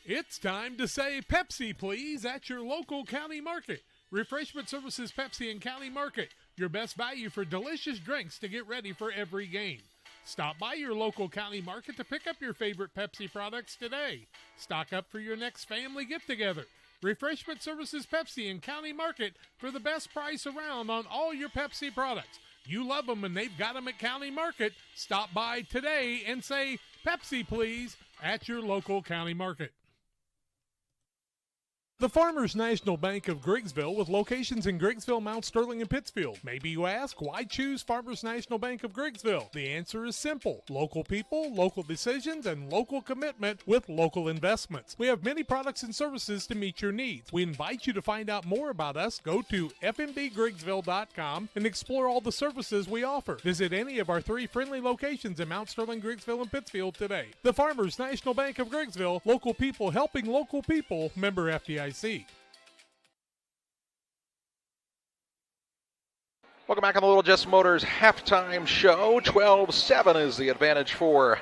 It's time to say Pepsi, please, at your local county market. Refreshment Services Pepsi and County Market, your best value for delicious drinks to get ready for every game. Stop by your local county market to pick up your favorite Pepsi products today. Stock up for your next family get-together. Refreshment Services Pepsi and County Market for the best price around on all your Pepsi products. You love them and they've got them at County Market. Stop by today and say Pepsi, please, at your local county market. The Farmers National Bank of Griggsville, with locations in Griggsville, Mount Sterling, and Pittsfield. Maybe you ask, why choose Farmers National Bank of Griggsville? The answer is simple. Local people, local decisions, and local commitment with local investments. We have many products and services to meet your needs. We invite you to find out more about us. Go to fmbgriggsville.com and explore all the services we offer. Visit any of our 3 friendly locations in Mount Sterling, Griggsville, and Pittsfield today. The Farmers National Bank of Griggsville, local people helping local people, member FDIC. Welcome back on the Little Jess Motors halftime show. 12-7 is the advantage for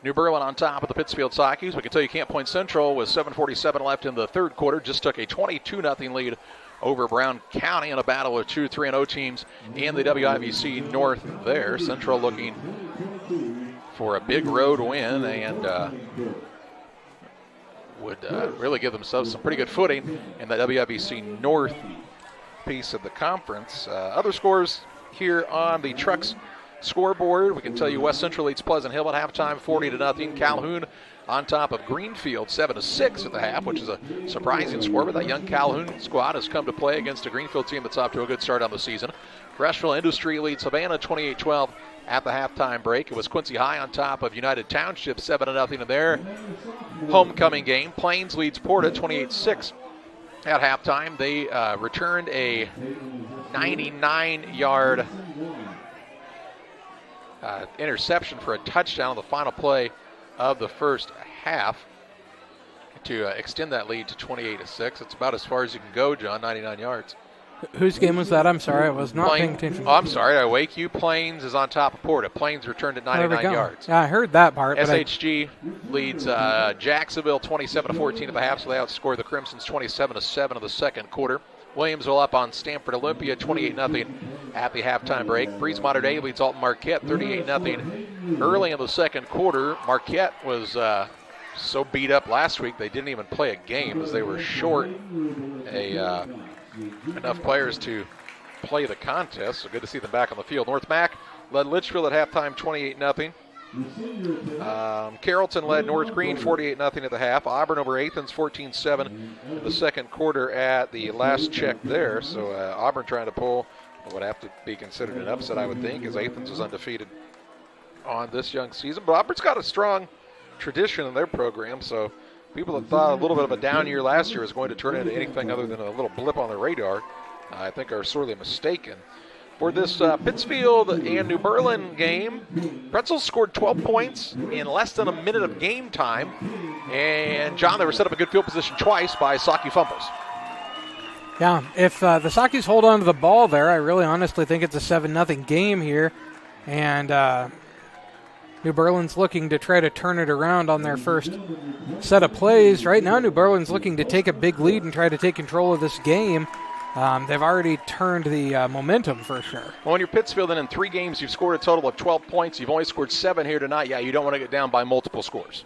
New Berlin on top of the Pittsfield Saukees. We can tell you Camp Point Central, with 7:47 left in the third quarter, just took a 22-0 lead over Brown County in a battle of 2 3-0 teams in the WIVC North there. Central looking for a big road win and would really give themselves some pretty good footing in the WIVC North piece of the conference. Other scores here on the Trucks scoreboard. We can tell you West Central leads Pleasant Hill at halftime, 40-0. Calhoun on top of Greenfield, 7-6 at the half, which is a surprising score. But that young Calhoun squad has come to play against a Greenfield team that's off to a good start on the season. Greshville Industry leads Savannah 28-12 at the halftime break. It was Quincy High on top of United Township, 7-0 in their homecoming game. Plains leads Porta 28-6 at halftime. They returned a 99-yard interception for a touchdown on the final play of the first half to extend that lead to 28-6. It's about as far as you can go, John, 99 yards. Whose game was that? I'm sorry, I was not paying attention. Oh, I'm sorry, I wake you. Plains is on top of Porta. Plains returned at 99 yards. Yeah, I heard that part. SHG leads Jacksonville 27-14 at the half, so they outscored the Crimsons 27-7 in the second quarter. Williamsville up on Stanford Olympia 28-0 at the halftime break. Breeze Mater Dei leads Alton Marquette 38-0 early in the second quarter. Marquette was so beat up last week they didn't even play a game as they were short enough players to play the contest. So good to see them back on the field. North Mac led Litchfield at halftime 28-0. Carrollton led North Green 48-0 at the half. Auburn over Athens 14-7 in the second quarter at the last check there. So Auburn trying to pull what would have to be considered an upset, I would think, as Athens is undefeated on this young season. But Auburn's got a strong tradition in their program, so people that thought a little bit of a down year last year was going to turn into anything other than a little blip on the radar, I think are sorely mistaken. For this Pittsfield and New Berlin game, Pretzels scored 12 points in less than a minute of game time. And, John, they were set up a good field position twice by Saukee fumbles. Yeah, if the Saukees hold on to the ball there, I really honestly think it's a 7-0 game here. And New Berlin's looking to try to turn it around on their first set of plays. Right now, New Berlin's looking to take a big lead and try to take control of this game. They've already turned the momentum for sure. Well, when you're Pittsfield and in 3 games you've scored a total of 12 points, you've only scored 7 here tonight. Yeah, you don't want to get down by multiple scores.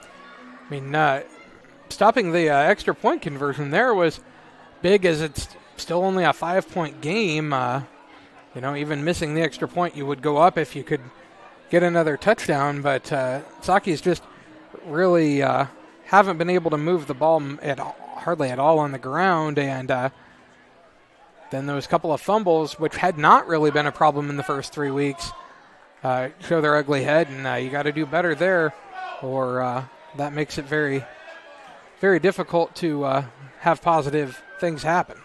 I mean, stopping the extra point conversion there was big, as it's still only a 5-point game. Even missing the extra point, you would go up if you could get another touchdown. But Saukees just really haven't been able to move the ball hardly at all on the ground. And then those couple of fumbles, which had not really been a problem in the first 3 weeks, show their ugly head, and you got to do better there, or that makes it very, very difficult to have positive things happen.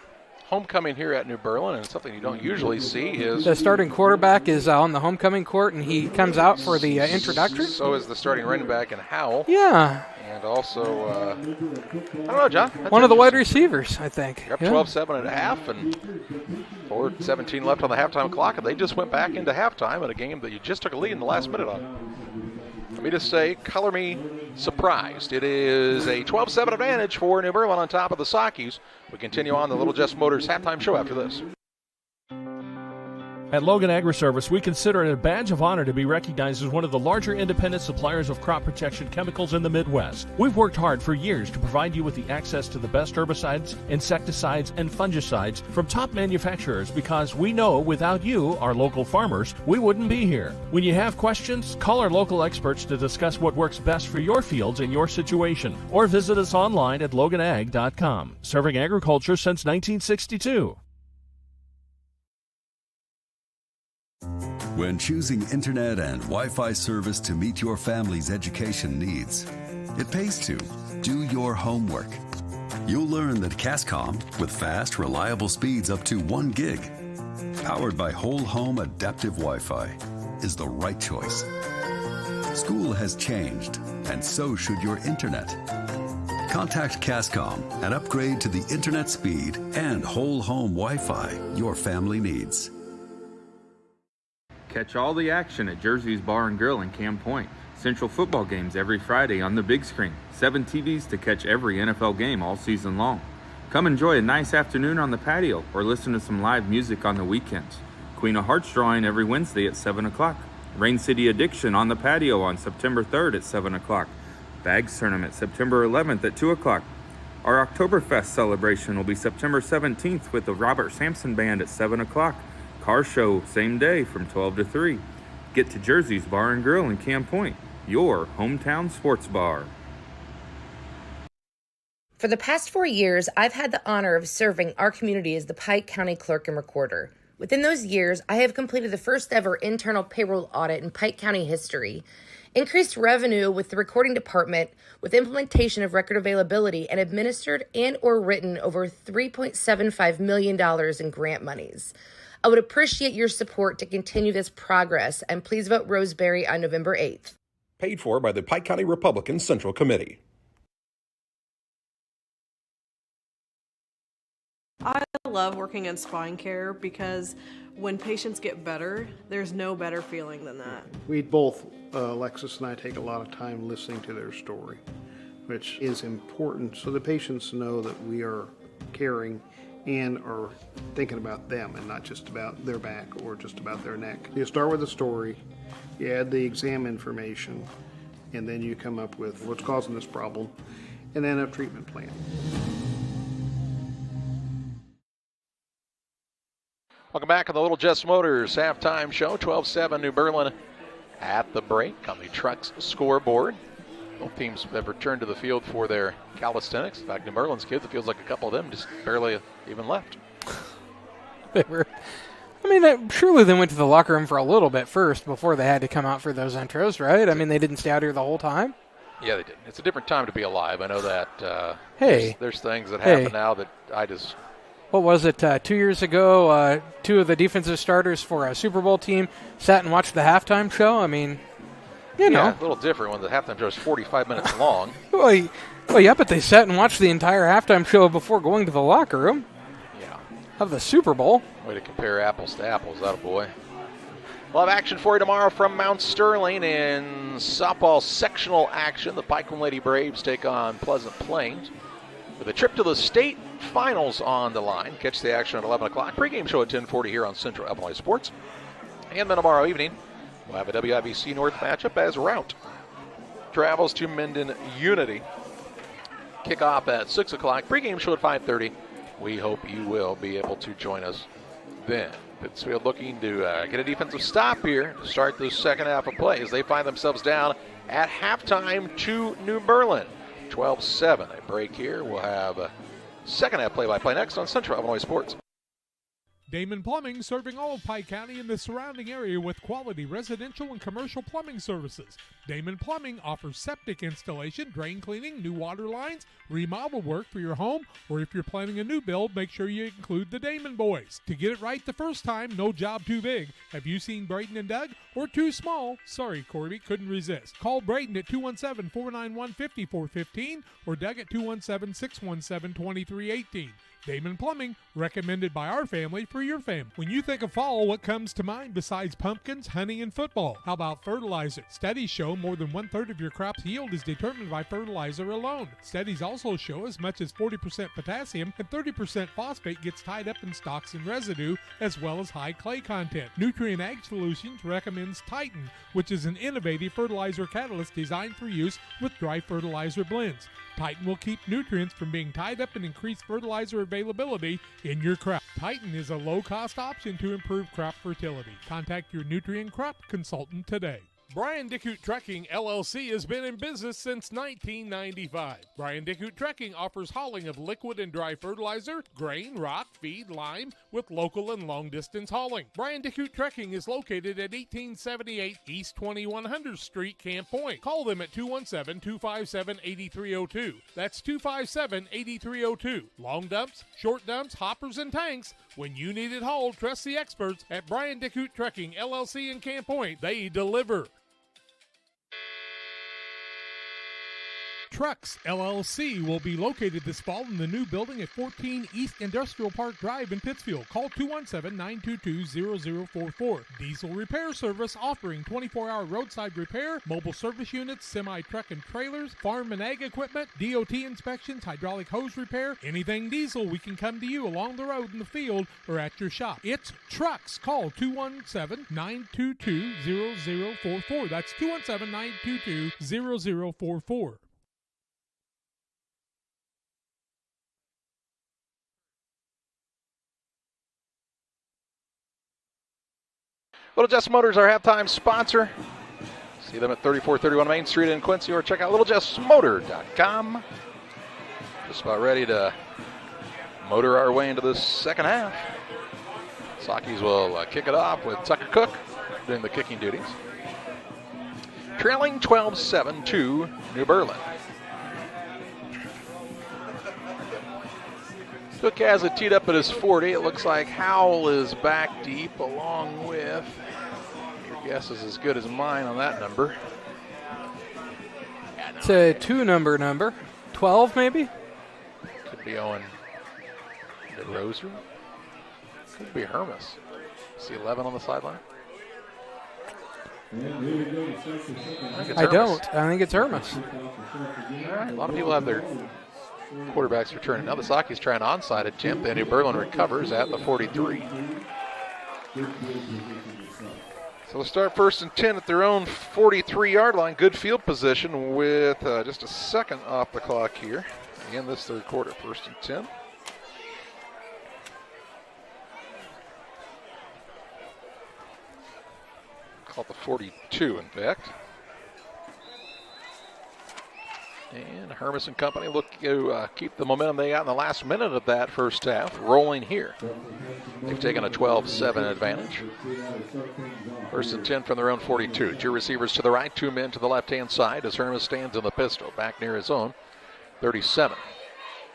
homecoming here at New Berlin, and something you don't usually see is... The starting quarterback is on the homecoming court, and he comes out for the introduction. So is the starting running back in Howell. Yeah. And also, I don't know, John. One of the wide receivers, I think. Up 12-7 at half, and 4:17 left on the halftime clock, and they just went back into halftime in a game that you just took a lead in the last minute on. Let me just say, color me surprised. It is a 12-7 advantage for New Berlin on top of the Saukees. We continue on the Little Jess Motors halftime show after this. At Logan Agri-Service, we consider it a badge of honor to be recognized as one of the larger independent suppliers of crop protection chemicals in the Midwest. We've worked hard for years to provide you with the access to the best herbicides, insecticides, and fungicides from top manufacturers because we know without you, our local farmers, we wouldn't be here. When you have questions, call our local experts to discuss what works best for your fields and your situation, or visit us online at loganag.com. Serving agriculture since 1962. When choosing internet and Wi-Fi service to meet your family's education needs, it pays to do your homework. You'll learn that Cascom, with fast, reliable speeds up to 1 gig, powered by whole home adaptive Wi-Fi, is the right choice. School has changed, and so should your internet. Contact Cascom and upgrade to the internet speed and whole home Wi-Fi your family needs. Catch all the action at Jersey's Bar and Grill in Camp Point. Central football games every Friday on the big screen. 7 TVs to catch every NFL game all season long. Come enjoy a nice afternoon on the patio or listen to some live music on the weekends. Queen of Hearts drawing every Wednesday at 7 o'clock. Rain City Addiction on the patio on September 3rd at 7 o'clock. Bags Tournament September 11th at 2 o'clock. Our Oktoberfest celebration will be September 17th with the Robert Sampson Band at 7 o'clock. Car show same day from 12 to 3. Get to Jersey's Bar and Grill in Camp Point, your hometown sports bar. For the past 4 years, I've had the honor of serving our community as the Pike County Clerk and Recorder. Within those years, I have completed the first ever internal payroll audit in Pike County history, increased revenue with the recording department with implementation of record availability, and administered and or written over $3.75 million in grant monies. I would appreciate your support to continue this progress, and please vote Roseberry on November 8th. Paid for by the Pike County Republican Central Committee. I love working in spine care because when patients get better, there's no better feeling than that. We both, Alexis and I, take a lot of time listening to their story, which is important so the patients know that we are caring and are thinking about them and not just about their back or just about their neck. You start with the story, you add the exam information, and then you come up with what's causing this problem, and then a treatment plan. Welcome back on the Little Jess Motors halftime show. 12-7 New Berlin at the break on the Trucks scoreboard. Both teams have returned to the field for their calisthenics. In fact, New Berlin's kids, it feels like a couple of them just barely even left. Surely they went to the locker room for a little bit first before they had to come out for those intros, right? I mean, they didn't stay out here the whole time? Yeah, they did. It's a different time to be alive. I know that there's things that happen now that I just... What was it, 2 years ago, 2 of the defensive starters for a Super Bowl team sat and watched the halftime show? I mean... You know. Yeah, a little different when the halftime show is 45 minutes long. Well, yeah, but they sat and watched the entire halftime show before going to the locker room. Yeah. Of the Super Bowl. Way to compare apples to apples, attaboy. We'll have action for you tomorrow from Mount Sterling in softball sectional action. The Pikeland Lady Braves take on Pleasant Plains with a trip to the state finals on the line. Catch the action at 11 o'clock. Pre-game show at 10:40 here on Central Illinois Sports. And then tomorrow evening, we'll have a WIBC North matchup as Route travels to Minden Unity. Kickoff at 6 o'clock. Pre-game show at 5:30. We hope you will be able to join us then. Pittsfield looking to get a defensive stop here to start the second half of play as they find themselves down at halftime to New Berlin. 12-7. A break here. We'll have a second half play-by-play next on Central Illinois Sports. Damon Plumbing, serving all of Pike County and the surrounding area with quality residential and commercial plumbing services. Damon Plumbing offers septic installation, drain cleaning, new water lines, remodel work for your home, or if you're planning a new build, make sure you include the Damon boys. To get it right the first time, no job too big. Have you seen Braden and Doug? Or too small? Sorry, Corby, couldn't resist. Call Braden at 217-491-5415 or Doug at 217-617-2318. Damon Plumbing, recommended by our family for your family. When you think of fall, what comes to mind besides pumpkins, honey, and football? How about fertilizer? Studies show more than 1/3 of your crop's yield is determined by fertilizer alone. Studies also show as much as 40% potassium and 30% phosphate gets tied up in stalks and residue, as well as high clay content. Nutrient Ag Solutions recommends Titan, which is an innovative fertilizer catalyst designed for use with dry fertilizer blends. Titan will keep nutrients from being tied up and increase fertilizer availability in your crop. Titan is a low-cost option to improve crop fertility. Contact your nutrient crop consultant today. Brian Dickut Trucking, LLC has been in business since 1995. Brian Dickut Trucking offers hauling of liquid and dry fertilizer, grain, rock, feed, lime, with local and long-distance hauling. Brian Dickut Trucking is located at 1878 East 2100 Street, Camp Point. Call them at 217-257-8302. That's 257-8302. Long dumps, short dumps, hoppers, and tanks. When you need it hauled, trust the experts at Brian Dickut Trucking, LLC in Camp Point. They deliver. Trucks LLC will be located this fall in the new building at 14 East Industrial Park Drive in Pittsfield. Call 217-922-0044. Diesel repair service offering 24-hour roadside repair, mobile service units, semi-truck and trailers, farm and ag equipment, DOT inspections, hydraulic hose repair, anything diesel, we can come to you along the road in the field or at your shop. It's Trucks. Call 217-922-0044. That's 217-922-0044. Little Jess Motors, our halftime sponsor. See them at 3431 Main Street in Quincy, or check out littlejessmotor.com. Just about ready to motor our way into the second half. Saukees will kick it off with Tucker Cook doing the kicking duties. Trailing 12-7 to New Berlin. Cook has it teed up at his 40. It looks like Howell is back deep along with, your guess is as good as mine on that number. It's a two-number. 12 maybe? Could be Owen DeRoser. Could be Hermes. See 11 on the sideline? I don't. I think it's Hermes. All right, a lot of people have their quarterbacks returning. Now the Saukees try an onside attempt. Then New Berlin recovers at the 43. So they'll start 1st and 10 at their own 43-yard line. Good field position with just a second off the clock here. Again, this third quarter, 1st and 10. Call it the 42, in fact. And Hermes and company look to keep the momentum they got in the last minute of that first half rolling here. They've taken a 12-7 advantage. 1st and 10 from their own 42. Two receivers to the right, two men to the left-hand side as Hermes stands in the pistol, back near his own 37.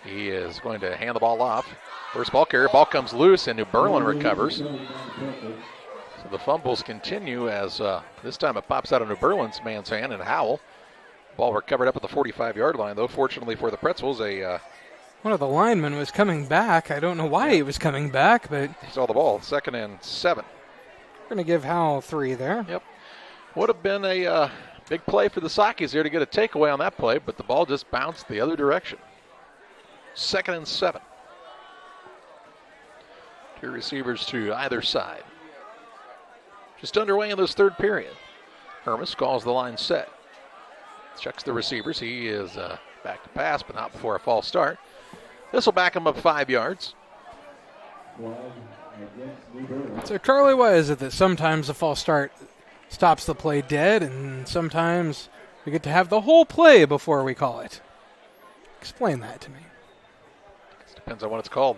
He is going to hand the ball off. First ball carrier, ball comes loose, and New Berlin recovers. So the fumbles continue as this time it pops out of New Berlin's man's hand, and Howell. Ball recovered up at the 45-yard line, though. Fortunately for the Pretzels, one of the linemen was coming back. I don't know why he was coming back, but he saw the ball. 2nd and 7. We're going to give Howell 3 there. Yep. Would have been a big play for the Saukees there to get a takeaway on that play, but the ball just bounced the other direction. 2nd and 7. Two receivers to either side. Just underway in this third period. Hermes calls the line set. Checks the receivers. He is back to pass, but not before a false start. This will back him up 5 yards. So, Charlie, why is it that sometimes a false start stops the play dead, and sometimes we get to have the whole play before we call it? Explain that to me. It depends on what it's called.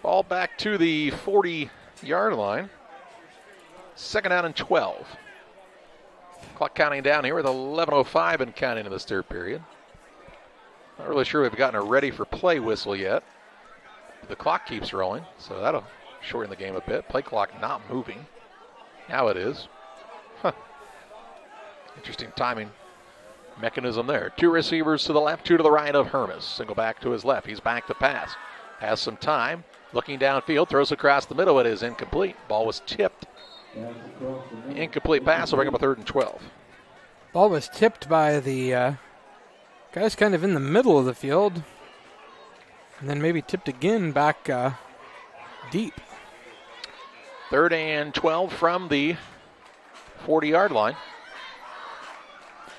Ball back to the 40-yard line. 2nd down and 12. Clock counting down here with 11:05 and counting in this third period. Not really sure we've gotten a ready for play whistle yet. The clock keeps rolling, so that'll shorten the game a bit. Play clock not moving. Now it is. Interesting timing mechanism there. 2 receivers to the left, 2 to the right of Hermes. Single back to his left. He's back to pass. Has some time. Looking downfield, throws across the middle. It is incomplete. Ball was tipped. Incomplete pass will bring up a 3rd and 12. Ball was tipped by the guys kind of in the middle of the field. And then maybe tipped again back deep. 3rd and 12 from the 40-yard line.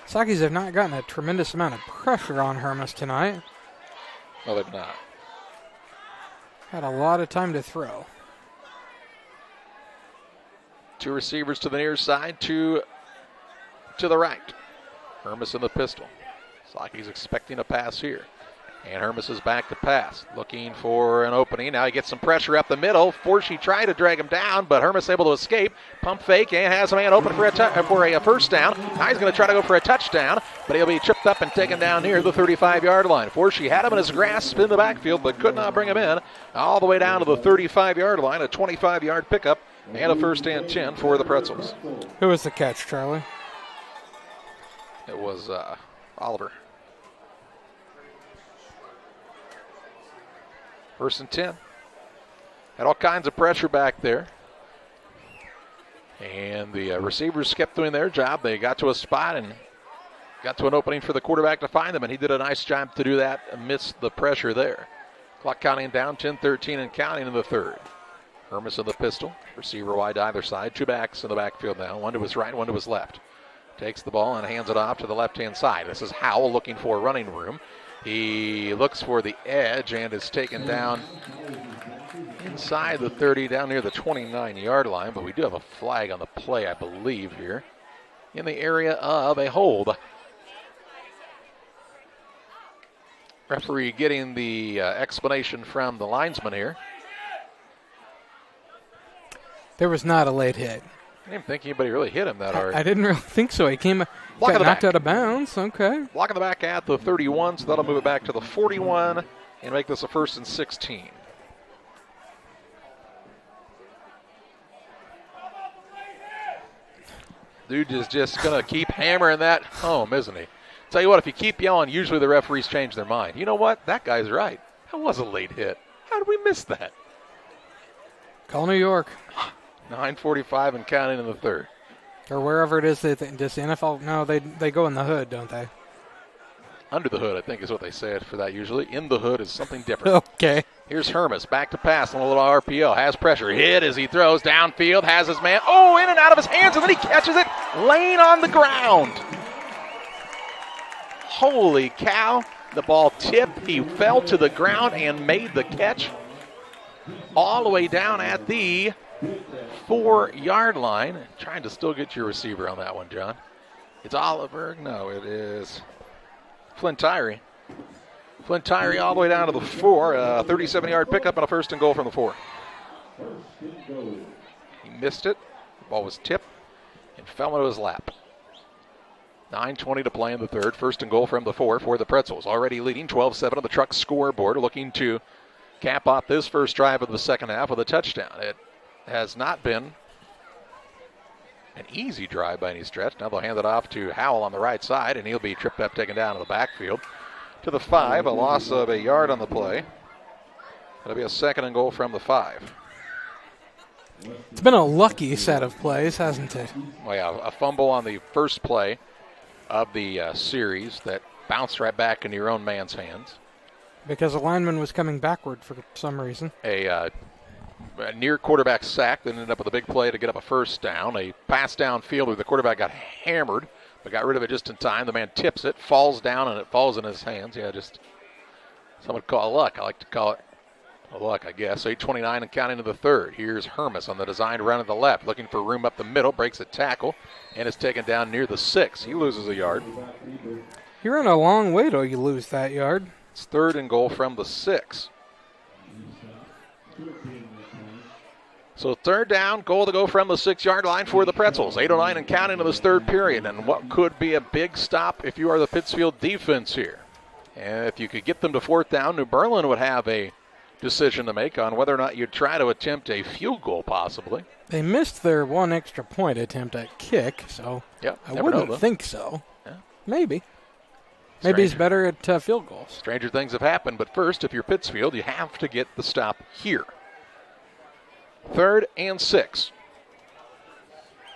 Saukees have not gotten a tremendous amount of pressure on Hermes tonight. No, they've not. Had a lot of time to throw. 2 receivers to the near side, 2 to the right. Hermes in the pistol. Saukees expecting a pass here. And Hermes is back to pass, looking for an opening. Now he gets some pressure up the middle. Forshee tried to drag him down, but Hermes able to escape. Pump fake and has a man open for a first down. Now he's going to try to go for a touchdown, but he'll be tripped up and taken down near the 35-yard line. Forshee had him in his grasp in the backfield, but could not bring him in. All the way down to the 35-yard line, a 25-yard pickup, and a 1st and 10 for the Pretzels. Who was the catch, Charlie? It was Oliver. 1st and 10. Had all kinds of pressure back there. And the receivers kept doing their job. They got to a spot and got to an opening for the quarterback to find them, and he did a nice job to do that amidst the pressure there. Clock counting down, 10-13 and counting in the 3rd. Hermes in the pistol. Receiver wide either side. 2 backs in the backfield now. 1 to his right, 1 to his left. Takes the ball and hands it off to the left-hand side. This is Howell looking for running room. He looks for the edge and is taken down inside the 30, down near the 29-yard line. But we do have a flag on the play, I believe, here in the area of a hold. Referee getting the explanation from the linesman here. There was not a late hit. I didn't think anybody really hit him that hard. I didn't really think so. He got knocked out of bounds. Okay. Block in the back at the 31, so that'll move it back to the 41 and make this a 1st and 16. Dude is just going to keep hammering that home, isn't he? Tell you what, if you keep yelling, usually the referees change their mind. You know what? That guy's right. That was a late hit. How did we miss that? Call New York. 9:45 and counting in the 3rd. Or wherever it is, just the NFL. No, they go in the hood, don't they? Under the hood, I think, is what they say for that usually. In the hood is something different. Okay. Here's Hermes, back to pass on a little RPO. Has pressure, hit as he throws downfield, has his man, in and out of his hands, and then he catches it, laying on the ground. Holy cow. The ball tipped, he fell to the ground and made the catch all the way down at the 4-yard line. Trying to still get your receiver on that one, John. It's Oliver. No, it is Flynn Tyree. Flynn Tyree all the way down to the 4. 37-yard pickup and a 1st and goal from the 4. He missed it. The ball was tipped and fell into his lap. 9:20 to play in the 3rd. 1st and goal from the 4 for the Pretzels. Already leading 12-7 on the Truck scoreboard. Looking to cap off this first drive of the second half with a touchdown. It has not been an easy drive by any stretch. Now they'll hand it off to Howell on the right side, and he'll be tripped up, taken down in the backfield. To the 5, a loss of a yard on the play. It'll be a 2nd and goal from the 5. It's been a lucky set of plays, hasn't it? Well, yeah, a fumble on the first play of the series that bounced right back into your own man's hands. Because the lineman was coming backward for some reason. A near quarterback sack that ended up with a big play to get up a 1st down. A pass downfield where the quarterback got hammered, but got rid of it just in time. The man tips it, falls down, and it falls in his hands. Yeah, just some would call it luck. I like to call it luck, I guess. 8:29 and counting to the 3rd. Here's Hermes on the designed run at the left, looking for room up the middle, breaks a tackle, and is taken down near the 6. He loses a yard. You run a long way till you lose that yard. It's 3rd and goal from the 6. So third down, goal to go from the 6-yard line for the Pretzels. 8:09 and counting in this third period. And what could be a big stop if you are the Pittsfield defense here. And if you could get them to fourth down, New Berlin would have a decision to make on whether or not you'd try to attempt a field goal possibly. They missed their one extra point attempt at kick, so I wouldn't think so. Yeah. Maybe. Maybe he's better at field goals. Stranger things have happened, but first, if you're Pittsfield, you have to get the stop here. 3rd and 6.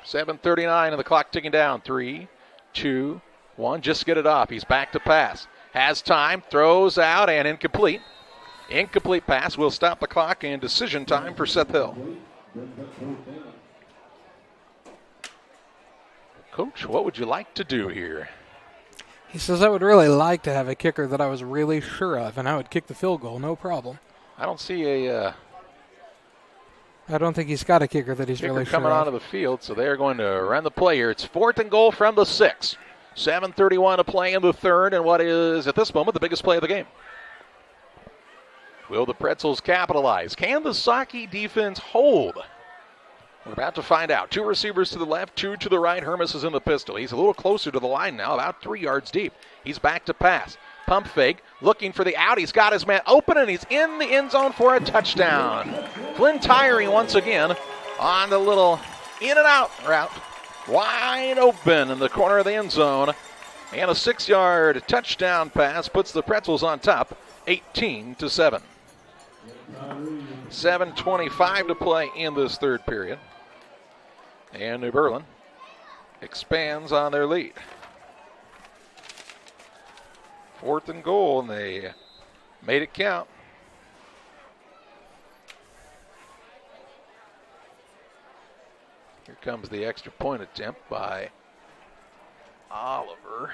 7:39 and the clock ticking down. 3, 2, 1. Just get it off. He's back to pass. Has time, throws out, and incomplete. Incomplete pass will stop the clock, and decision time for Seth Hill. Coach, what would you like to do here? He says, I would really like to have a kicker that I was really sure of, and I would kick the field goal, no problem. I don't see a I don't think he's got a kicker that he's really sure of. Coming onto the field, so they are going to run the play here. It's 4th and goal from the 6. 7:31 to play in the third, and what is, at this moment, the biggest play of the game. Will the Pretzels capitalize? Can the Saukee defense hold? We're about to find out. 2 receivers to the left, 2 to the right. Hermes is in the pistol. He's a little closer to the line now, about 3 yards deep. He's back to pass. Pump fake, looking for the out. He's got his man open, and he's in the end zone for a touchdown. Flynn Tyree once again on the little in and out route. Wide open in the corner of the end zone. And a 6-yard touchdown pass puts the Pretzels on top, 18-7. 7:25 to play in this third period. And New Berlin expands on their lead. 4th and goal, and they made it count. Here comes the extra point attempt by Oliver.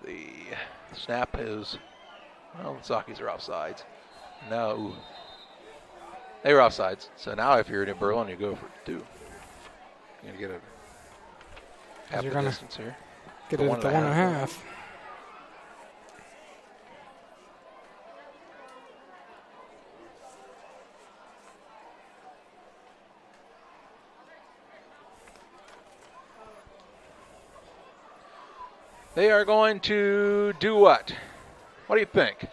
The snap is, well, the Saukees are offsides. No. They were offsides. So now if you're in Berlin, you go for 2. You're going to get a half the distance here. Get it at the 1.5. They are going to do what? What do you think?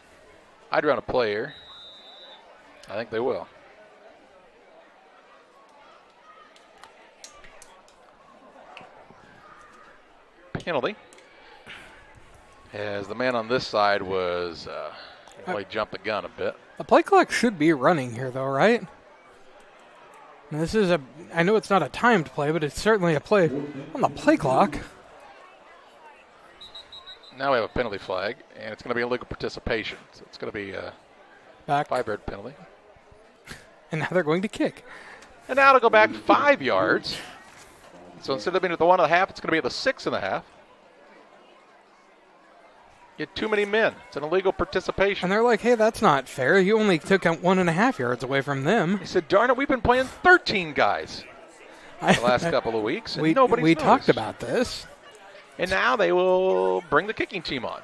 I'd run a play here. I think they will. Penalty. As the man on this side was really jumped the gun a bit. The play clock should be running here, though, right? Now, this is I know it's not a timed play, but it's certainly a play on the play clock. Now we have a penalty flag, and it's going to be illegal participation. So it's going to be a 5-yard penalty. And now they're going to kick. And now to go back 5 yards. So instead of being at the 1.5, it's going to be at the 6.5. You had too many men. It's an illegal participation. And they're like, hey, that's not fair. You only took 1.5 yards away from them. He said, darn it, we've been playing 13 guys the last couple of weeks, and nobody's We noticed. talked about this. And now they will bring the kicking team on.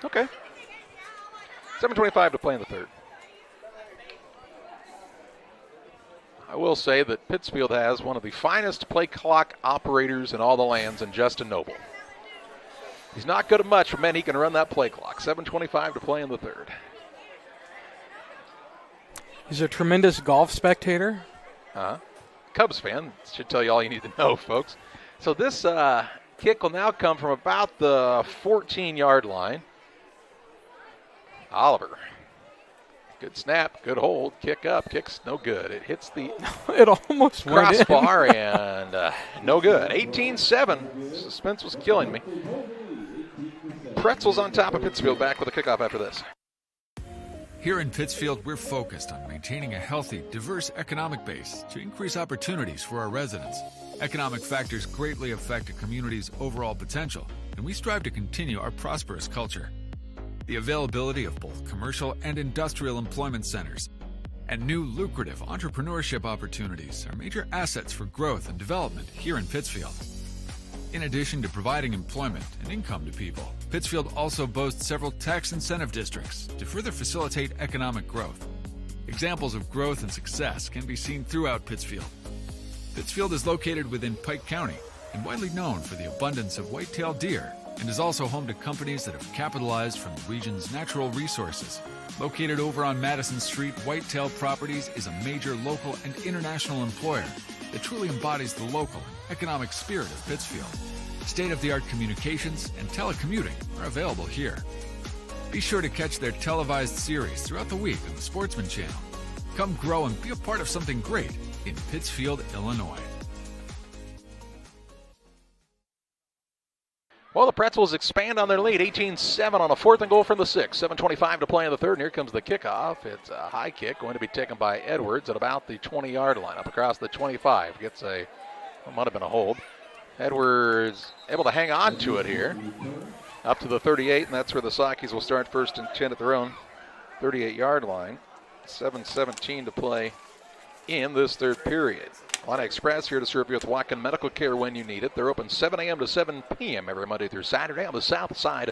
Okay. 7:25 to play in the third. I will say that Pittsfield has one of the finest play clock operators in all the lands in Justin Noble. He's not good at much, but man, he can run that play clock. 7:25 to play in the third. He's a tremendous golf spectator. Cubs fan. Should tell you all you need to know, folks. So this kick will now come from about the 14-yard line. Oliver. Good snap, good hold, kick up, kick's no good. It hits the it almost crossbar and no good. 18-7. Suspense was killing me. Pretzels on top of Pittsfield, back with a kickoff after this. Here in Pittsfield, we're focused on maintaining a healthy, diverse economic base to increase opportunities for our residents. Economic factors greatly affect a community's overall potential, and we strive to continue our prosperous culture. The availability of both commercial and industrial employment centers and new lucrative entrepreneurship opportunities are major assets for growth and development here in Pittsfield. In addition to providing employment and income to people, Pittsfield also boasts several tax incentive districts to further facilitate economic growth. Examples of growth and success can be seen throughout Pittsfield. Pittsfield is located within Pike County and widely known for the abundance of white-tailed deer, and is also home to companies that have capitalized from the region's natural resources. Located over on Madison Street, Whitetail Properties is a major local and international employer that truly embodies the local and economic spirit of Pittsfield. State-of-the-art communications and telecommuting are available here. Be sure to catch their televised series throughout the week on the Sportsman Channel. Come grow and be a part of something great in Pittsfield, Illinois. Well, the Pretzels expand on their lead, 18-7 on a 4th and goal from the 6. 7:25 to play in the 3rd, and here comes the kickoff. It's a high kick going to be taken by Edwards at about the 20-yard line, up across the 25. Gets it might have been a hold. Edwards able to hang on to it here, up to the 38, and that's where the Saukees will start 1st and 10 at their own 38-yard line. 7:17 to play in this 3rd period. Illini Express here to serve you with walk-in medical care when you need it. They're open 7 a.m. to 7 p.m. every Monday through Saturday on the south side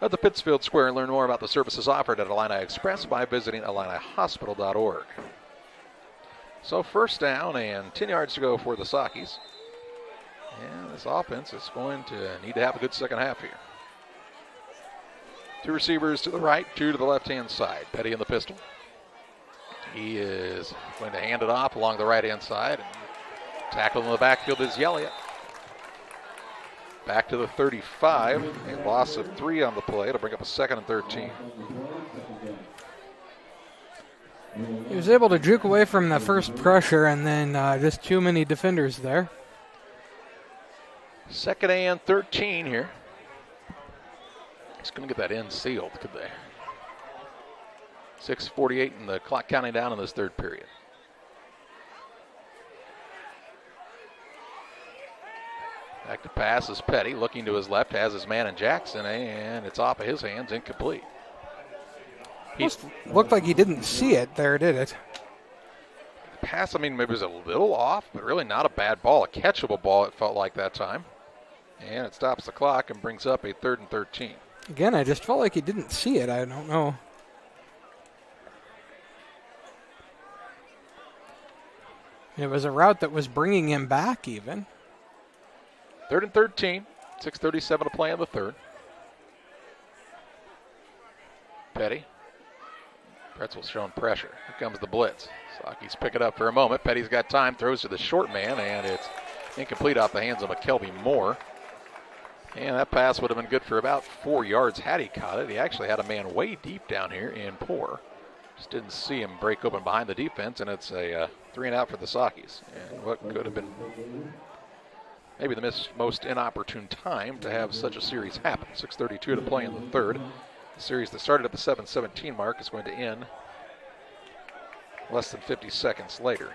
of the Pittsfield Square. Learn more about the services offered at Illini Express by visiting IlliniHospital.org. So 1st down and 10 yards to go for the Saukees. And this offense is going to need to have a good second half here. 2 receivers to the right, 2 to the left-hand side. Petty in the pistol. He is going to hand it off along the right-hand side. And tackle in the backfield is Elliott. Back to the 35. A loss of 3 on the play. It'll bring up a 2nd and 13. He was able to juke away from the first pressure, and then just too many defenders there. 2nd and 13 here. He's going to get that end sealed, could they? 6:48 and the clock counting down in this 3rd period. Back to pass is Petty, looking to his left, has his man in Jackson, and it's off of his hands, incomplete. Looked like he didn't see it there, did it? Pass, I mean, maybe it was a little off, but really not a bad ball, a catchable ball it felt like that time. And it stops the clock and brings up a 3rd and 13. Again, I just felt like he didn't see it. I don't know. It was a route that was bringing him back even. 3rd and 13, 6:37 to play in the 3rd. Petty. Pretzels showing pressure. Here comes the blitz. Saukees pick it up for a moment. Petty's got time, throws to the short man, and it's incomplete off the hands of McKelvey Moore. And that pass would have been good for about 4 yards had he caught it. He actually had a man way deep down here in Poor. Just didn't see him break open behind the defense, and it's a 3 and out for the Saukees. And what could have been maybe the most inopportune time to have such a series happen. 6:32 to play in the 3rd. The series that started at the 7:17 mark is going to end less than 50 seconds later.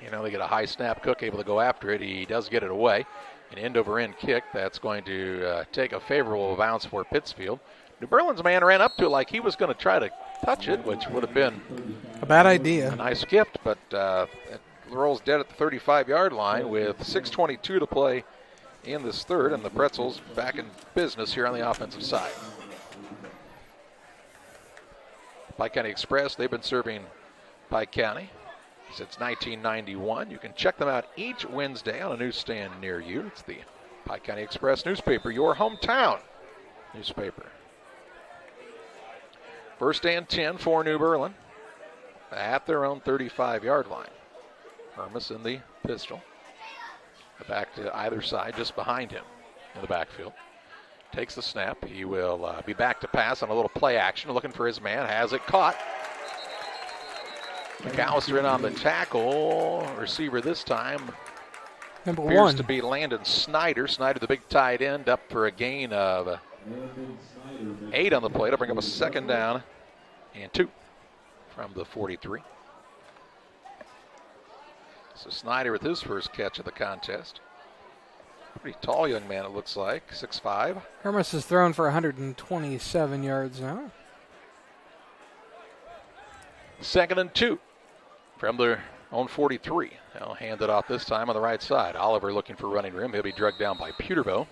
You know, they get a high snap. Cook able to go after it. He does get it away. An end-over-end kick that's going to take a favorable bounce for Pittsfield. New Berlin's man ran up to it like he was going to try to touch it, which would have been a bad idea. A nice gift, but it rolls dead at the 35-yard line with 6:22 to play in this 3rd, and the Pretzels back in business here on the offensive side. Pike County Express, they've been serving Pike County since 1991. You can check them out each Wednesday on a newsstand near you. It's the Pike County Express newspaper, your hometown newspaper. 1st and 10 for New Berlin at their own 35-yard line. Hermes in the pistol. Back to either side, just behind him in the backfield. Takes the snap. He will be back to pass on a little play action, looking for his man. Has it caught. McAllister in on the tackle. Receiver this time Number appears 1 to be Landon Snyder. Snyder, the big tight end, up for a gain of 8 on the play to bring up a 2nd down and 2 from the 43. So Snyder with his first catch of the contest. Pretty tall young man, it looks like, 6'5". Hermes has thrown for 127 yards now. 2nd and 2 from the On 43. They'll hand it off this time on the right side. Oliver looking for running room. He'll be drugged down by Peterbo.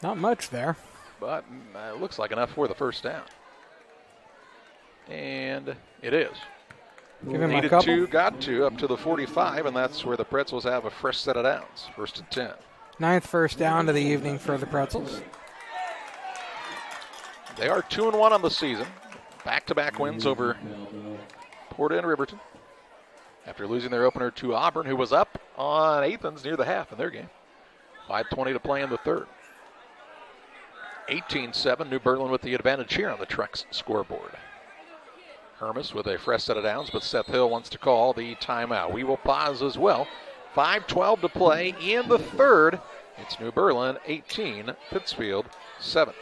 Not much there. But it looks like enough for the first down. And it is. Give him Needed a couple. two, got two, up to the 45, and that's where the Pretzels have a fresh set of downs. 1st and 10. 9th first down of the evening for the Pretzels. They are 2-1 on the season. Back-to-back wins over Porta and Riverton. After losing their opener to Auburn, who was up on Athens near the half in their game. 5:20 to play in the third. 18-7, New Berlin with the advantage here on the Trex scoreboard. Hermes with a fresh set of downs, but Seth Hill wants to call the timeout. We will pause as well. 5:12 to play in the third. It's New Berlin 18, Pittsfield 7.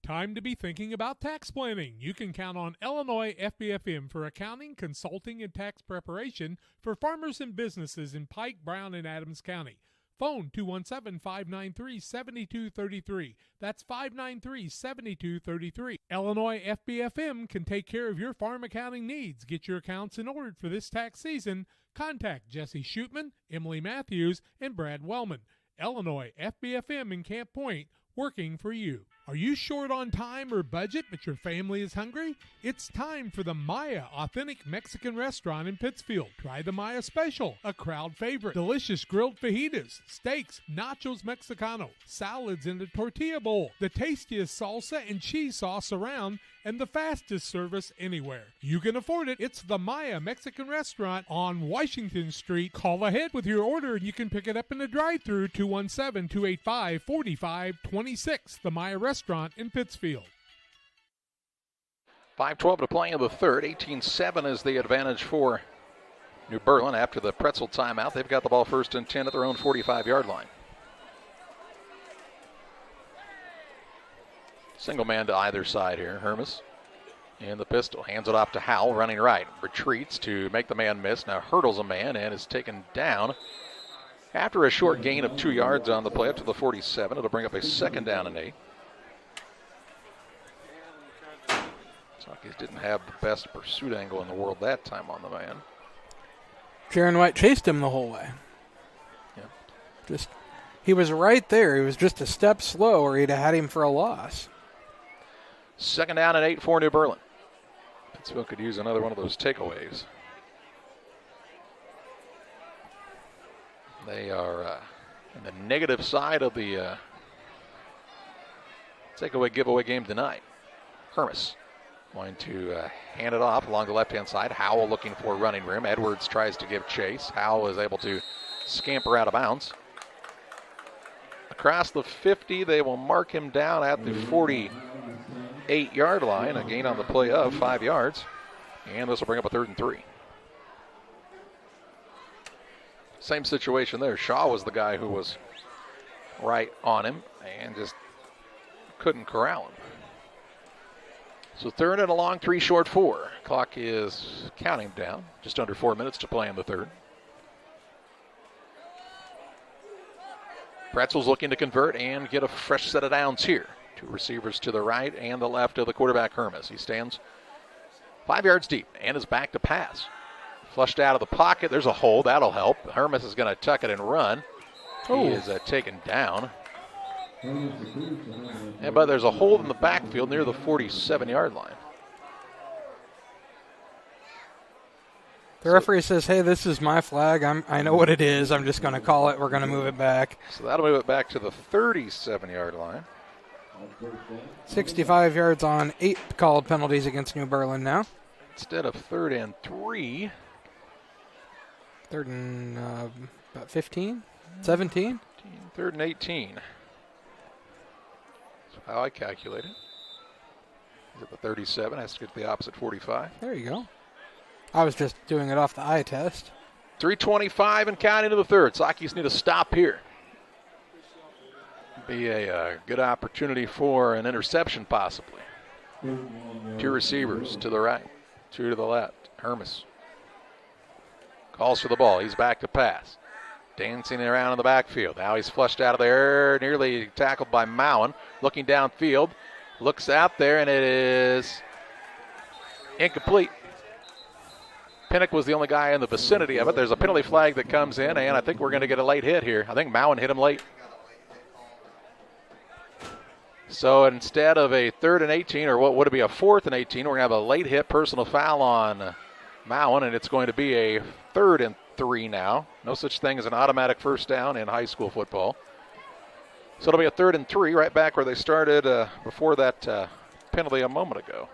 Time to be thinking about tax planning. You can count on Illinois FBFM for accounting, consulting, and tax preparation for farmers and businesses in Pike, Brown, and Adams County. Phone 217-593-7233. That's 593-7233. Illinois FBFM can take care of your farm accounting needs. Get your accounts in order for this tax season. Contact Jesse Shootman, Emily Matthews, and Brad Wellman. Illinois FBFM in Camp Point, working for you. Are you short on time or budget, but your family is hungry? It's time for the Maya Authentic Mexican Restaurant in Pittsfield. Try the Maya Special, a crowd favorite. Delicious grilled fajitas, steaks, nachos Mexicano, salads in a tortilla bowl, the tastiest salsa and cheese sauce around, and the fastest service anywhere. You can afford it. It's the Maya Mexican Restaurant on Washington Street. Call ahead with your order and you can pick it up in the drive-thru. 217-285-4526. The Maya Restaurant in Pittsfield. 5:12 to play in the third. 18-7 is the advantage for New Berlin after the Pretzel timeout. They've got the ball 1st and 10 at their own 45-yard line. Single man to either side here. Hermes in the pistol. Hands it off to Howell, running right. Retreats to make the man miss. Now hurdles a man and is taken down after a short gain of 2 yards on the play up to the 47. It'll bring up a 2nd down and 8. Saukees didn't have the best pursuit angle in the world that time on the man. Jaron White chased him the whole way. Yeah. He was right there. He was just a step slow or he'd have had him for a loss. 2nd down and 8 for New Berlin. Pittsfield could use another one of those takeaways. They are on the negative side of the takeaway giveaway game tonight. Hermes going to hand it off along the left-hand side. Howell looking for running room. Edwards tries to give chase. Howell is able to scamper out of bounds. Across the 50, they will mark him down at the 48-yard line. A gain on the play of 5 yards. And this will bring up a 3rd and 3. Same situation there. Shaw was the guy who was right on him and just couldn't corral him. So 3rd and a long, 3 short 4. Clock is counting down. Just under 4 minutes to play in the third. Pretzels looking to convert and get a fresh set of downs here. 2 receivers to the right and the left of the quarterback, Hermes. He stands 5 yards deep and is back to pass. Flushed out of the pocket. There's a hole. That'll help. Hermes is going to tuck it and run. He is taken down. But there's a hole in the backfield near the 47-yard line. The referee says, hey, this is my flag. I know what it is. I'm just going to call it. We're going to move it back. So that'll move it back to the 37-yard line. 65 yards on 8 called penalties against New Berlin now. Instead of 3rd and 3. 3rd and about 15? 17? 3rd and 18. That's how I calculate it. Is it the 37? Has to get to the opposite 45. There you go. I was just doing it off the eye test. 3:25 and counting to the third. Saukees need a stop here. Be a good opportunity for an interception possibly. 2 receivers to the right, 2 to the left. Hermes calls for the ball. He's back to pass. Dancing around in the backfield. Now he's flushed out of there, nearly tackled by Mowen. Looking downfield, looks out there, and it is incomplete. Pinnock was the only guy in the vicinity of it. There's a penalty flag that comes in, and I think we're going to get a late hit here. I think Mowen hit him late. So instead of a 3rd and 18, or what would it be, a 4th and 18, we're going to have a late hit personal foul on Mowen, and it's going to be a 3rd and 3 now. No such thing as an automatic first down in high school football. So it'll be a 3rd and 3, right back where they started before that penalty a moment ago.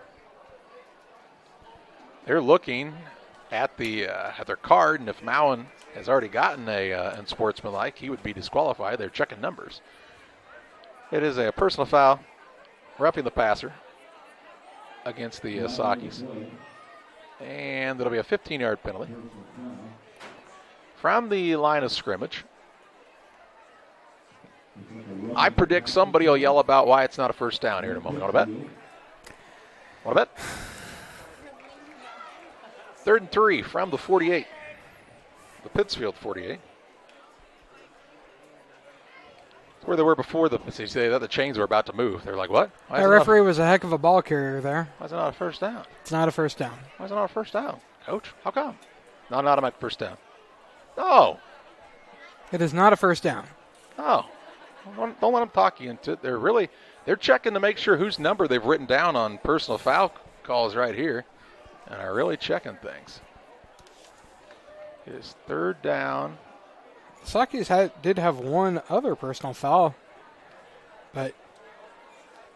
They're looking at their card, and if Mowen has already gotten a unsportsmanlike, he would be disqualified. They're checking numbers. It is a personal foul, roughing the passer against the Saukees. And it'll be a 15-yard penalty from the line of scrimmage. I predict somebody will yell about why it's not a first down here in a moment. Want to bet? Want to bet? 3rd and 3 from the 48. The Pittsfield 48. Where they were before the chains were about to move. They're like, what? That referee was a heck of a ball carrier there. Why is it not a first down? It's not a first down. Why is it not a first down? Coach, how come? Not an automatic first down. No. It is not a first down. Oh. Don't let them talk you into it. They're checking to make sure whose number they've written down on personal foul calls right here. And are really checking things. It is 3rd down. Saukees did have one other personal foul, but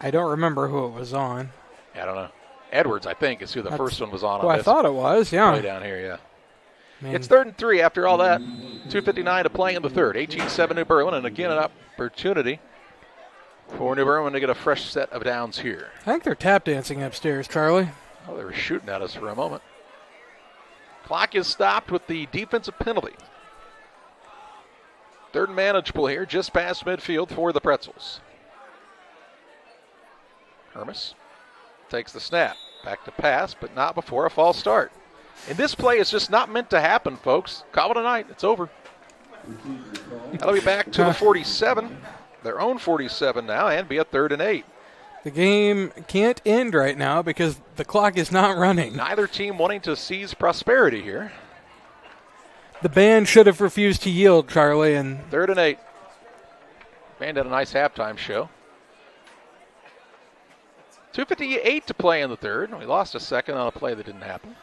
I don't remember who it was on. Yeah, I don't know. Edwards, I think, is who the first one was on. I thought it was, yeah. Play down here, yeah. It's 3rd and 3 after all that. 2:59 to play in the 3rd. 18-7 New Berlin, and again an opportunity for New Berlin to get a fresh set of downs here. I think they're tap dancing upstairs, Charlie. Oh, they were shooting at us for a moment. Clock is stopped with the defensive penalty. 3rd and manageable here, just past midfield for the Pretzels. Hermes takes the snap. Back to pass, but not before a false start. And this play is just not meant to happen, folks. Call it a night. It's over. That'll be back to the 47. Their own 47 now, and be a 3rd and 8. The game can't end right now because the clock is not running. Neither team wanting to seize prosperity here. The band should have refused to yield, Charlie. And 3rd and 8. Band had a nice halftime show. 2:58 to play in the 3rd. We lost a second on a play that didn't happen.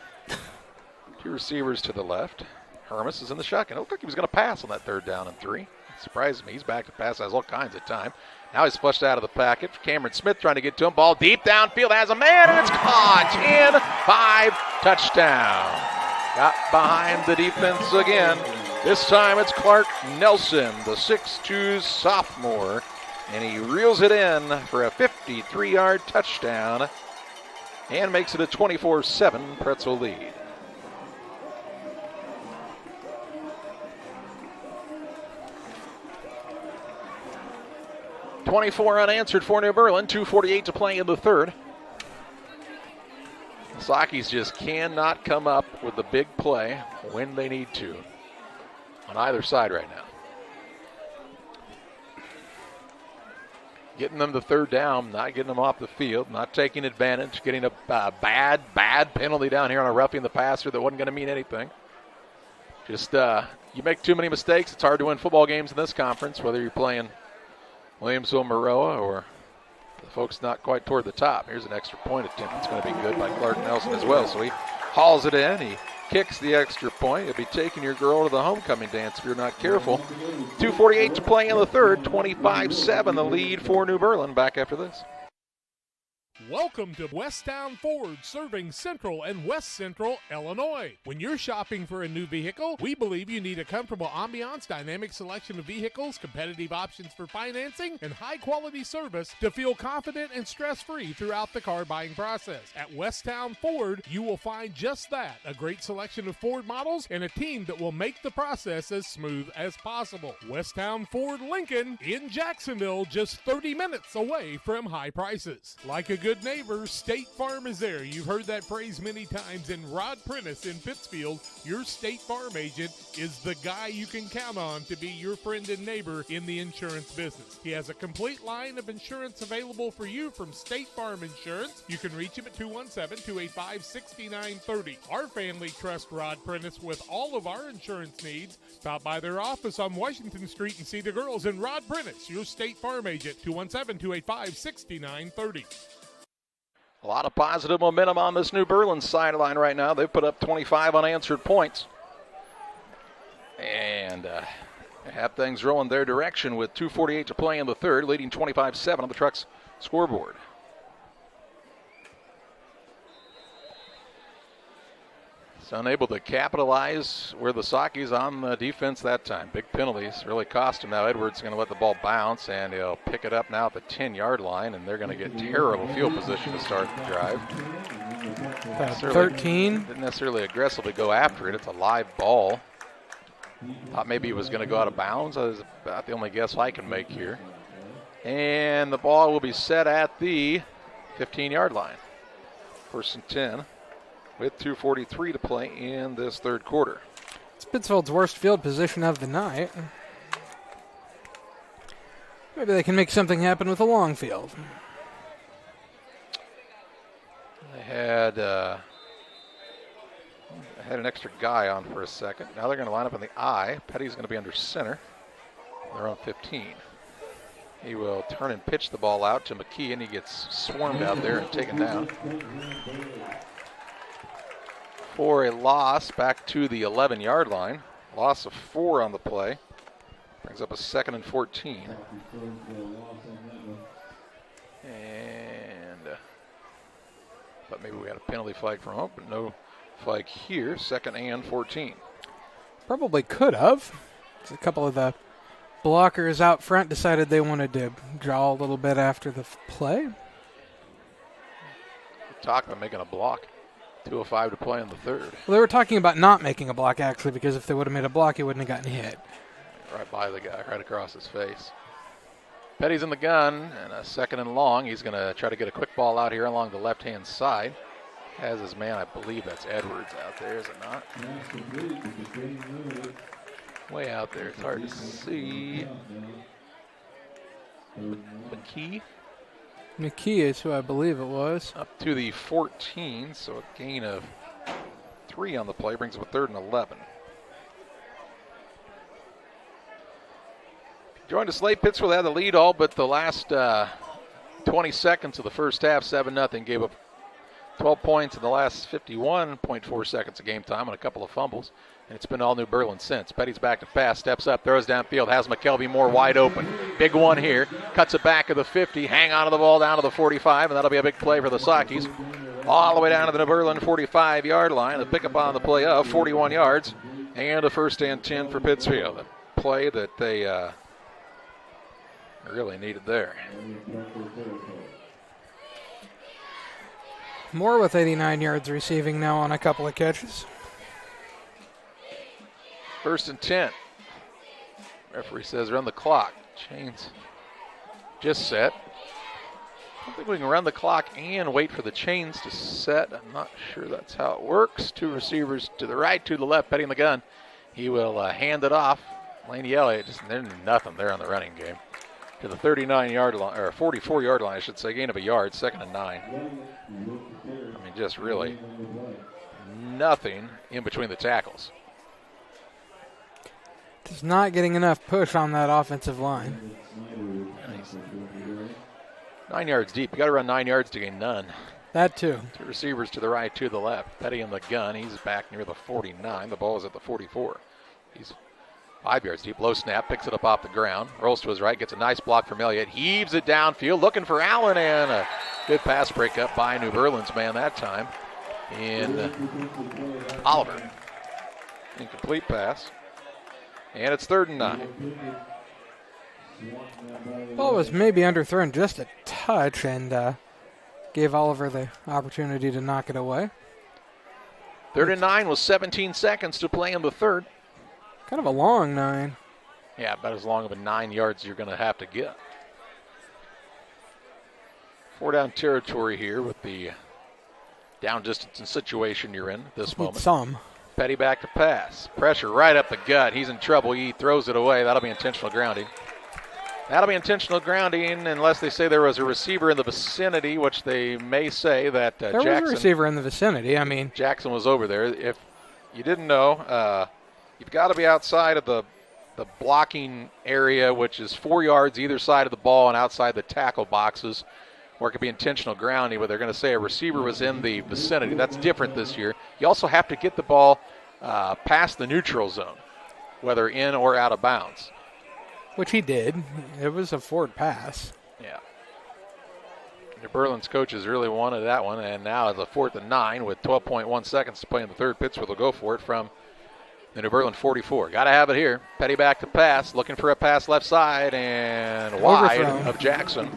2 receivers to the left. Hermes is in the shotgun. It looked like he was going to pass on that 3rd down and 3. It surprised me. He's back to pass. Has all kinds of time. Now he's flushed out of the packet. Cameron Smith trying to get to him. Ball deep downfield. Has a man, and it's caught. In 5. Touchdown. Got behind the defense again. This time it's Clark Nelson, the 6'2 sophomore. And he reels it in for a 53-yard touchdown and makes it a 24-7 Pretzel lead. .24 unanswered for New Berlin. 2:48 to play in the 3rd. The Saukees just cannot come up with the big play when they need to on either side right now. Getting them the 3rd down, not getting them off the field, not taking advantage, getting a bad penalty down here on a roughing the passer that wasn't going to mean anything. Just you make too many mistakes, it's hard to win football games in this conference, whether you're playing Williamsville, Maroa, or the folks not quite toward the top. Here's an extra point attempt. It's going to be good by Clark Nelson as well. So he hauls it in. He kicks the extra point. You'll be taking your girl to the homecoming dance if you're not careful. 2:48 to play in the 3rd. 25-7 the lead for New Berlin. Back after this. Welcome to Westtown Ford, serving Central and West Central Illinois. When you're shopping for a new vehicle, we believe you need a comfortable ambiance, dynamic selection of vehicles, competitive options for financing, and high-quality service to feel confident and stress-free throughout the car buying process. At Westtown Ford, you will find just that, a great selection of Ford models and a team that will make the process as smooth as possible. Westtown Ford Lincoln in Jacksonville, just 30 minutes away from high prices. Like a good good neighbor, State Farm is there. You've heard that phrase many times, and Rod Prentice in Pittsfield, your State Farm agent, is the guy you can count on to be your friend and neighbor in the insurance business. He has a complete line of insurance available for you from State Farm Insurance. You can reach him at 217-285-6930. Our family trusts Rod Prentice with all of our insurance needs. Stop by their office on Washington Street and see the girls in Rod Prentice, your State Farm agent, 217-285-6930. A lot of positive momentum on this New Berlin sideline right now. They've put up 25 unanswered points. And have things rolling their direction with 2:48 to play in the third, leading 25-7 on the Trucks scoreboard. It's unable to capitalize where the Saukees on the defense that time. Big penalties really cost him. Now Edwards is going to let the ball bounce, and he'll pick it up now at the 10-yard line, and they're going to get terrible field position to start the drive. 13. Didn't necessarily aggressively go after it. It's a live ball. Thought maybe he was going to go out of bounds. That was about the only guess I can make here. And the ball will be set at the 15-yard line. 1st and 10 with 2:43 to play in this third quarter. It's Pittsfield's worst field position of the night. Maybe they can make something happen with a long field. They had an extra guy on for a second. Now they're going to line up in the I. Petty's going to be under center. They're on 15. He will turn and pitch the ball out to McKee, and he gets swarmed out there and taken down. For a loss back to the 11-yard line. Loss of 4 on the play. Brings up a 2nd and 14. And but maybe we had a penalty flag from home, but no flag here. 2nd and 14. Probably could have. A couple of the blockers out front decided they wanted to draw a little bit after the play. Talk about making a block. 2:05 to play in the third. Well, they were talking about not making a block, actually, because if they would have made a block, he wouldn't have gotten hit. Right by the guy, right across his face. Petty's in the gun, and a 2nd and long. He's going to try to get a quick ball out here along the left-hand side. Has his man, I believe that's Edwards out there, is it not? Way out there, it's hard to see. McKee? McKee is who I believe it was. Up to the 14, so a gain of 3 on the play, brings up a 3rd and 11. Joined us late. Pittsfield had the lead all but the last 20 seconds of the first half, 7-0. Gave up 12 points in the last 51.4 seconds of game time and a couple of fumbles. And it's been all New Berlin since. Petty's back to pass, steps up, throws downfield, has McKelvey Moore wide open. Big one here, cuts it back at the 50, hang on to the ball down to the 45, and that'll be a big play for the Saukees. All the way down to the New Berlin 45-yard line. The pickup on the play of 41 yards, and a 1st and 10 for Pittsfield. A play that they really needed there. Moore with 89 yards receiving now on a couple of catches. 1st and 10. Referee says run the clock. Chains just set. I don't think we can run the clock and wait for the chains to set. I'm not sure that's how it works. 2 receivers to the right, 2 to the left. Petty in the gun. He will hand it off. Laney Elliott, there's nothing there on the running game. To the 39-yard line, or 44-yard line, I should say. Gain of a yard, 2nd and 9. I mean, just really nothing in between the tackles. Just not getting enough push on that offensive line. 9 yards deep. You got to run 9 yards to gain none. That too. 2 receivers to the right, 2 to the left. Petty in the gun. He's back near the 49. The ball is at the 44. He's 5 yards deep. Low snap. Picks it up off the ground. Rolls to his right. Gets a nice block from Elliott. Heaves it downfield. Looking for Allen. And a good pass breakup by New Berlin's man that time in Oliver. Incomplete pass. And it's 3rd and 9. Ball was maybe underthrown just a touch and gave Oliver the opportunity to knock it away. 3rd and 9 with 17 seconds to play in the third. Kind of a long 9. Yeah, about as long of a 9 yards you're going to have to get. 4-down territory here with the down distance and situation you're in this moment. Some. Petty back to pass. Pressure right up the gut. He's in trouble. He throws it away. That'll be intentional grounding. That'll be intentional grounding unless they say there was a receiver in the vicinity, which they may say that there Jackson. was a receiver in the vicinity. I mean, Jackson was over there. If you didn't know, you've got to be outside of the blocking area, which is 4 yards either side of the ball and outside the tackle boxes, or it could be intentional grounding, but they're going to say a receiver was in the vicinity. That's different this year. You also have to get the ball past the neutral zone, whether in or out of bounds. Which he did. It was a forward pass. Yeah. New Berlin's coaches really wanted that one, and now it's a 4th and 9 with 12.1 seconds to play in the third. Pittsfield will go for it from the New Berlin 44. Got to have it here. Petty back to pass, looking for a pass left side and wide of Jackson.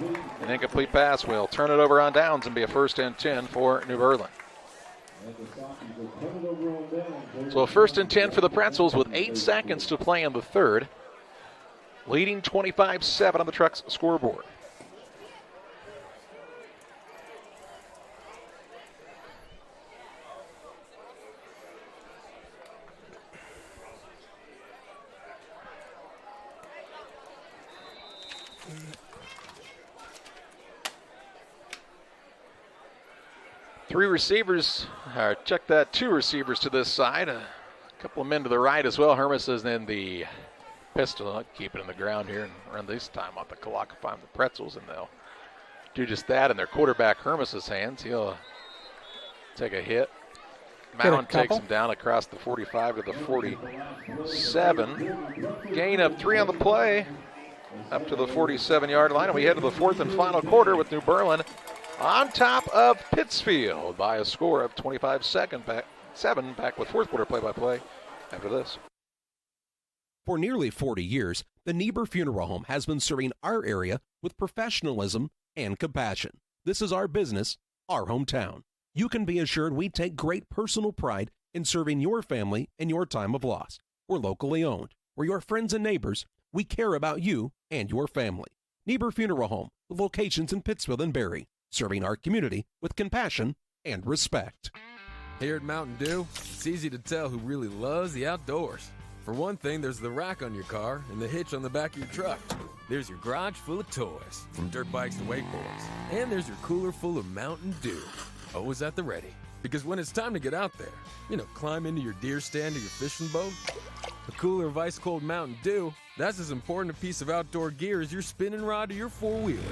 An incomplete pass will turn it over on downs and be a 1st and 10 for New Berlin. So a 1st and 10 for the Pretzels with 8 seconds to play in the third. Leading 25-7 on the Trucks scoreboard. Two receivers to this side. A couple of men to the right as well. Hermes is in the pistol, keep it in the ground here and run this time off the clock if I'm the Pretzels, and they'll do just that in their quarterback Hermes' hands. He'll take a hit. Mound takes him down across the 45 to the 47. Gain of 3 on the play up to the 47-yard line, and we head to the 4th and final quarter with New Berlin on top of Pittsfield by a score of 25-7. Back with fourth quarter play-by-play after this. For nearly 40 years, the Niebuhr Funeral Home has been serving our area with professionalism and compassion. This is our business, our hometown. You can be assured we take great personal pride in serving your family in your time of loss. We're locally owned. We're your friends and neighbors. We care about you and your family. Niebuhr Funeral Home, with locations in Pittsfield and Barry, serving our community with compassion and respect. Here at Mountain Dew, it's easy to tell who really loves the outdoors. For one thing, there's the rack on your car and the hitch on the back of your truck. There's your garage full of toys, from dirt bikes to wakeboards. And there's your cooler full of Mountain Dew, always at the ready. Because when it's time to get out there, climb into your deer stand or your fishing boat, a cooler of ice-cold Mountain Dew, that's as important a piece of outdoor gear as your spinning rod or your four-wheeler.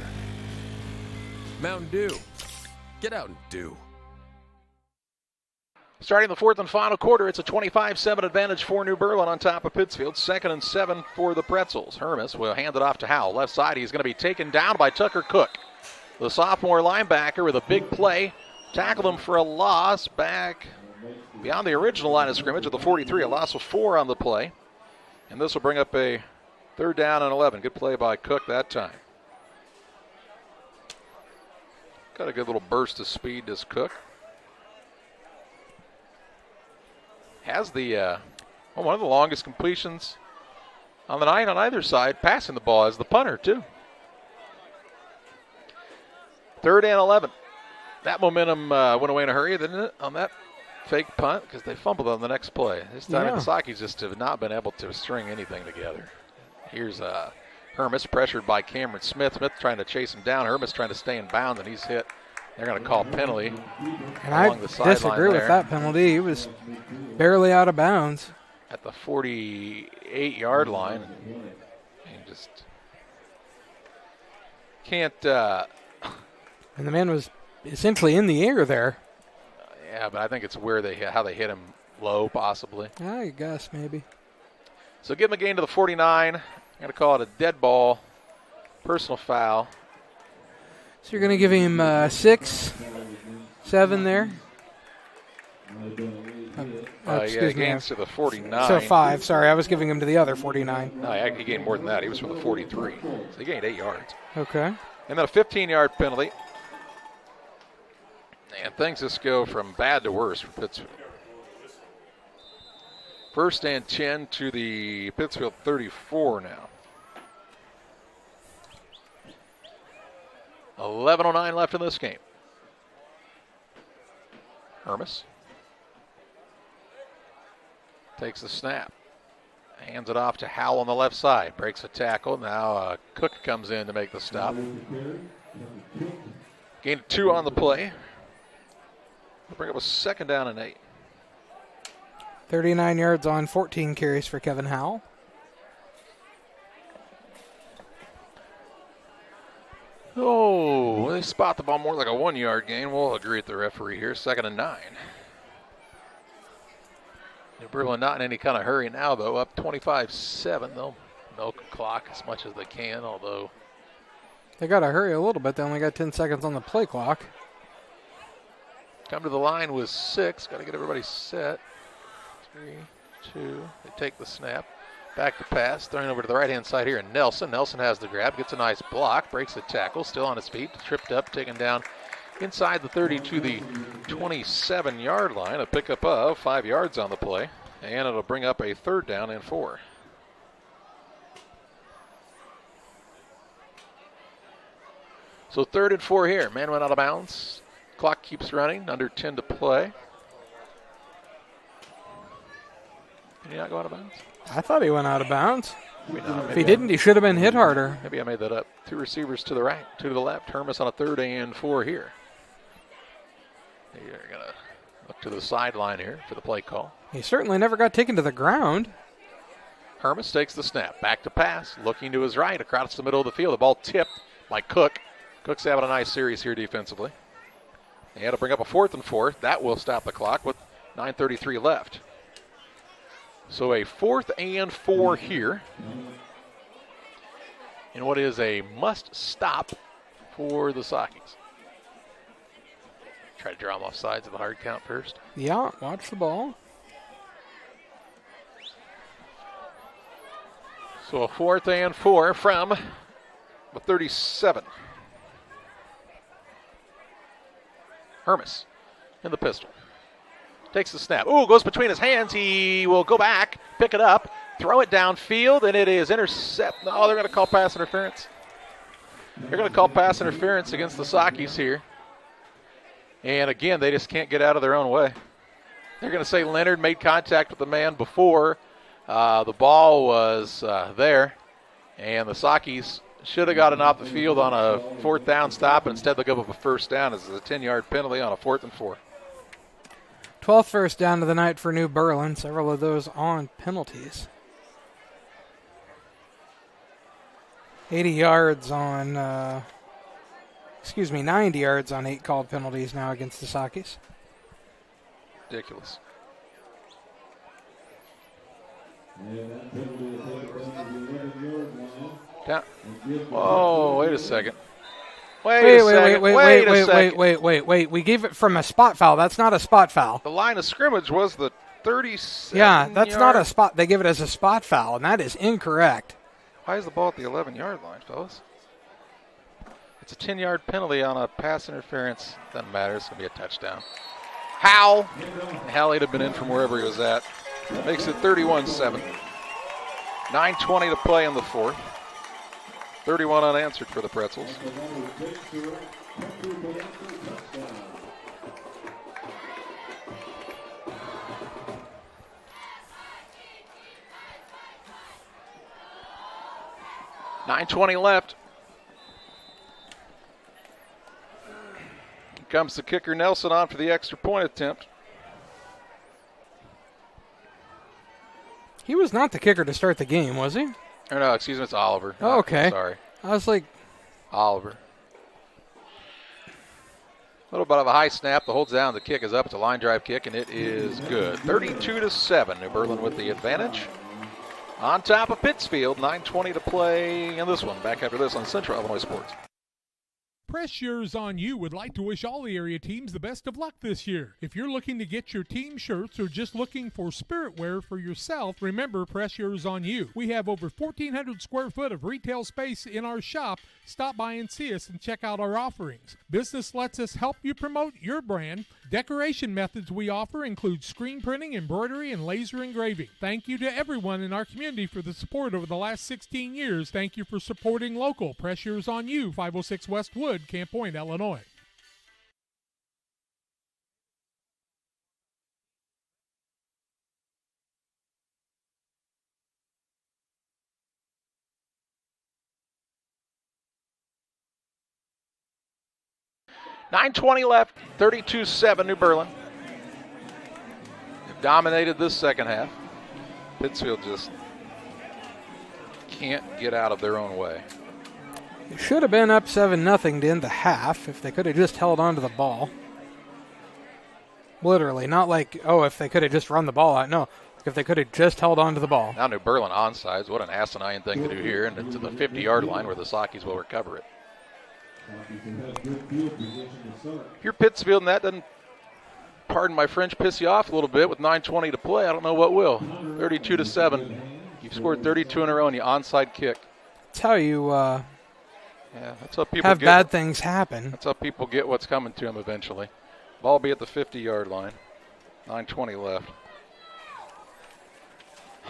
Mountain Dew. Get out and do. Starting the 4th and final quarter, it's a 25-7 advantage for New Berlin on top of Pittsfield. 2nd and 7 for the Pretzels. Hermes will hand it off to Howell. Left side, he's going to be taken down by Tucker Cook. The sophomore linebacker with a big play. Tackled him for a loss back beyond the original line of scrimmage at the 43. A loss of 4 on the play. And this will bring up a 3rd down and 11. Good play by Cook that time. Got a good little burst of speed, does Cook. Has the one of the longest completions on the night on either side, passing the ball as the punter, too. 3rd and 11. That momentum went away in a hurry, didn't it, on that fake punt? Because they fumbled on the next play. This time the Saukees just have not been able to string anything together. Here's Hermes pressured by Cameron Smith. Smith trying to chase him down. Hermes trying to stay in bounds, and he's hit. They're going to call penalty along the sideline. I disagree with that penalty. He was barely out of bounds. At the 48-yard line. And just can't. And the man was essentially in the air there. Yeah, but I think it's where how they hit him low, possibly. I guess, maybe. So give him a gain to the 49. I'm going to call it a dead ball, personal foul. So you're going to give him 6, 7 there? Excuse me. Gains to the 49. So 5. Sorry, I was giving him to the other 49. No, he gained more than that. He was from the 43. So he gained 8 yards. Okay. And then a 15-yard penalty. And things just go from bad to worse for Pittsfield. 1st and 10 to the Pittsfield 34 now. 11:09 left in this game. Hermes takes the snap. Hands it off to Howell on the left side. Breaks a tackle. Now Cook comes in to make the stop. Gain of 2 on the play. We'll bring up a 2nd down and 8. 39 yards on 14 carries for Kevin Howell. Oh, they spot the ball more like a 1-yard gain. We'll agree with the referee here. 2nd and 9. New Berlin not in any kind of hurry now, though. Up 25-7. They'll milk the clock as much as they can, although they got to hurry a little bit. They only got 10 seconds on the play clock. Come to the line with 6. Got to get everybody set. 3, 2. They take the snap. Back to pass. Throwing over to the right-hand side here. And Nelson. Nelson has the grab. Gets a nice block. Breaks the tackle. Still on his feet. Tripped up. Taken down inside the 30 to the 27-yard line. A pickup of 5 yards on the play. And it'll bring up a 3rd down and 4. So 3rd and 4 here. Man went out of bounds. Clock keeps running. Under 10 to play. Did he not go out of bounds? I thought he went out of bounds. Maybe not. If he didn't, he should have been hit harder. Maybe I made that up. 2 receivers to the right, 2 to the left. Hermes on a 3rd and 4 here. You're going to look to the sideline here for the play call. He certainly never got taken to the ground. Hermes takes the snap. Back to pass. Looking to his right across the middle of the field. The ball tipped by Cook. Cook's having a nice series here defensively. They had to bring up a 4th and 4. That will stop the clock with 9:33 left. So a 4th and 4 here. And what is a must stop for the Saukees. Try to draw them off sides of the hard count first. Yeah, watch the ball. So a 4th and 4 from the 37. Hermes in the pistol. Takes the snap. Ooh, goes between his hands. He will go back, pick it up, throw it downfield, and it is intercept. No, they're going to call pass interference. They're going to call pass interference against the Saukees here. And again, they just can't get out of their own way. They're going to say Leonard made contact with the man before the ball was there. And the Saukees should have gotten off the field on a 4th down stop. Instead, they'll give up a 1st down as a 10-yard penalty on a 4th and 4. 12th first down of the night for New Berlin. Several of those on penalties. 90 yards on 8 called penalties now against the Saukees. Ridiculous. Down. Oh, wait a second. Wait. We gave it from a spot foul. That's not a spot foul. The line of scrimmage was the 37. Yeah, that's not a spot. They give it as a spot foul, and that is incorrect. Why is the ball at the 11-yard line, fellas? It's a 10-yard penalty on a pass interference. Doesn't matter. It's going to be a touchdown. Howell would have been in from wherever he was at. Makes it 31-7. 9:20 to play in the 4th. 31 unanswered for the Pretzels. $9:20 left. Here comes the kicker Nelson on for the extra point attempt. He was not the kicker to start the game, was he? Or no, excuse me, it's Oliver. Oh, okay. Sorry. I was like... Oliver. A little bit of a high snap. The holds down. The kick is up. It's a line drive kick, and it is good. 32-7. New Berlin with the advantage. On top of Pittsfield. 9:20 to play in this one. Back after this on Central Illinois Sports. Press Yours On You would like to wish all the area teams the best of luck this year. If you're looking to get your team shirts or just looking for spirit wear for yourself, remember Press Yours On You. We have over 1,400 square foot of retail space in our shop. Stop by and see us and check out our offerings. Business lets us help you promote your brand. Decoration methods we offer include screen printing, embroidery, and laser engraving. Thank you to everyone in our community for the support over the last 16 years. Thank you for supporting local. Pressure is on you, 506 West Wood, Camp Point, Illinois. .9:20 left, 32-7 New Berlin. They've dominated this second half. Pittsfield just can't get out of their own way. It should have been up 7-0 to end the half if they could have just held on to the ball. Literally, not like, oh, if they could have just run the ball out. No, if they could have just held on to the ball. Now New Berlin onside. What an asinine thing to do here. And into the 50-yard line where the Saukees will recover it. If you're Pittsfield and that doesn't, pardon my French, piss you off a little bit with 9:20 to play, I don't know what will. 32-7. You've scored 32 in a row and you onside kick. That's how you that's how people have bad things happen. That's how people get what's coming to them eventually. Ball be at the 50-yard line. 9:20 left.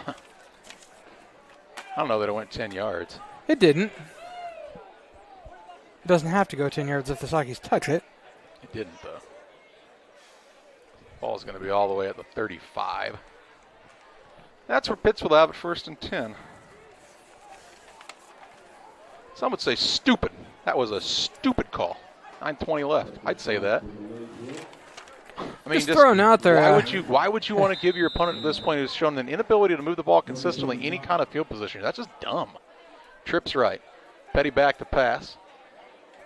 I don't know that it went 10 yards. It didn't. It doesn't have to go 10 yards if the Saukees touch it. It didn't, though. Ball's going to be all the way at the 35. That's where Pittsfield have it, 1st and 10. Some would say stupid. That was a stupid call. 9:20 left. I'd say that. I mean, just thrown out there. Why would you want to give your opponent at this point who's shown an inability to move the ball consistently any kind of field position? That's just dumb. Trips right. Petty back to pass.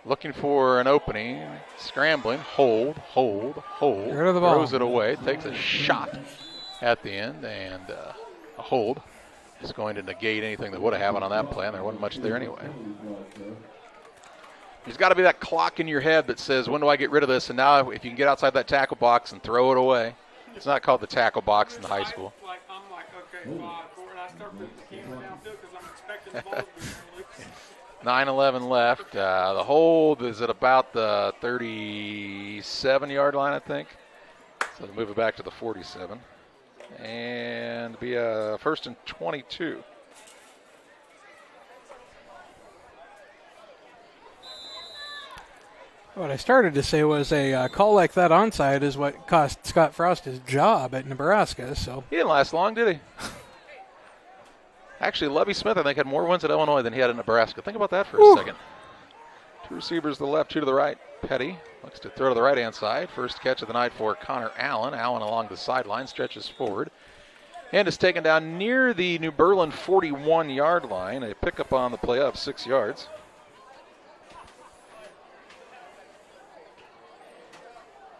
Looking for an opening, scrambling, hold. Get rid of the ball. Throws it away, takes a shot at the end, and a hold is going to negate anything that would have happened on that play, and there wasn't much there anyway. There's got to be that clock in your head that says, when do I get rid of this? And now if you can get outside that tackle box and throw it away. It's not called the tackle box in the high school. I'm like, okay, 5-4, and I start putting the camera downfield because I'm expecting the ball to be released. 9:11 left. The hold is at about the 37-yard line, I think. So they'll move it back to the 47. And be a 1st and 22. What I started to say was a call like that onside is what cost Scott Frost his job at Nebraska. So he didn't last long, did he? Actually, Lovie Smith, I think, had more wins at Illinois than he had at Nebraska. Think about that for a second. 2 receivers to the left, 2 to the right. Petty looks to throw to the right-hand side. First catch of the night for Connor Allen. Allen along the sideline, stretches forward. And is taken down near the New Berlin 41-yard line. A pickup on the play of 6 yards.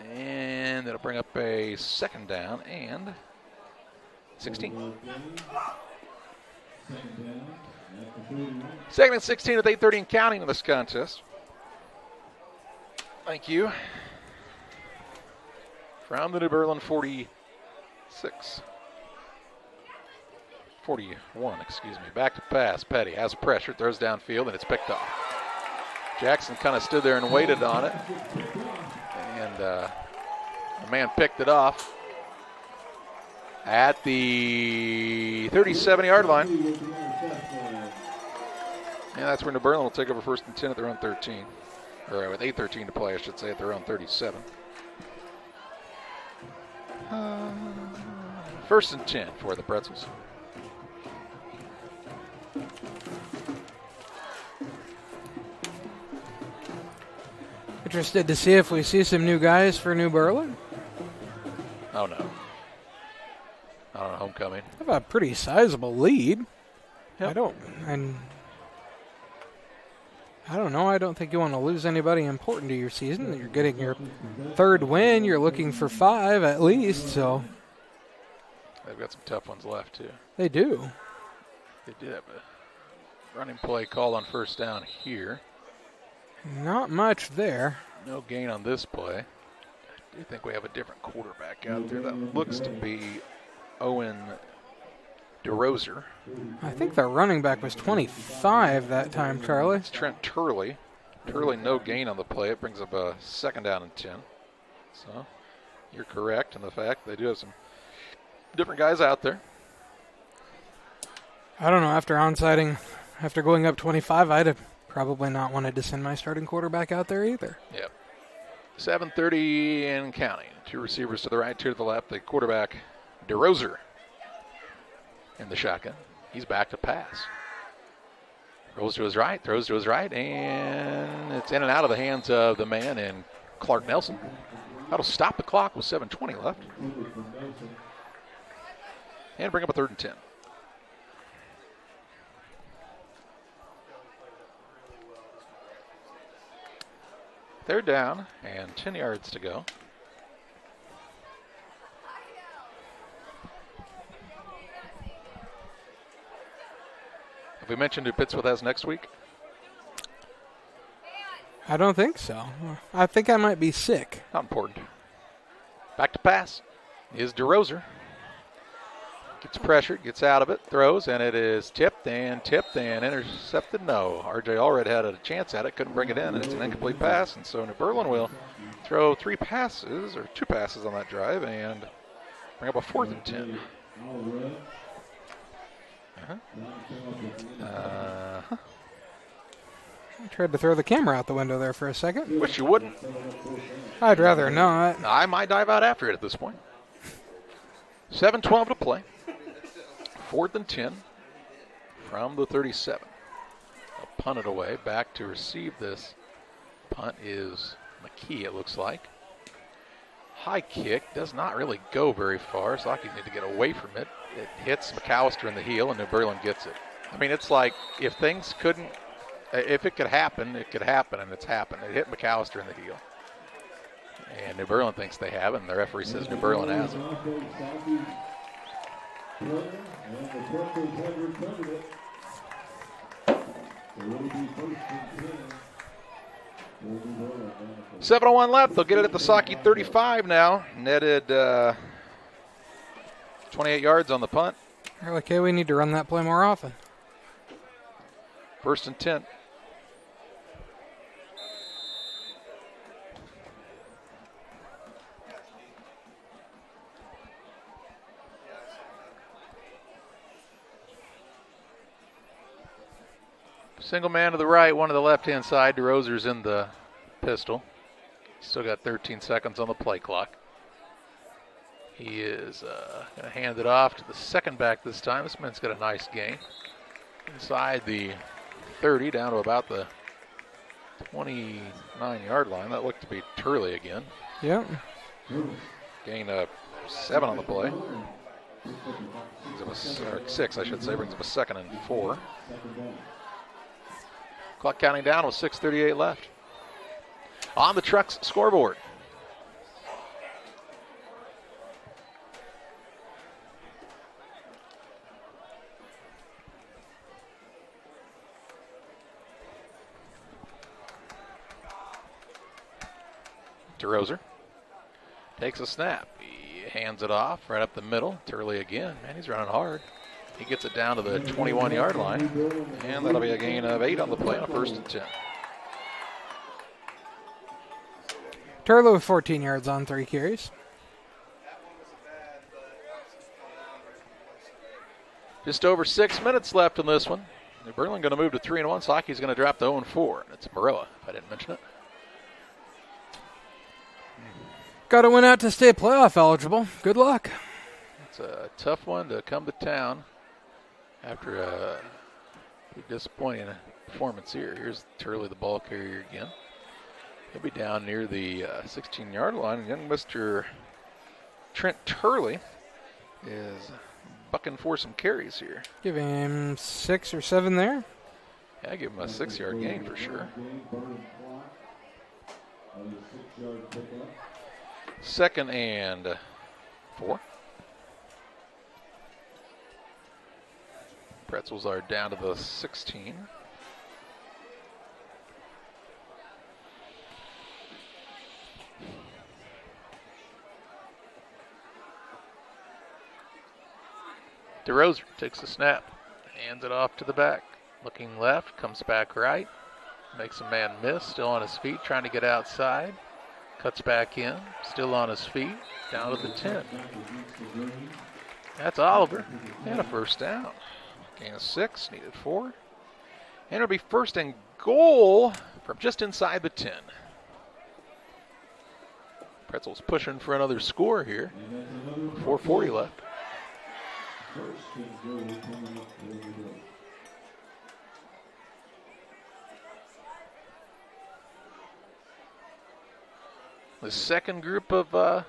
And it'll bring up a 2nd down and 16. 2nd and 16 with 8:30 and counting in this contest. Thank you. From the New Berlin 41, excuse me. Back to pass. Petty has pressure, throws downfield, and it's picked off. Jackson kind of stood there and waited on it. And the man picked it off at the 37-yard line. And that's where New Berlin will take over 1st and 10 at their own 13. Or with 8:13 to play, I should say, at their own 37. 1st and 10 for the Pretzels. Interested to see if we see some new guys for New Berlin? Oh, no. Not on homecoming. Have a pretty sizable lead. Yep. I don't know. I don't think you want to lose anybody important to your season. You're getting your 3rd win. You're looking for 5 at least. So they've got some tough ones left too. They do. They did have a running play call on 1st down here. Not much there. No gain on this play. I do think we have a different quarterback out there. That looks to be Owen DeRoser. I think their running back was 25 that time, Charlie. It's Trent Turley. Turley, no gain on the play. It brings up a 2nd down and 10. So You're correct in the fact they do have some different guys out there. I don't know. After onsiding, after going up 25, I'd have probably not wanted to send my starting quarterback out there either. Yep. 7:30 and counting. 2 receivers to the right, 2 to the left. The quarterback, DeRoser, in the shotgun. He's back to pass. Rolls to his right, throws to his right, and it's in and out of the hands of the man in Clark Nelson. That'll stop the clock with 7:20 left. And bring up a 3rd and 10. They're down and 10 yards to go. Have we mentioned who Pittsfield has next week? I don't think so. I think I might be sick. Not important. Back to pass is DeRoser. Gets pressured, gets out of it, throws, and it is tipped and intercepted. No, R.J. Allred had a chance at it, couldn't bring it in, and it's an incomplete pass. And so New Berlin will throw 2 passes on that drive and bring up a 4th and 10. I tried to throw the camera out the window there for a second. Wish you wouldn't. I'd rather not. I might dive out after it at this point. 7:12 to play. 4th and 10 from the 37. They'll punt it away. Back to receive this punt is McKee, it looks like. High kick does not really go very far. Saukees need to get away from it. It hits McAllister in the heel, and New Berlin gets it. I mean, it's like if it could happen, and it's happened. It hit McAllister in the heel. And New Berlin thinks they have it, and the referee says New Berlin has it. $7:01 left. They'll get it at the Saukee 35 now. Netted 28 yards on the punt. Okay, we need to run that play more often. 1st and 10. Single man to the right, one to the left-hand side. DeRoser's in the pistol. Still got 13 seconds on the play clock. He is going to hand it off to the second back this time. This man's got a nice gain. Inside the 30, down to about the 29-yard line. That looked to be Turley again. Yep. Gain of 7 on the play. Or 6, I should say. Brings up a 2nd and 4. Clock counting down with 6:38 left. On the Trucks scoreboard. DeRoser takes a snap. He hands it off right up the middle. Turley again. Man, he's running hard. He gets it down to the 21-yard line, and that'll be a gain of 8 on the play on a 1st and 10. Turley with 14 yards on 3 carries. Just over 6 minutes left in this one. New Berlin going to move to 3-1. Saukees going to drop to 0-4. And it's Maroa, if I didn't mention it. Got to win out to stay playoff eligible. Good luck. It's a tough one to come to town after a disappointing performance here. Here's Turley, the ball carrier again. He'll be down near the 16-yard line. And young Mr. Trent Turley is bucking for some carries here. Give him 6 or 7 there. Yeah, give him a 6-yard gain for sure. 2nd and 4. Pretzels are down to the 16. DeRoser takes the snap, hands it off to the back. Looking left, comes back right, makes a man miss, still on his feet, trying to get outside. Cuts back in, still on his feet, down to the 10. That's Oliver, and a first down. Gain of 6, needed 4. And it'll be first and goal from just inside the 10. Pretzels pushing for another score here. 4:40 left. The second group of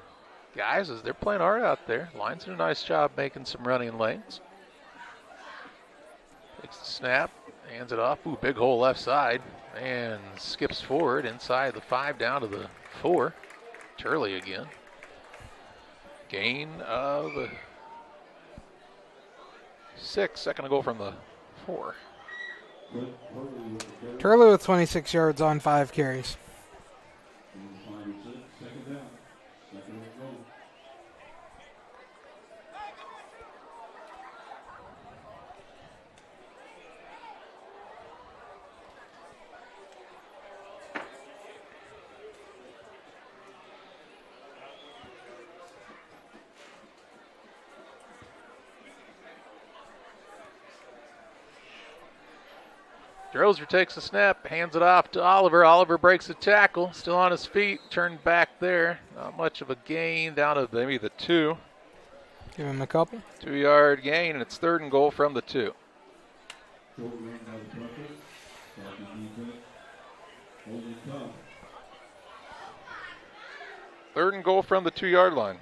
guys, as they're playing hard out there. Lions did a nice job making some running lanes. Takes the snap, hands it off. Ooh, big hole left side. And skips forward inside the 5 down to the 4. Turley again. Gain of 6. Second goal from the 4. Turley with 26 yards on 5 carries. Drozer takes the snap, hands it off to Oliver. Oliver breaks the tackle, still on his feet, turned back there. Not much of a gain, down to maybe the 2. Give him a couple. 2-yard gain, and it's third and goal from the 2. Third and goal from the 2-yard line.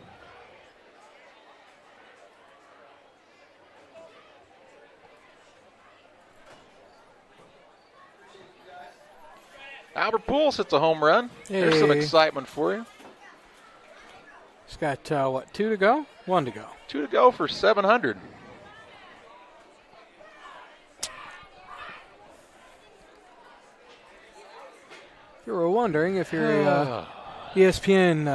Albert Pools hits a home run. Hey. There's some excitement for you. He's got, 2 to go? 1 to go. 2 to go for 700. You were wondering if you're a ESPN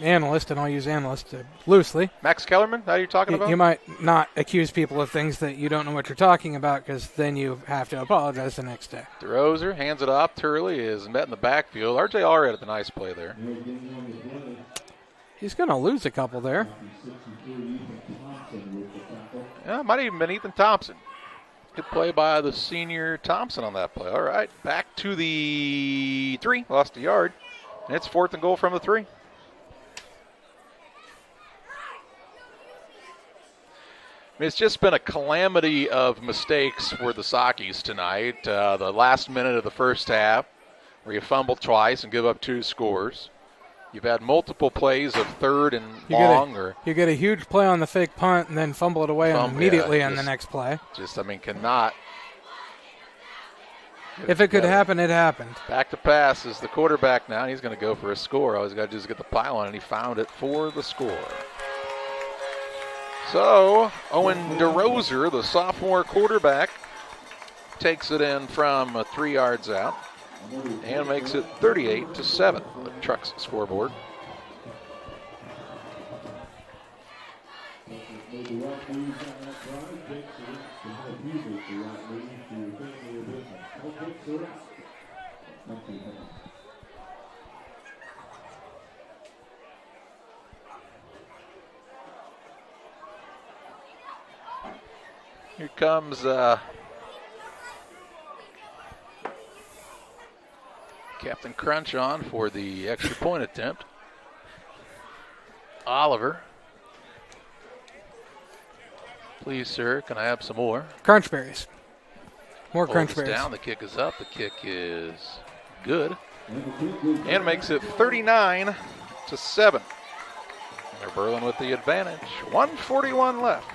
analyst, and I'll use analyst loosely. Max Kellerman, that you're talking about? You might not accuse people of things that you don't know what you're talking about, because then you have to apologize the next day. DeRoser hands it off. Turley is met in the backfield. RJ Allred had a nice play there. He's going to lose a couple there. Yeah, might have even been Ethan Thompson. Good play by the senior Thompson on that play. All right, back to the 3. Lost a yard. And it's fourth and goal from the 3. It's just been a calamity of mistakes for the Saukees tonight. The last minute of the first half, where you fumble twice and give up 2 scores. You've had multiple plays of third and long. You get a huge play on the fake punt and then fumble it away immediately on the next play. Cannot. If it could happen, it happened. Back to pass is the quarterback now. He's going to go for a score. All he's got to do is get the pylon, and he found it for the score. So, Owen DeRoser, the sophomore quarterback, takes it in from 3 yards out and makes it 38-7 on the Trucks scoreboard. Here comes Captain Crunch on for the extra point attempt. Oliver. Please, sir, can I have some more? Crunch berries. More crunch berries. Down. The kick is up. The kick is good. And makes it 39-7. They're Berlin with the advantage. 1:41 left.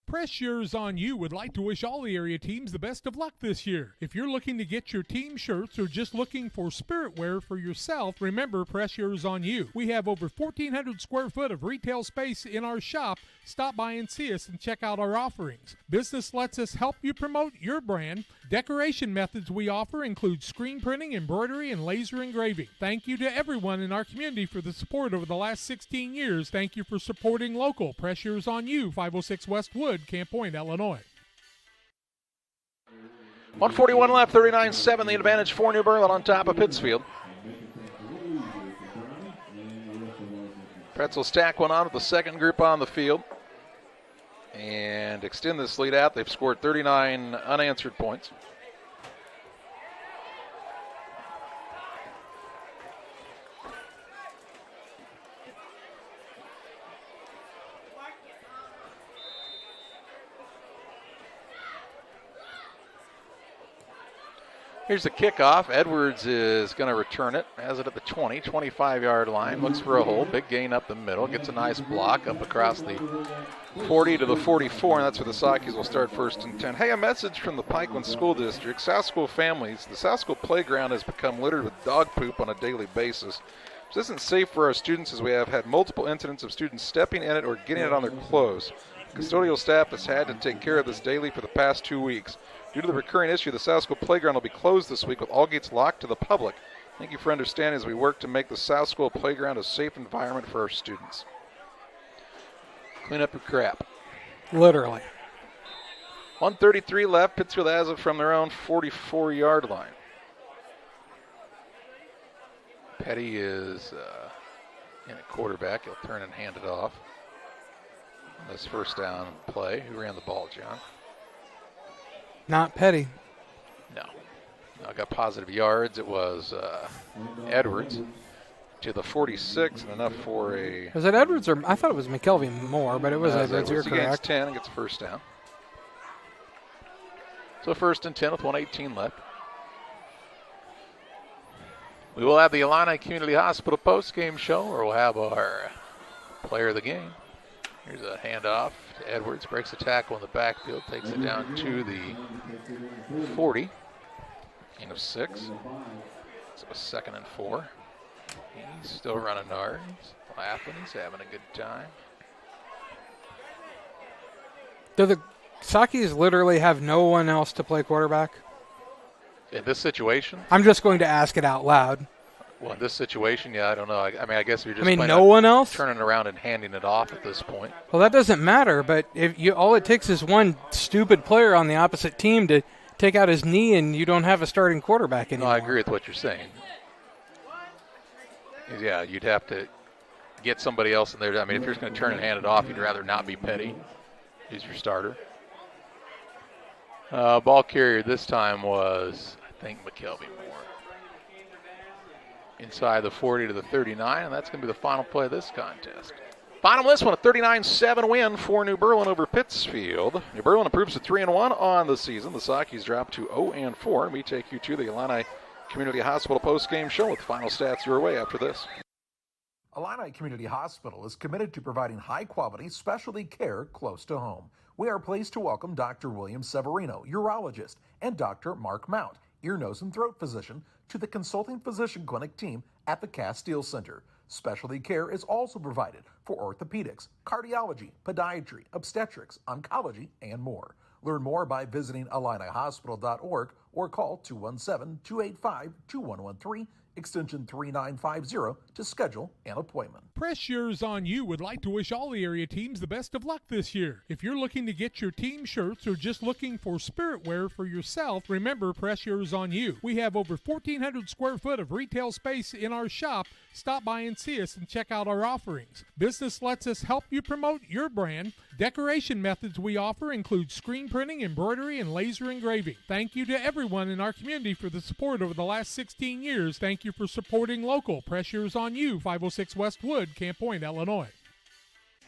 Press Yours on You would like to wish all the area teams the best of luck this year. If you're looking to get your team shirts or just looking for spirit wear for yourself, remember Press Yours on You. We have over 1,400 square foot of retail space in our shop. Stop by and see us and check out our offerings. Business lets us help you promote your brand. Decoration methods we offer include screen printing, embroidery, and laser engraving. Thank you to everyone in our community for the support over the last 16 years. Thank you for supporting local. Press Yours on You, 506 West Wood, Camp Point, Illinois. 1:41 left, 39-7, the advantage for New Berlin on top of Pittsfield. Pretzels tack one on with the second group on the field and extend this lead out. They've scored 39 unanswered points. Here's the kickoff. Edwards is going to return it. Has it at the 20, 25-yard line. Looks for a hole. Big gain up the middle. Gets a nice block up across the 40 to the 44, and that's where the Saukees will start 1st and 10. Hey, a message from the Pikeland School District. South School families, the South School playground has become littered with dog poop on a daily basis. This isn't safe for our students, as we have had multiple incidents of students stepping in it or getting it on their clothes. Custodial staff has had to take care of this daily for the past 2 weeks. Due to the recurring issue, the South School playground will be closed this week with all gates locked to the public. Thank you for understanding as we work to make the South School playground a safe environment for our students. Clean up your crap. Literally. 1:33 left. Pittsfield has it from their own 44-yard line. Petty is in at quarterback. He'll turn and hand it off. This first down play. Who ran the ball, John? Not Petty. No. Got positive yards. It was Edwards to the 46, and enough for a... Was it Edwards or... I thought it was McKelvey Moore, but it was Edwards. You're He gains correct. 10 and gets a first down. So 1st and 10 with 1:18 left. We will have the Illini Community Hospital post-game show, or we'll have our player of the game. Here's a handoff to Edwards. Breaks the tackle in the backfield. Takes it down to the 40. Gain of 6. So a 2nd and 4. He's still running hard. He's laughing. He's having a good time. Do the Saukees literally have no one else to play quarterback? In this situation? I'm just going to ask it out loud. Well, in this situation, yeah, I don't know. I mean, I guess you're just no one else? turning around and handing it off at this point. Well, that doesn't matter, but if you all it takes is one stupid player on the opposite team to take out his knee and you don't have a starting quarterback anymore. No, I agree with what you're saying. Yeah, you'd have to get somebody else in there. I mean, if you're just going to turn and hand it off, you'd rather not be Petty. He's your starter. Ball carrier this time was, I think, McKelvey Moore. Inside the 40 to the 39, and that's going to be the final play of this contest. Final this one, a 39-7 win for New Berlin over Pittsfield. New Berlin improves to 3-1 on the season. The Saukees drop to 0-4, and we take you to the Illini Community Hospital post-game show with final stats your way after this. Illini Community Hospital is committed to providing high-quality specialty care close to home. We are pleased to welcome Dr. William Severino, urologist, and Dr. Mark Mount, ear, nose, and throat physician, to the consulting physician clinic team at the Castile Center. Specialty care is also provided for orthopedics, cardiology, podiatry, obstetrics, oncology, and more. Learn more by visiting IlliniHospital.org or call 217-285-2113, extension 3950 to schedule an appointment. Press Yours On You would like to wish all the area teams the best of luck this year. If you're looking to get your team shirts or just looking for spirit wear for yourself, remember Press Yours On You. We have over 1,400 square foot of retail space in our shop. Stop by and see us and check out our offerings. Business lets us help you promote your brand. Decoration methods we offer include screen printing, embroidery, and laser engraving. Thank you to everyone in our community for the support over the last 16 years. Thank you for supporting local. Press Yours On You, 506 West Wood, Camp Point, Illinois.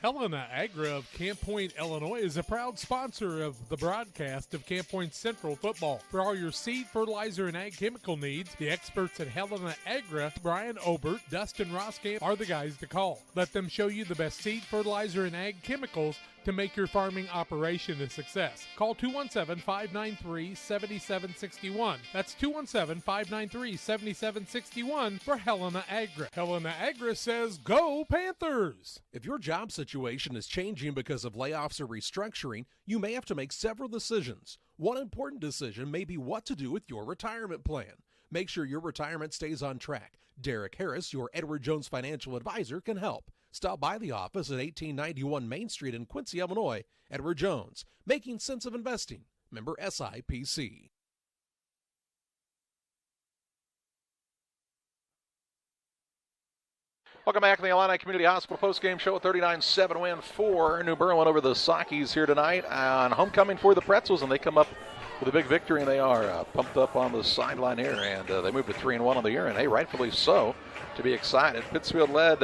Helena Agra of Camp Point, Illinois is a proud sponsor of the broadcast of Camp Point Central football. For all your seed, fertilizer, and ag chemical needs, the experts at Helena Agra, Brian Obert, Dustin Roskamp, are the guys to call. Let them show you the best seed, fertilizer, and ag chemicals to make your farming operation a success. Call 217-593-7761. That's 217-593-7761 for Helena Agra. Helena Agra says, go Panthers! If your job situation is changing because of layoffs or restructuring, you may have to make several decisions. One important decision may be what to do with your retirement plan. Make sure your retirement stays on track. Derek Harris, your Edward Jones financial advisor, can help. Stop by the office at 1891 Main Street in Quincy, Illinois. Edward Jones, making sense of investing. Member SIPC. Welcome back to the Illini Community Hospital postgame show. A 39-7 win for New Berlin over the Saukees here tonight on homecoming for the Pretzels, and they come up with a big victory, and they are pumped up on the sideline here, and they moved to 3-1 on the year, and hey, rightfully so, to be excited. Pittsfield led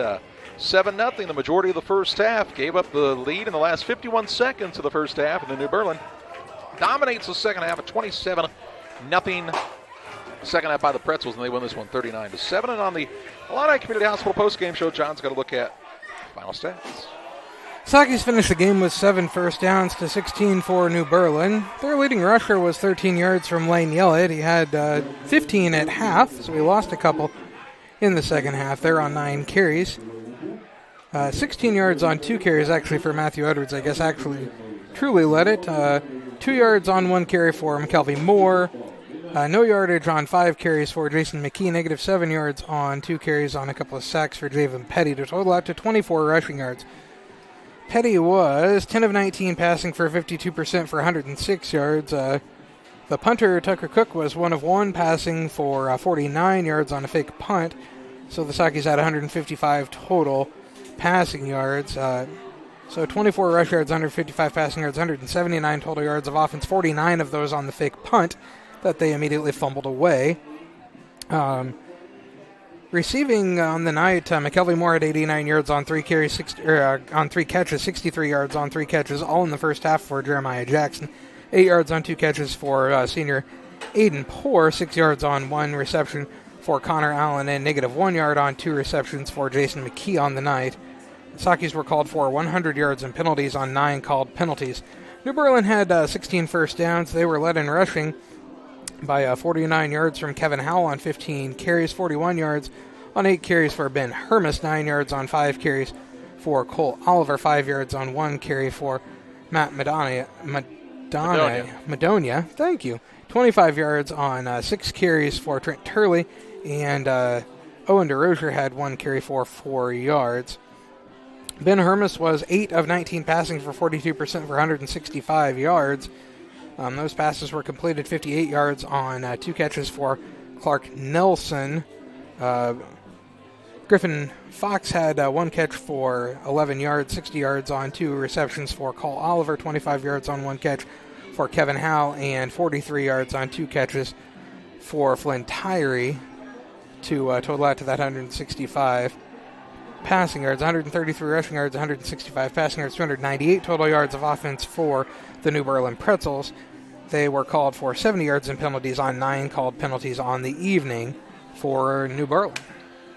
7-0 the majority of the first half, gave up the lead in the last 51 seconds of the first half, and then New Berlin dominates the second half at 27-0. Second half by the Pretzels, and they win this one 39-7. And on the Illini Community Hospital postgame show, John's got to look at final stats. Saukees finished the game with 7 first downs to 16 for New Berlin. Their leading rusher was 13 yards from Lane Yellett. He had 15 at half, so he lost a couple in the second half. They're on 9 carries. 16 yards on 2 carries actually for Matthew Edwards, I guess actually truly led it. 2 yards on 1 carry for McKelvey Moore. No yardage on 5 carries for Jason McKee. Negative 7 yards on 2 carries on a couple of sacks for Javen Petty to total out to 24 rushing yards. Petty was 10 of 19 passing for 52% for 106 yards. The punter, Tucker Cook, was 1 of 1 passing for 49 yards on a fake punt. So the Saukees had 155 total passing yards. So 24 rush yards, 155 passing yards, 179 total yards of offense, 49 of those on the fake punt that they immediately fumbled away. Receiving on the night, McKelvey Moore had 89 yards on 3 carries, on 3 catches, 63 yards on 3 catches, all in the first half for Jeremiah Jackson. 8 yards on 2 catches for senior Aiden Poore, 6 yards on 1 reception for Connor Allen, and negative 1 yard on 2 receptions for Jason McKee on the night. The Saukees were called for 100 yards and penalties on 9 called penalties. New Berlin had 16 first downs. They were led in rushing by 49 yards from Kevin Howell on 15 carries, 41 yards on 8 carries for Ben Hermes, 9 yards on 5 carries for Cole Oliver, 5 yards on 1 carry for Matt Madonia. Thank you. 25 yards on 6 carries for Trent Turley, and Owen DeRozier had 1 carry for 4 yards. Ben Hermes was 8 of 19 passing for 42% for 165 yards. Those passes were completed 58 yards on 2 catches for Clark Nelson. Griffin Fox had 1 catch for 11 yards, 60 yards on 2 receptions for Cole Oliver, 25 yards on 1 catch for Kevin Howell, and 43 yards on 2 catches for Flynn Tyree to total out to that 165 passing yards, 133 rushing yards, 165 passing yards, 298 total yards of offense for the New Berlin Pretzels. They were called for 70 yards and penalties on 9 called penalties on the evening for New Berlin.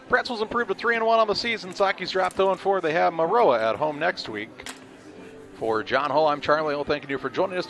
Pretzels improved to 3-1 on the season. Saukees dropped 0-4. They have Maroa at home next week. For John Hull, I'm Charlie Hull. Thank you for joining us.